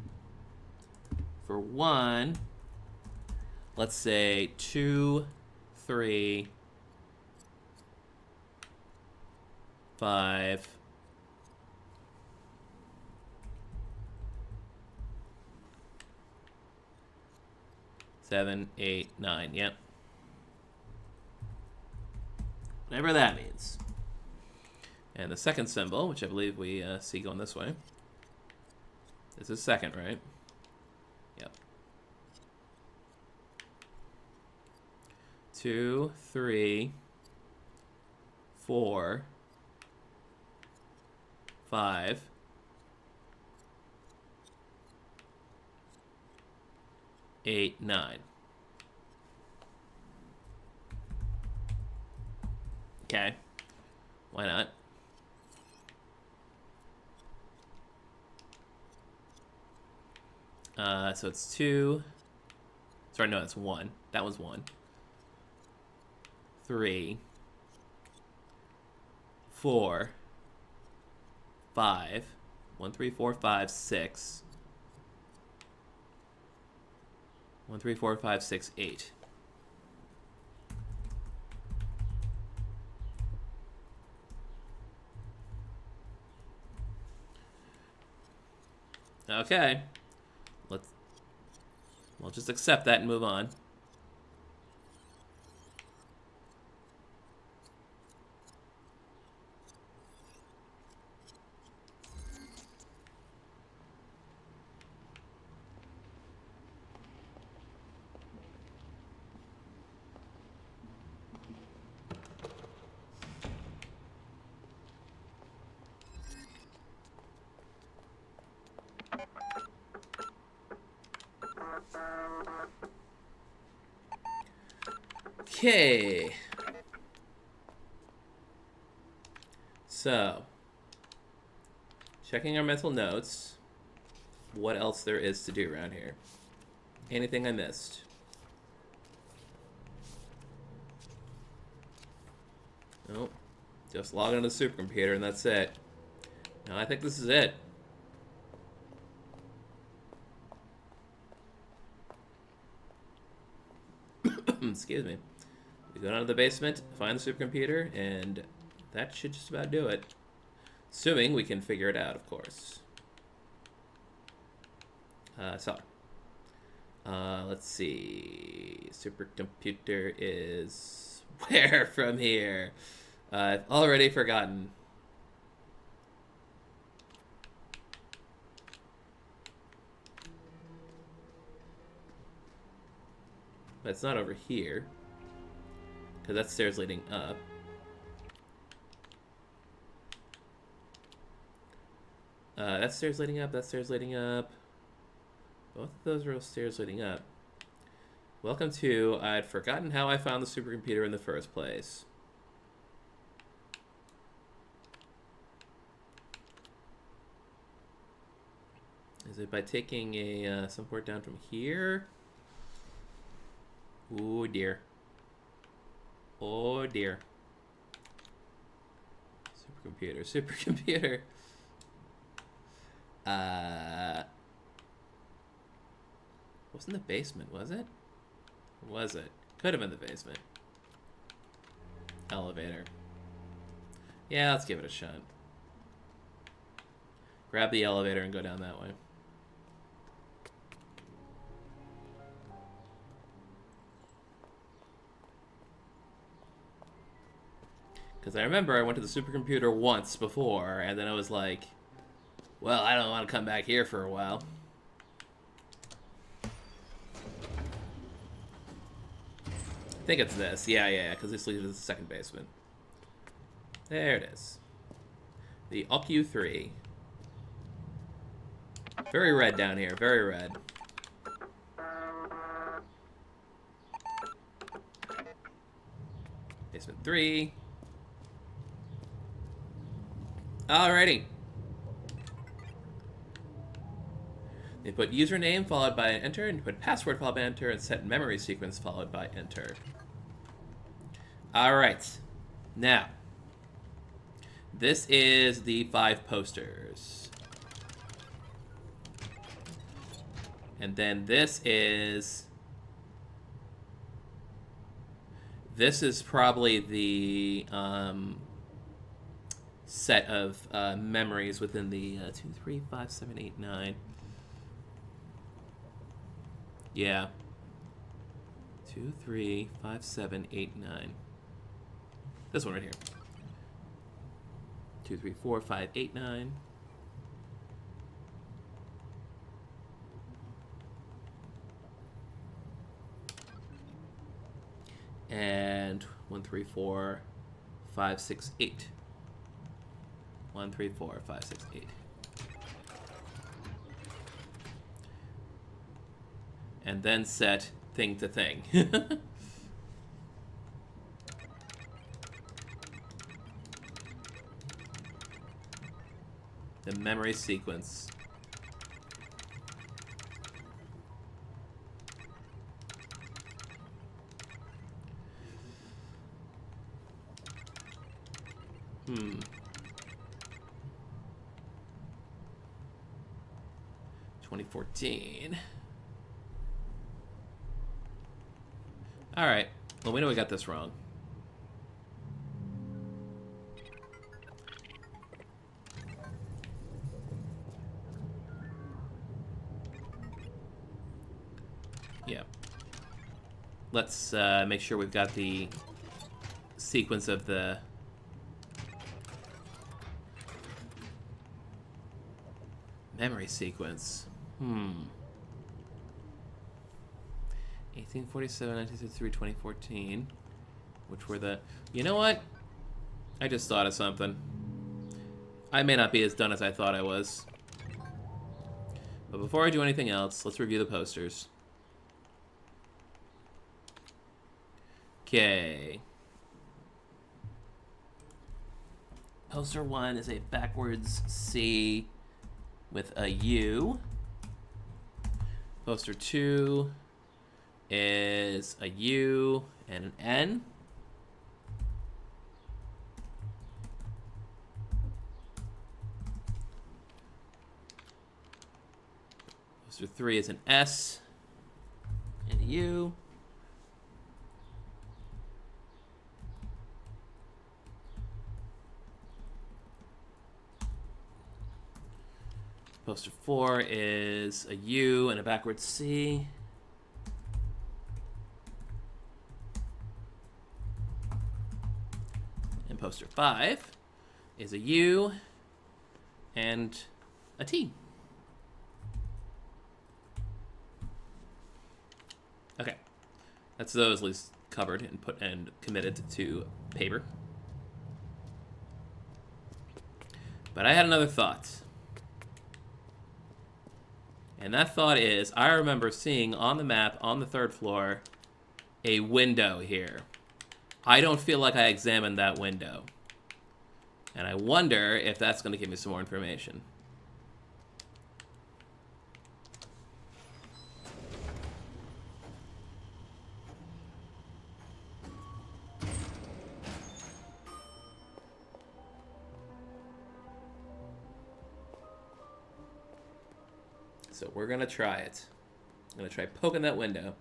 for one, let's say 2, 3, 5, 7, 8, 9. Yep. Whatever that means. And the second symbol, which I believe we see going this way. This is second, right? Yep. 2, 3, 4, 5, 8, 9. Okay. Why not? So it's 2. Sorry, no, it's 1. That was 1. 3, 4, 5. 1, 3, 4, 5, 6. 1, 3, 4, 5, 6, 8. Okay. Let's... We'll just accept that and move on. Okay. So, checking our mental notes. What else there is to do around here? Anything I missed? Nope. Just log into the supercomputer and that's it. No, I think this is it. Excuse me. We go down to the basement, find the supercomputer, and that should just about do it. Assuming we can figure it out, of course. Let's see. Supercomputer is where from here? I've already forgotten. But it's not over here. Because that's stairs leading up. That's stairs leading up, that's stairs leading up. Both of those are stairs leading up. Welcome to... I'd forgotten how I found the supercomputer in the first place. Is it by taking a some port down from here? Oh dear. Oh dear. Supercomputer. Wasn't the basement, was it? Or was it? Could have been the basement. Elevator. Yeah, let's give it a shot. Grab the elevator and go down that way. Because I remember I went to the supercomputer once before, and then I was like, well, I don't want to come back here for a while. I think it's this. Yeah, because this leads to the second basement. There it is. The OQ3. Very red down here, very red. Basement 3. Alrighty. You put username followed by enter, and you put password followed by enter, and set memory sequence followed by enter. Alright. Now, this is the 5 posters. And then this is probably the set of memories within the 2, 3, 5, 7, 8, 9. Yeah. 2, 3, 5, 7, 8, 9. This one right here. 2, 3, 4, 5, 8, 9. And 1, 3, 4, 5, 6, 8. 1, 3, 4, 5, 6, 8. And then set thing to thing. The memory sequence. Hmm. 2014. All right. Well, we know we got this wrong. Yeah. Let's make sure we've got the sequence of the... memory sequence. 1847, 1963, 2014. Which were the... You know what? I just thought of something. I may not be as done as I thought I was. But before I do anything else, let's review the posters. Okay. Poster 1 is a backwards C with a U. Poster 2 is a U and an N. Poster 3 is an S and a U. Poster 4 is a U and a backwards C. And poster 5 is a U and a T. Okay, that's those at least covered and put and committed to paper. But I had another thought. And that thought is, I remember seeing on the map on the 3rd floor a window here. I don't feel like I examined that window. And I wonder if that's going to give me some more information. So we're going to try it. I'm going to try poking that window.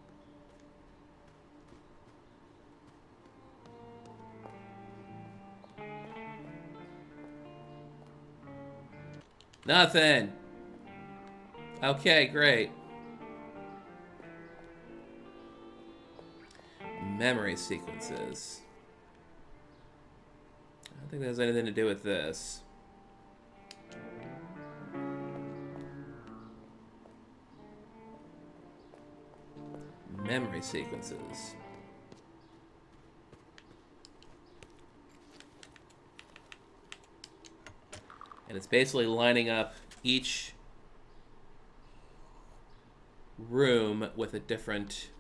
Nothing. Okay, great. Memory sequences. I don't think that has anything to do with this. Memory sequences. And it's basically lining up each room with a different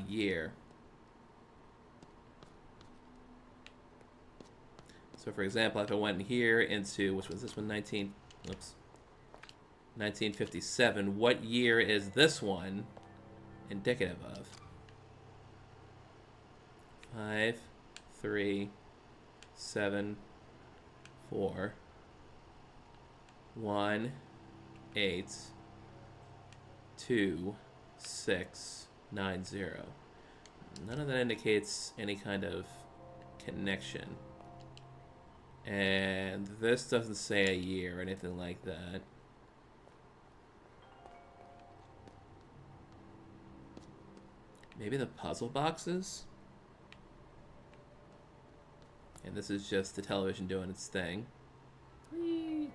year. So for example, if I went here into, which was this one, 1957, what year is this one indicative of? 5, 3, 7, 4, 1, 8, 2, 6, 9, 0. None of that indicates any kind of connection. And this doesn't say a year or anything like that. Maybe the puzzle boxes? And this is just the television doing its thing. Whee!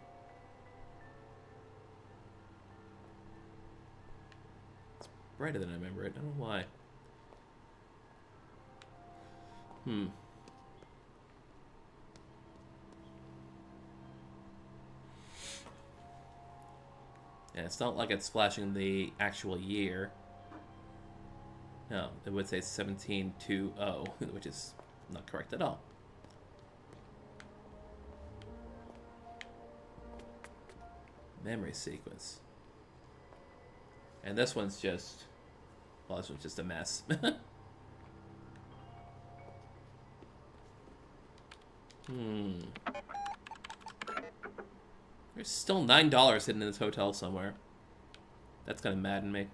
It's brighter than I remember it. I don't know why. And it's not like it's flashing the actual year. No, it would say 1720, which is not correct at all. Memory sequence. And this one's just... well, this one's just a mess. There's still $9 hidden in this hotel somewhere. That's gonna madden me.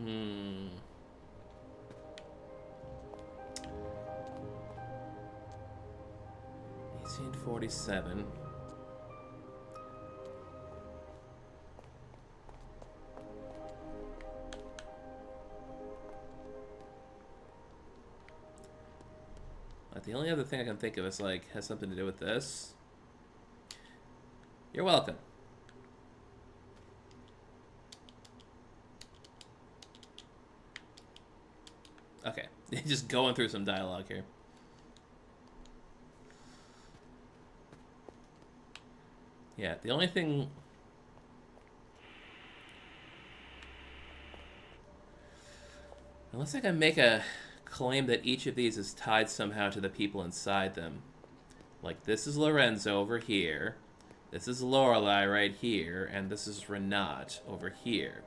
Hmm. 1847. The only other thing I can think of is like has something to do with this. You're welcome. Okay, just going through some dialogue here. Yeah, the only thing. Unless I can make a claim that each of these is tied somehow to the people inside them. Like, this is Lorenzo over here, this is Lorelei right here, and this is Renat over here.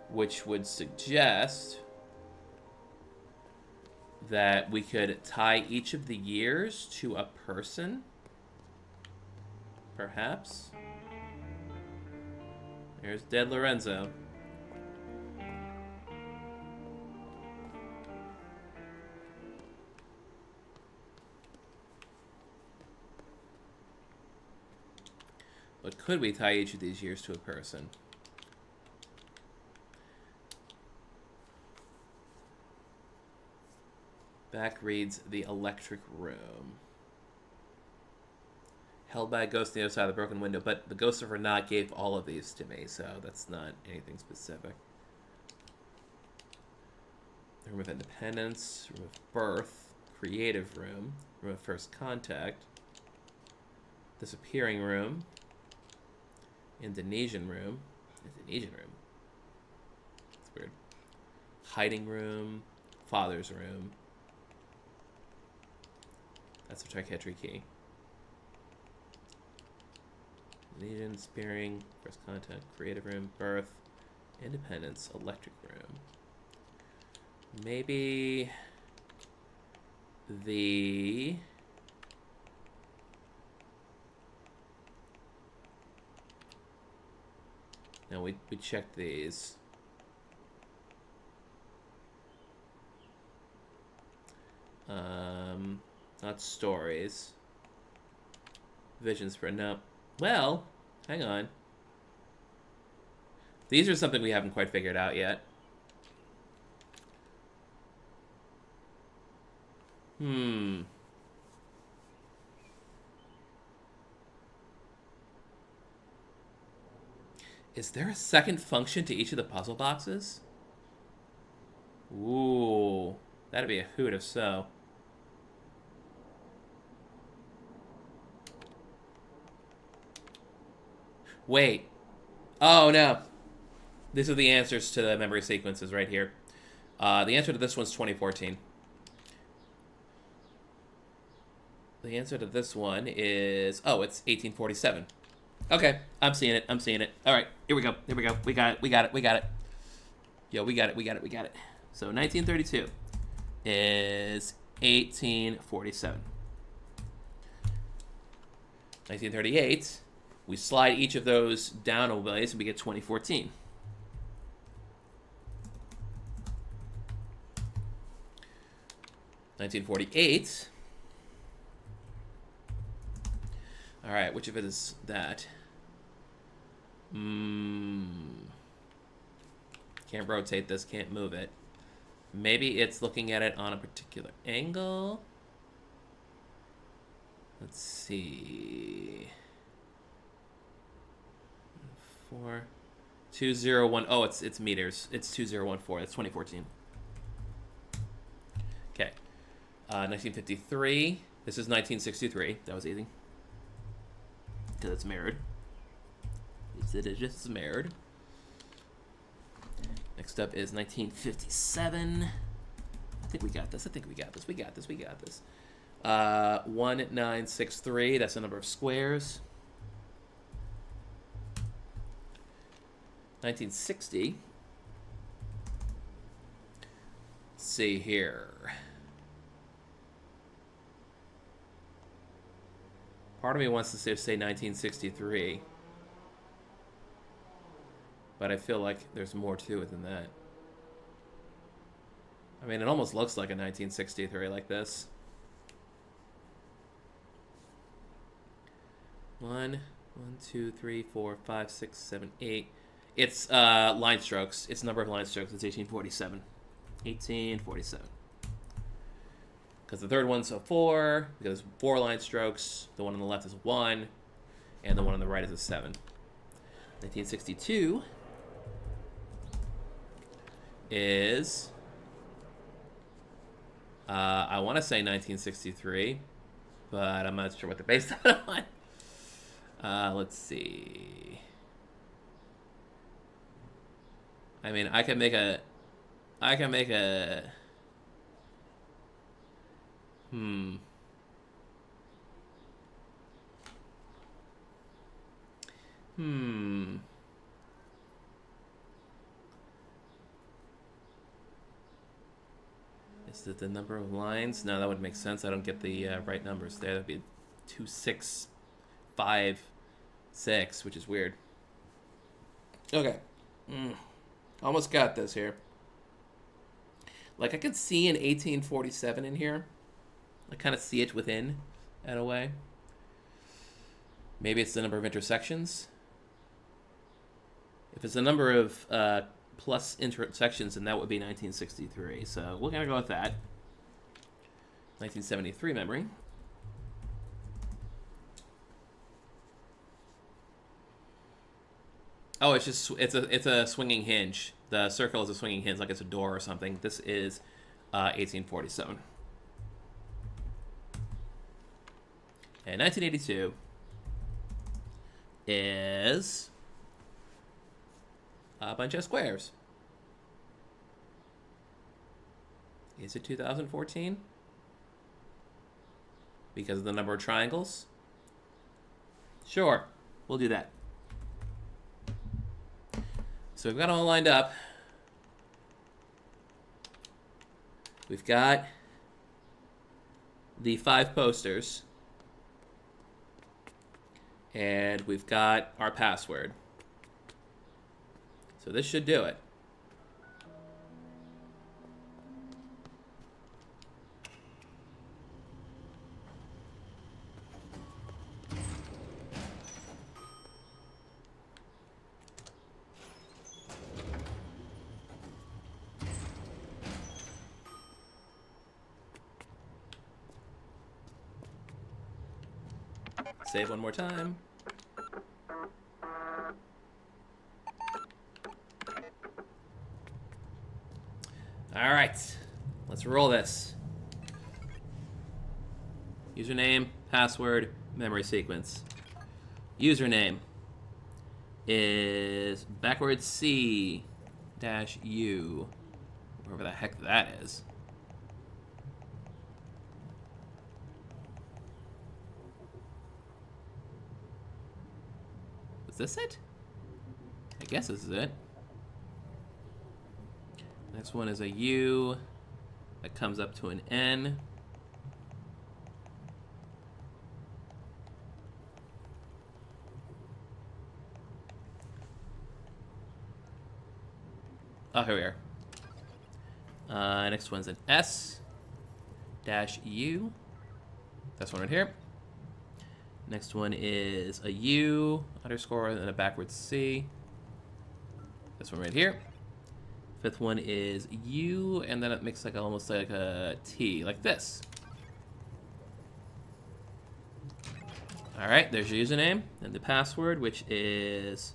Which would suggest that we could tie each of the years to a person. Perhaps. There's dead Lorenzo. But could we tie each of these years to a person? Back reads the electric room. Held by a ghost on the other side of the broken window, but the ghost of Renat gave all of these to me, so that's not anything specific. Room of Independence, Room of Birth, Creative Room, Room of First Contact, Disappearing Room, Indonesian Room, That's weird. Hiding Room, Father's Room. That's a triquetry key. Indonesian, Spearing, First Contact, Creative Room, Birth, Independence, Electric Room. Maybe the... No, we checked these. Not stories. Visions for no. Well, hang on. These are something we haven't quite figured out yet. Is there a second function to each of the puzzle boxes? Ooh, that'd be a hoot if so. Wait. Oh, no. These are the answers to the memory sequences right here. The answer to this one's 2014. The answer to this one is... Oh, it's 1847. Okay, I'm seeing it. All right, here we go. We got it. Yo, we got it. So 1932 is 1847. 1938, we slide each of those down a ways and we get 2014. $1948. All right, which of it is that? Can't rotate this, can't move it. Maybe it's looking at it on a particular angle. Let's see. 201. Oh, it's meters. It's 2014. That's 2014. Okay. 1953. This is 1963. That was easy. Because it's mirrored. It is just mirrored. Next up is 1957. I think we got this. 1963. That's the number of squares. 1960. Let's see here. Part of me wants to say 1963. But I feel like there's more to it than that. I mean, it almost looks like a 1963 like this. 1, 2, 3, 4, 5, 6, 7, 8. It's line strokes. Its number of line strokes is 1847. 1847. Because the third one's a 4, because 4 line strokes. The one on the left is 1, and the one on the right is a 7. 1962 is, I want to say 1963, but I'm not sure what they're based on. Let's see. I mean, I can make a. Hmm. Is it the number of lines? No, that would make sense. I don't get the right numbers there. That'd be 2, 6, 5, 6, which is weird. Okay. Almost got this here. Like, I could see an 1847 in here. I kind of see it within, in a way. Maybe it's the number of intersections. If it's the number of plus intersections, then that would be 1963. So we're going to go with that. 1973 memory. Oh, it's a swinging hinge. The circle is a swinging hinge, like it's a door or something. This is 1847. And 1982 is a bunch of squares. Is it 2014? Because of the number of triangles? Sure, we'll do that. So we've got them all lined up. We've got the 5 posters. And we've got our password. So this should do it. Save one more time. All right, let's roll this. Username, password, memory sequence. Username is backwards C dash U, wherever the heck that is. Is this it? I guess this is it. Next one is a U that comes up to an N. Oh, here we are. Next one's an S dash U. That's one right here. Next one is a U underscore and a backwards C. This one right here. Fifth one is U, and then it makes like almost like a T, like this. All right, there's your username and the password, which is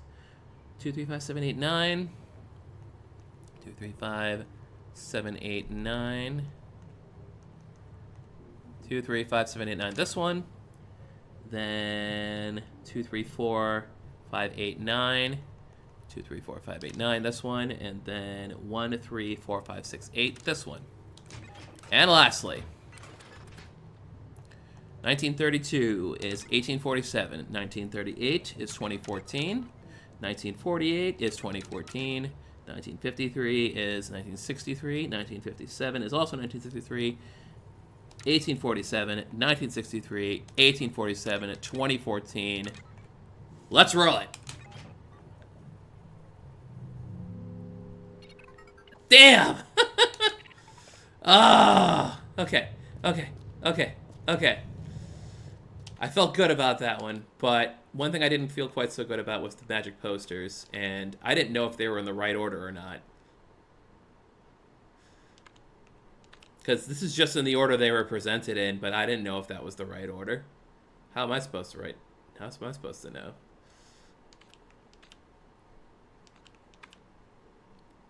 235789. 235789. 235789. This one. Then 234589. 234589. This one, and then 134568. This one. And lastly, 1932 is 1847. 1938 is 2014. 1948 is 2014. 1953 is 1963. 1957 is also 1963. 1847, 1963, 1847, 2014. Let's roll it. Damn! Ah! Okay. Okay. Okay. Okay. I felt good about that one, but one thing I didn't feel quite so good about was the magic posters, and I didn't know if they were in the right order or not. Because this is just in the order they were presented in, but I didn't know if that was the right order. How am I supposed to write? How am I supposed to know?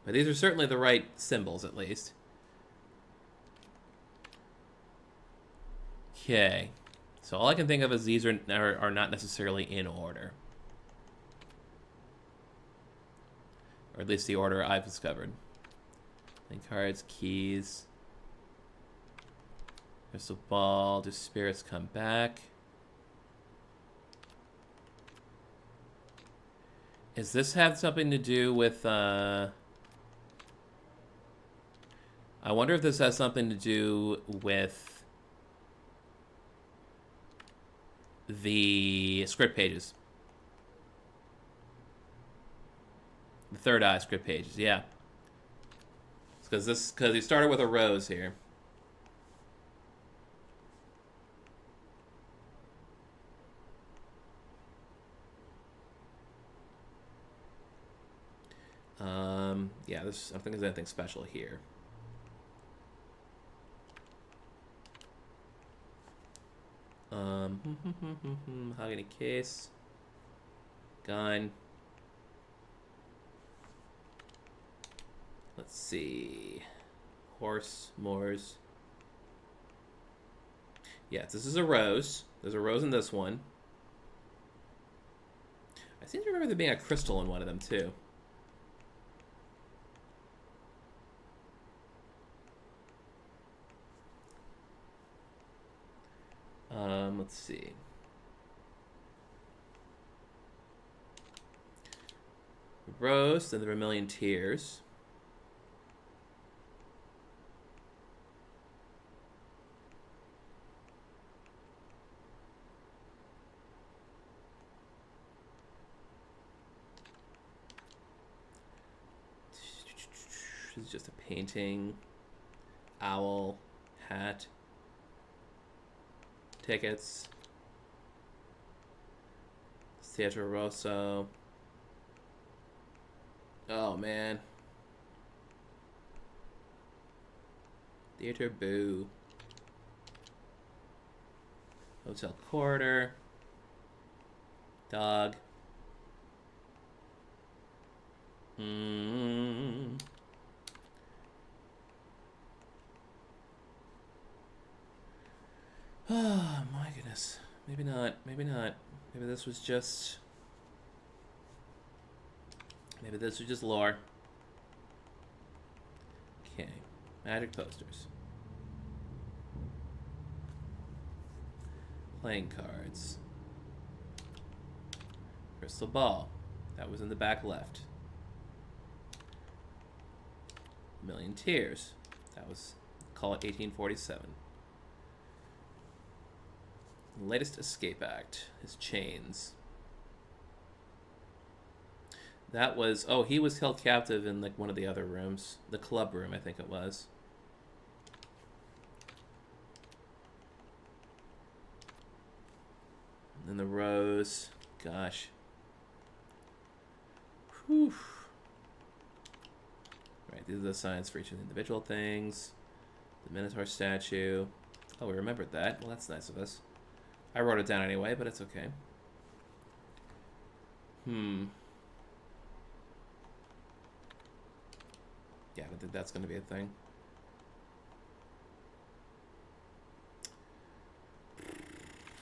But these are certainly the right symbols, at least. Okay. So all I can think of is these are not necessarily in order. Or at least the order I've discovered. Playing cards, keys. Crystal ball. Do spirits come back? Does this have something to do with... I wonder if this has something to do with the script pages. The third eye script pages, yeah. Because he started with a rose here. Yeah, I don't think there's anything special here. Mahogany case. Gun. Let's see. Horse, Moors. Yes, this is a rose. There's a rose in this one. I seem to remember there being a crystal in one of them, too. Let's see. Rose, and the Vermilion Tears. This is just a painting. Owl, hat. Tickets. Teatro Rosso. Oh, man. Theater Boo. Hotel Corridor. Dog. Oh, my goodness. Maybe not. Maybe not. Maybe this was just... Maybe this was just lore. Okay. Magic posters. Playing cards. Crystal ball. That was in the back left. Million Tears. That was, call it 1847. Latest escape act is chains. That was, oh, he was held captive in like one of the other rooms. The club room, I think it was. And then the rose. Gosh. Whew. Right, these are the signs for each of the individual things. The Minotaur statue. Oh, we remembered that. Well, that's nice of us. I wrote it down anyway, but it's okay. Yeah, I don't think that's going to be a thing.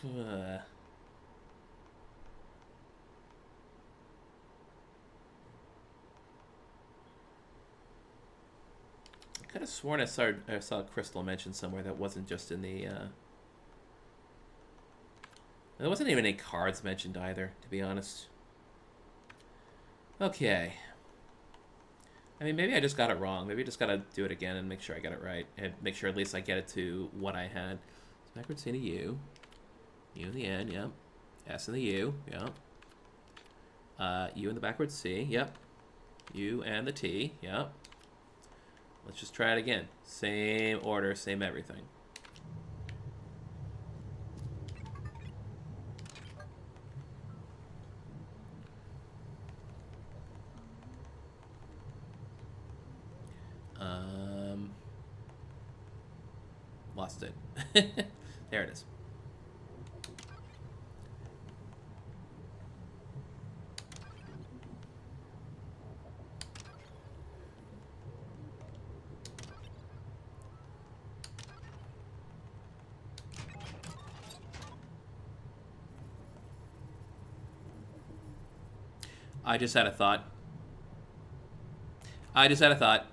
I could have sworn I saw Crystal mentioned somewhere that wasn't just in the... There wasn't even any cards mentioned either, to be honest. Okay. I mean, maybe I just got it wrong. Maybe I just gotta do it again and make sure I get it right. And make sure at least I get it to what I had. So backward C to U. U in the N, yep. S in the U, yep. U in the backward C, yep. U and the T, yep. Let's just try it again. Same order, same everything. Lost it. There it is. I just had a thought. I just had a thought.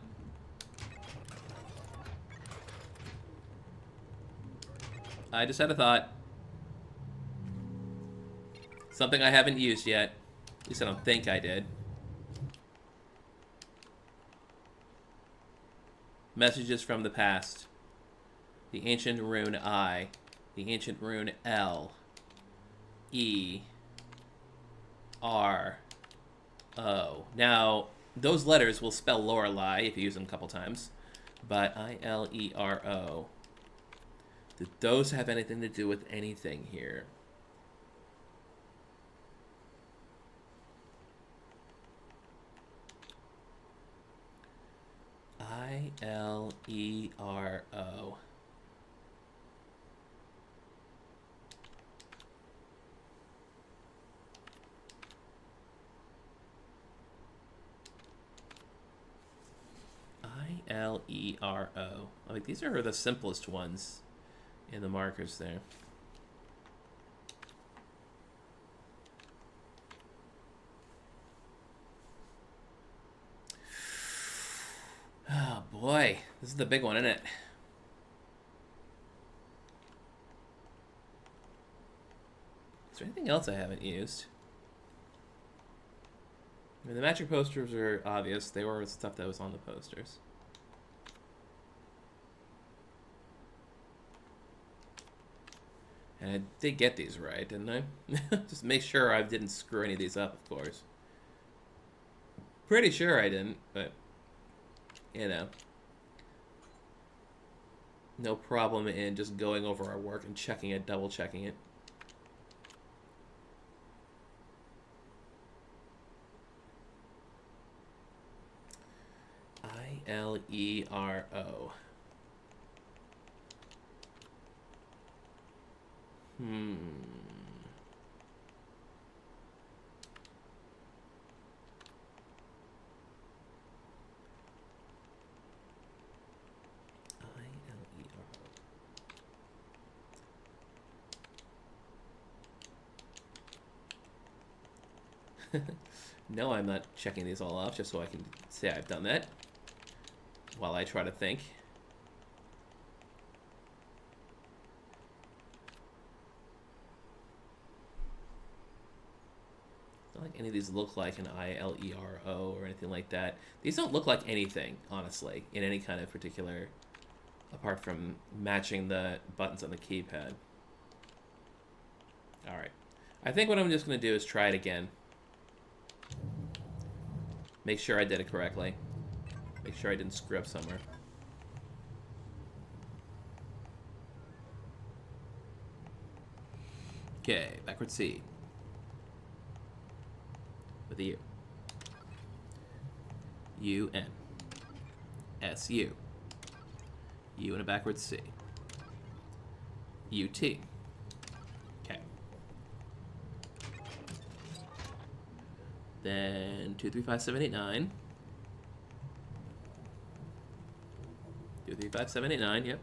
I just had a thought. Something I haven't used yet. At least I don't think I did. Messages from the past. The ancient rune I. The ancient rune L. E. R. O. Now, those letters will spell Lorelei if you use them a couple times. But I-L-E-R-O. Did those have anything to do with anything here? I-L-E-R-O. I-L-E-R-O. Like, these are the simplest ones in the markers there. Oh boy, this is the big one, isn't it? Is there anything else I haven't used? I mean, the magic posters are obvious. They were stuff that was on the posters. And I did get these right, didn't I? Just make sure I didn't screw any of these up, of course. Pretty sure I didn't, but, you know. No problem in just going over our work and checking it, double checking it. I-L-E-R-O. No, I'm not checking these all off just so I can say I've done that while I try to think. Not like any of these look like an I-L-E-R-O or anything like that. These don't look like anything, honestly, in any kind of particular, apart from matching the buttons on the keypad. Alright. I think what I'm just going to do is try it again. Make sure I did it correctly. Make sure I didn't screw up somewhere. Okay, backward C. With a U. U-N. S-U. U and a backward C. U-T. Okay. Then 2, 3, 5, 7, 8, 9. 2, 3, 5, 7, 8, 9, yep.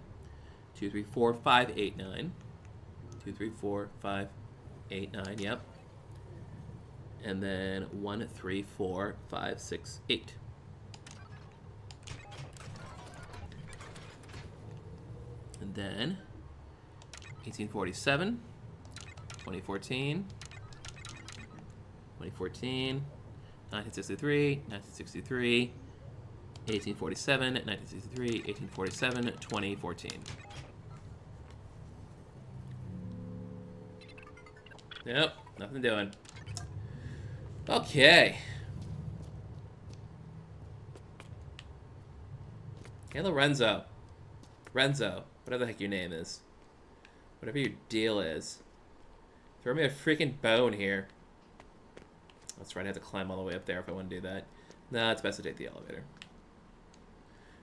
2, 3, 4, 5, 8, 9. 2, 3, 4, 5, 8, 9, yep. And then 1, 3, 4, 5, 6, 8. And then 1847, 2014, 2014, 1963, 1963, 1847, 1963, 1847, 2014. Nope, nothing doing. Okay. Hey, Lorenzo. Renzo. Whatever the heck your name is. Whatever your deal is. Throw me a freaking bone here. That's right, I have to climb all the way up there if I want to do that. Nah, it's best to take the elevator.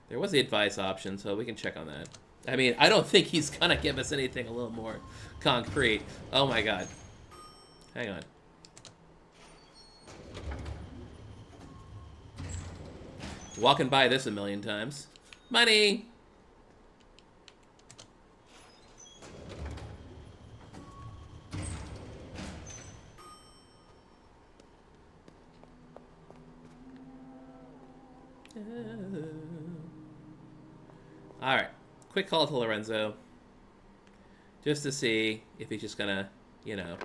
There was the advice option, so we can check on that. I mean, I don't think he's gonna give us anything a little more concrete. Oh my god. Hang on. Walking by this a million times. Money! Alright. Quick call to Lorenzo. Just to see if he's just gonna, you know,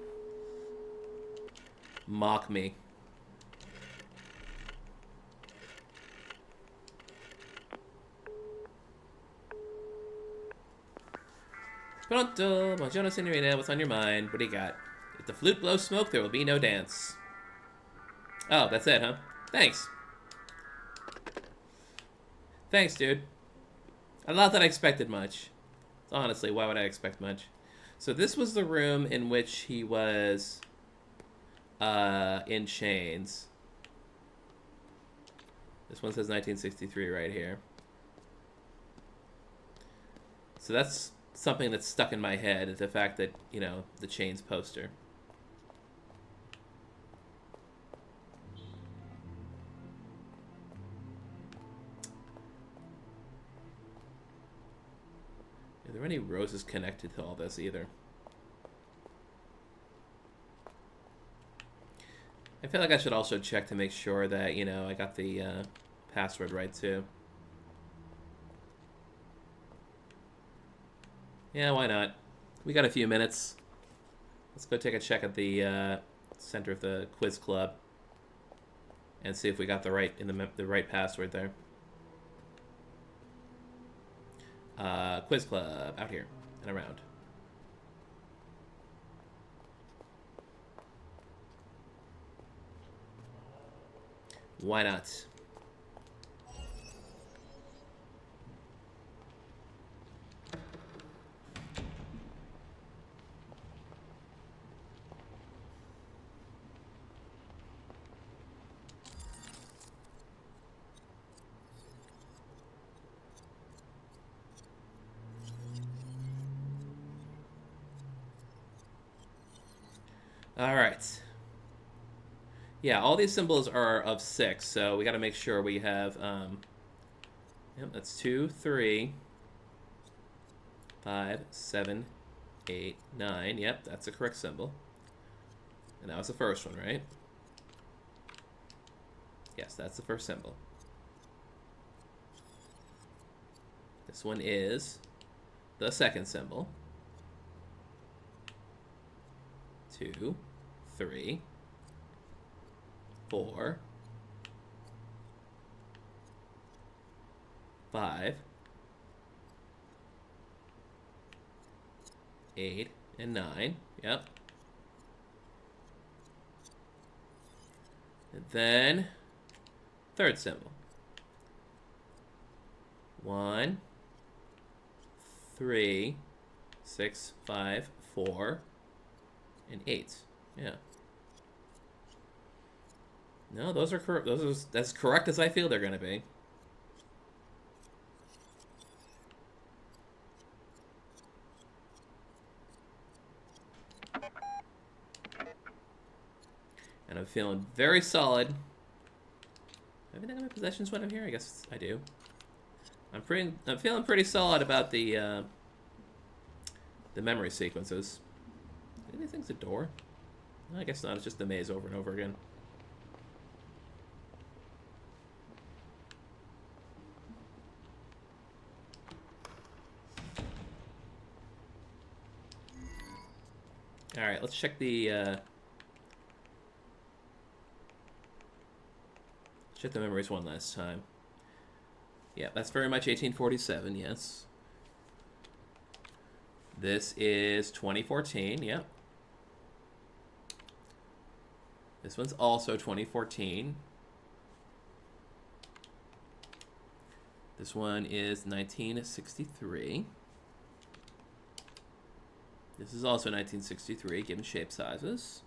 mock me. Pronto, buongiorno signorina, what's on your mind? What do you got? If the flute blows smoke, there will be no dance. Oh, that's it, huh? Thanks. Thanks, dude. Not that I expected much. Honestly, why would I expect much? So this was the room in which he was in chains. This one says 1963 right here. So that's something that's stuck in my head, is the fact that, you know, the chains poster. Are there any roses connected to all this either? I feel like I should also check to make sure that, you know, I got the password right too. Yeah, why not? We got a few minutes. Let's go take a check at the center of the quiz club and see if we got the right password there. Quiz club out here and around. Why not? All right. Yeah, all these symbols are of 6, so we got to make sure we have, yep, that's 2, 3, 5, 7, 8, 9. Yep, that's the correct symbol. And that was the first one, right? Yes, that's the first symbol. This one is the second symbol. 2, 3, 4, 5, 8, and 9. Yep. And then third symbol. 1, 3, 6, 5, 4, and 8. Yeah. No, those are correct. That's correct as I feel they're going to be. And I'm feeling very solid. Do I have anything in my possessions when I'm here? I guess I do. I'm feeling pretty solid about the memory sequences. Anything's a door? No, I guess not. It's just the maze over and over again. All right, let's check the memories one last time. Yeah, that's very much 1847. Yes. This is 2014. Yep. This one's also 2014. This one is 1963. This is also 1963, given shape sizes.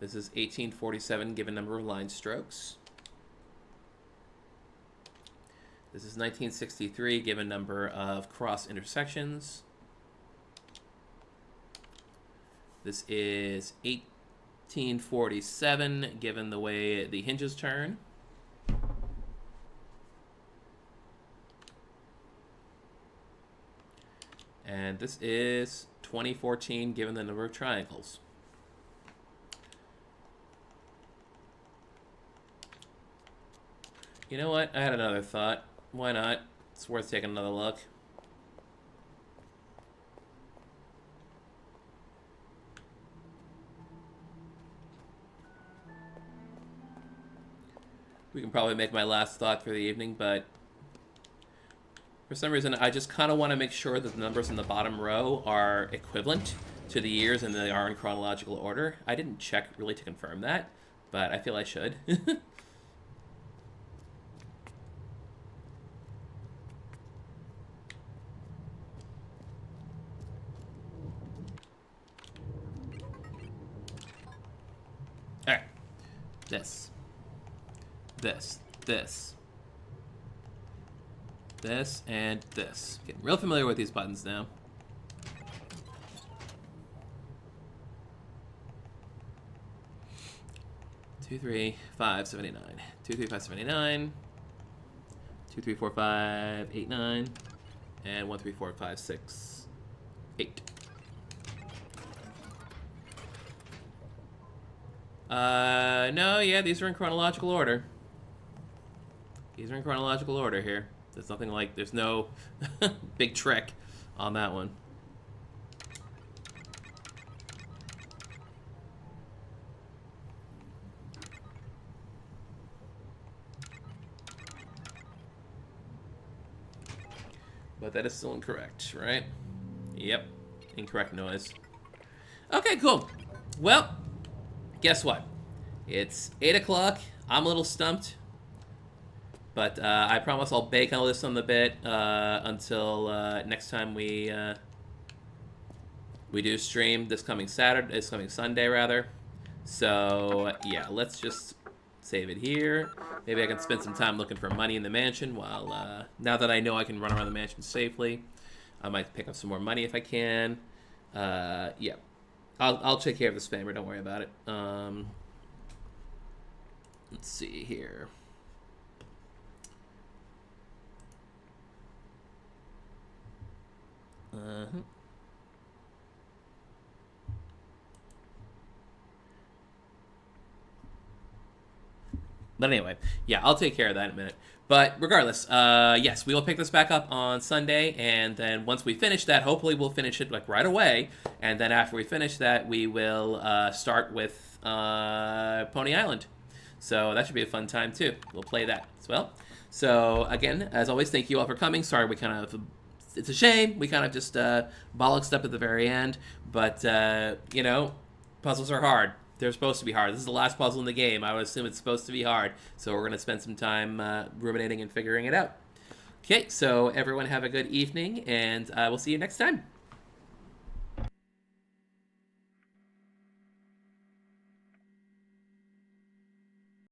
This is 1847, given number of line strokes. This is 1963, given number of cross intersections. This is 1847, given the way the hinges turn. And this is 2014, given the number of triangles. You know what? I had another thought. Why not? It's worth taking another look. We can probably make my last thought for the evening, but for some reason, I just kind of want to make sure that the numbers in the bottom row are equivalent to the years and they are in chronological order. I didn't check really to confirm that, but I feel I should. All right, this, and this. Getting real familiar with these buttons now. Two, 3, 5, 79. 2, 3, 5, 79. 2, 3, 4, 5, 8, 9. And 1, 3, 4, 5, 6, 8. No, yeah, these are in chronological order. These are in chronological order here. There's nothing like, there's no big trick on that one. But that is still incorrect, right? Yep, incorrect noise. Okay, cool. Well, guess what? It's 8 o'clock. I'm a little stumped. But I promise I'll bake all this on the bit until next time we do stream this coming Sunday rather. So yeah, let's just save it here. Maybe I can spend some time looking for money in the mansion while now that I know I can run around the mansion safely. I might pick up some more money if I can. Yeah, I'll take care of this favor. Don't worry about it. Let's see here. But anyway, yeah, I'll take care of that in a minute. But regardless, yes, we will pick this back up on Sunday, and then once we finish that, hopefully we'll finish it like right away. And then after we finish that, we will start with Pony Island. So that should be a fun time too. We'll play that as well. So again, as always, thank you all for coming. Sorry we kind of, it's a shame we kind of just bollocksed up at the very end, but you know, puzzles are hard. They're supposed to be hard. This is the last puzzle in the game. I would assume it's supposed to be hard. So we're going to spend some time ruminating and figuring it out. Okay, so everyone have a good evening, and we'll see you next time.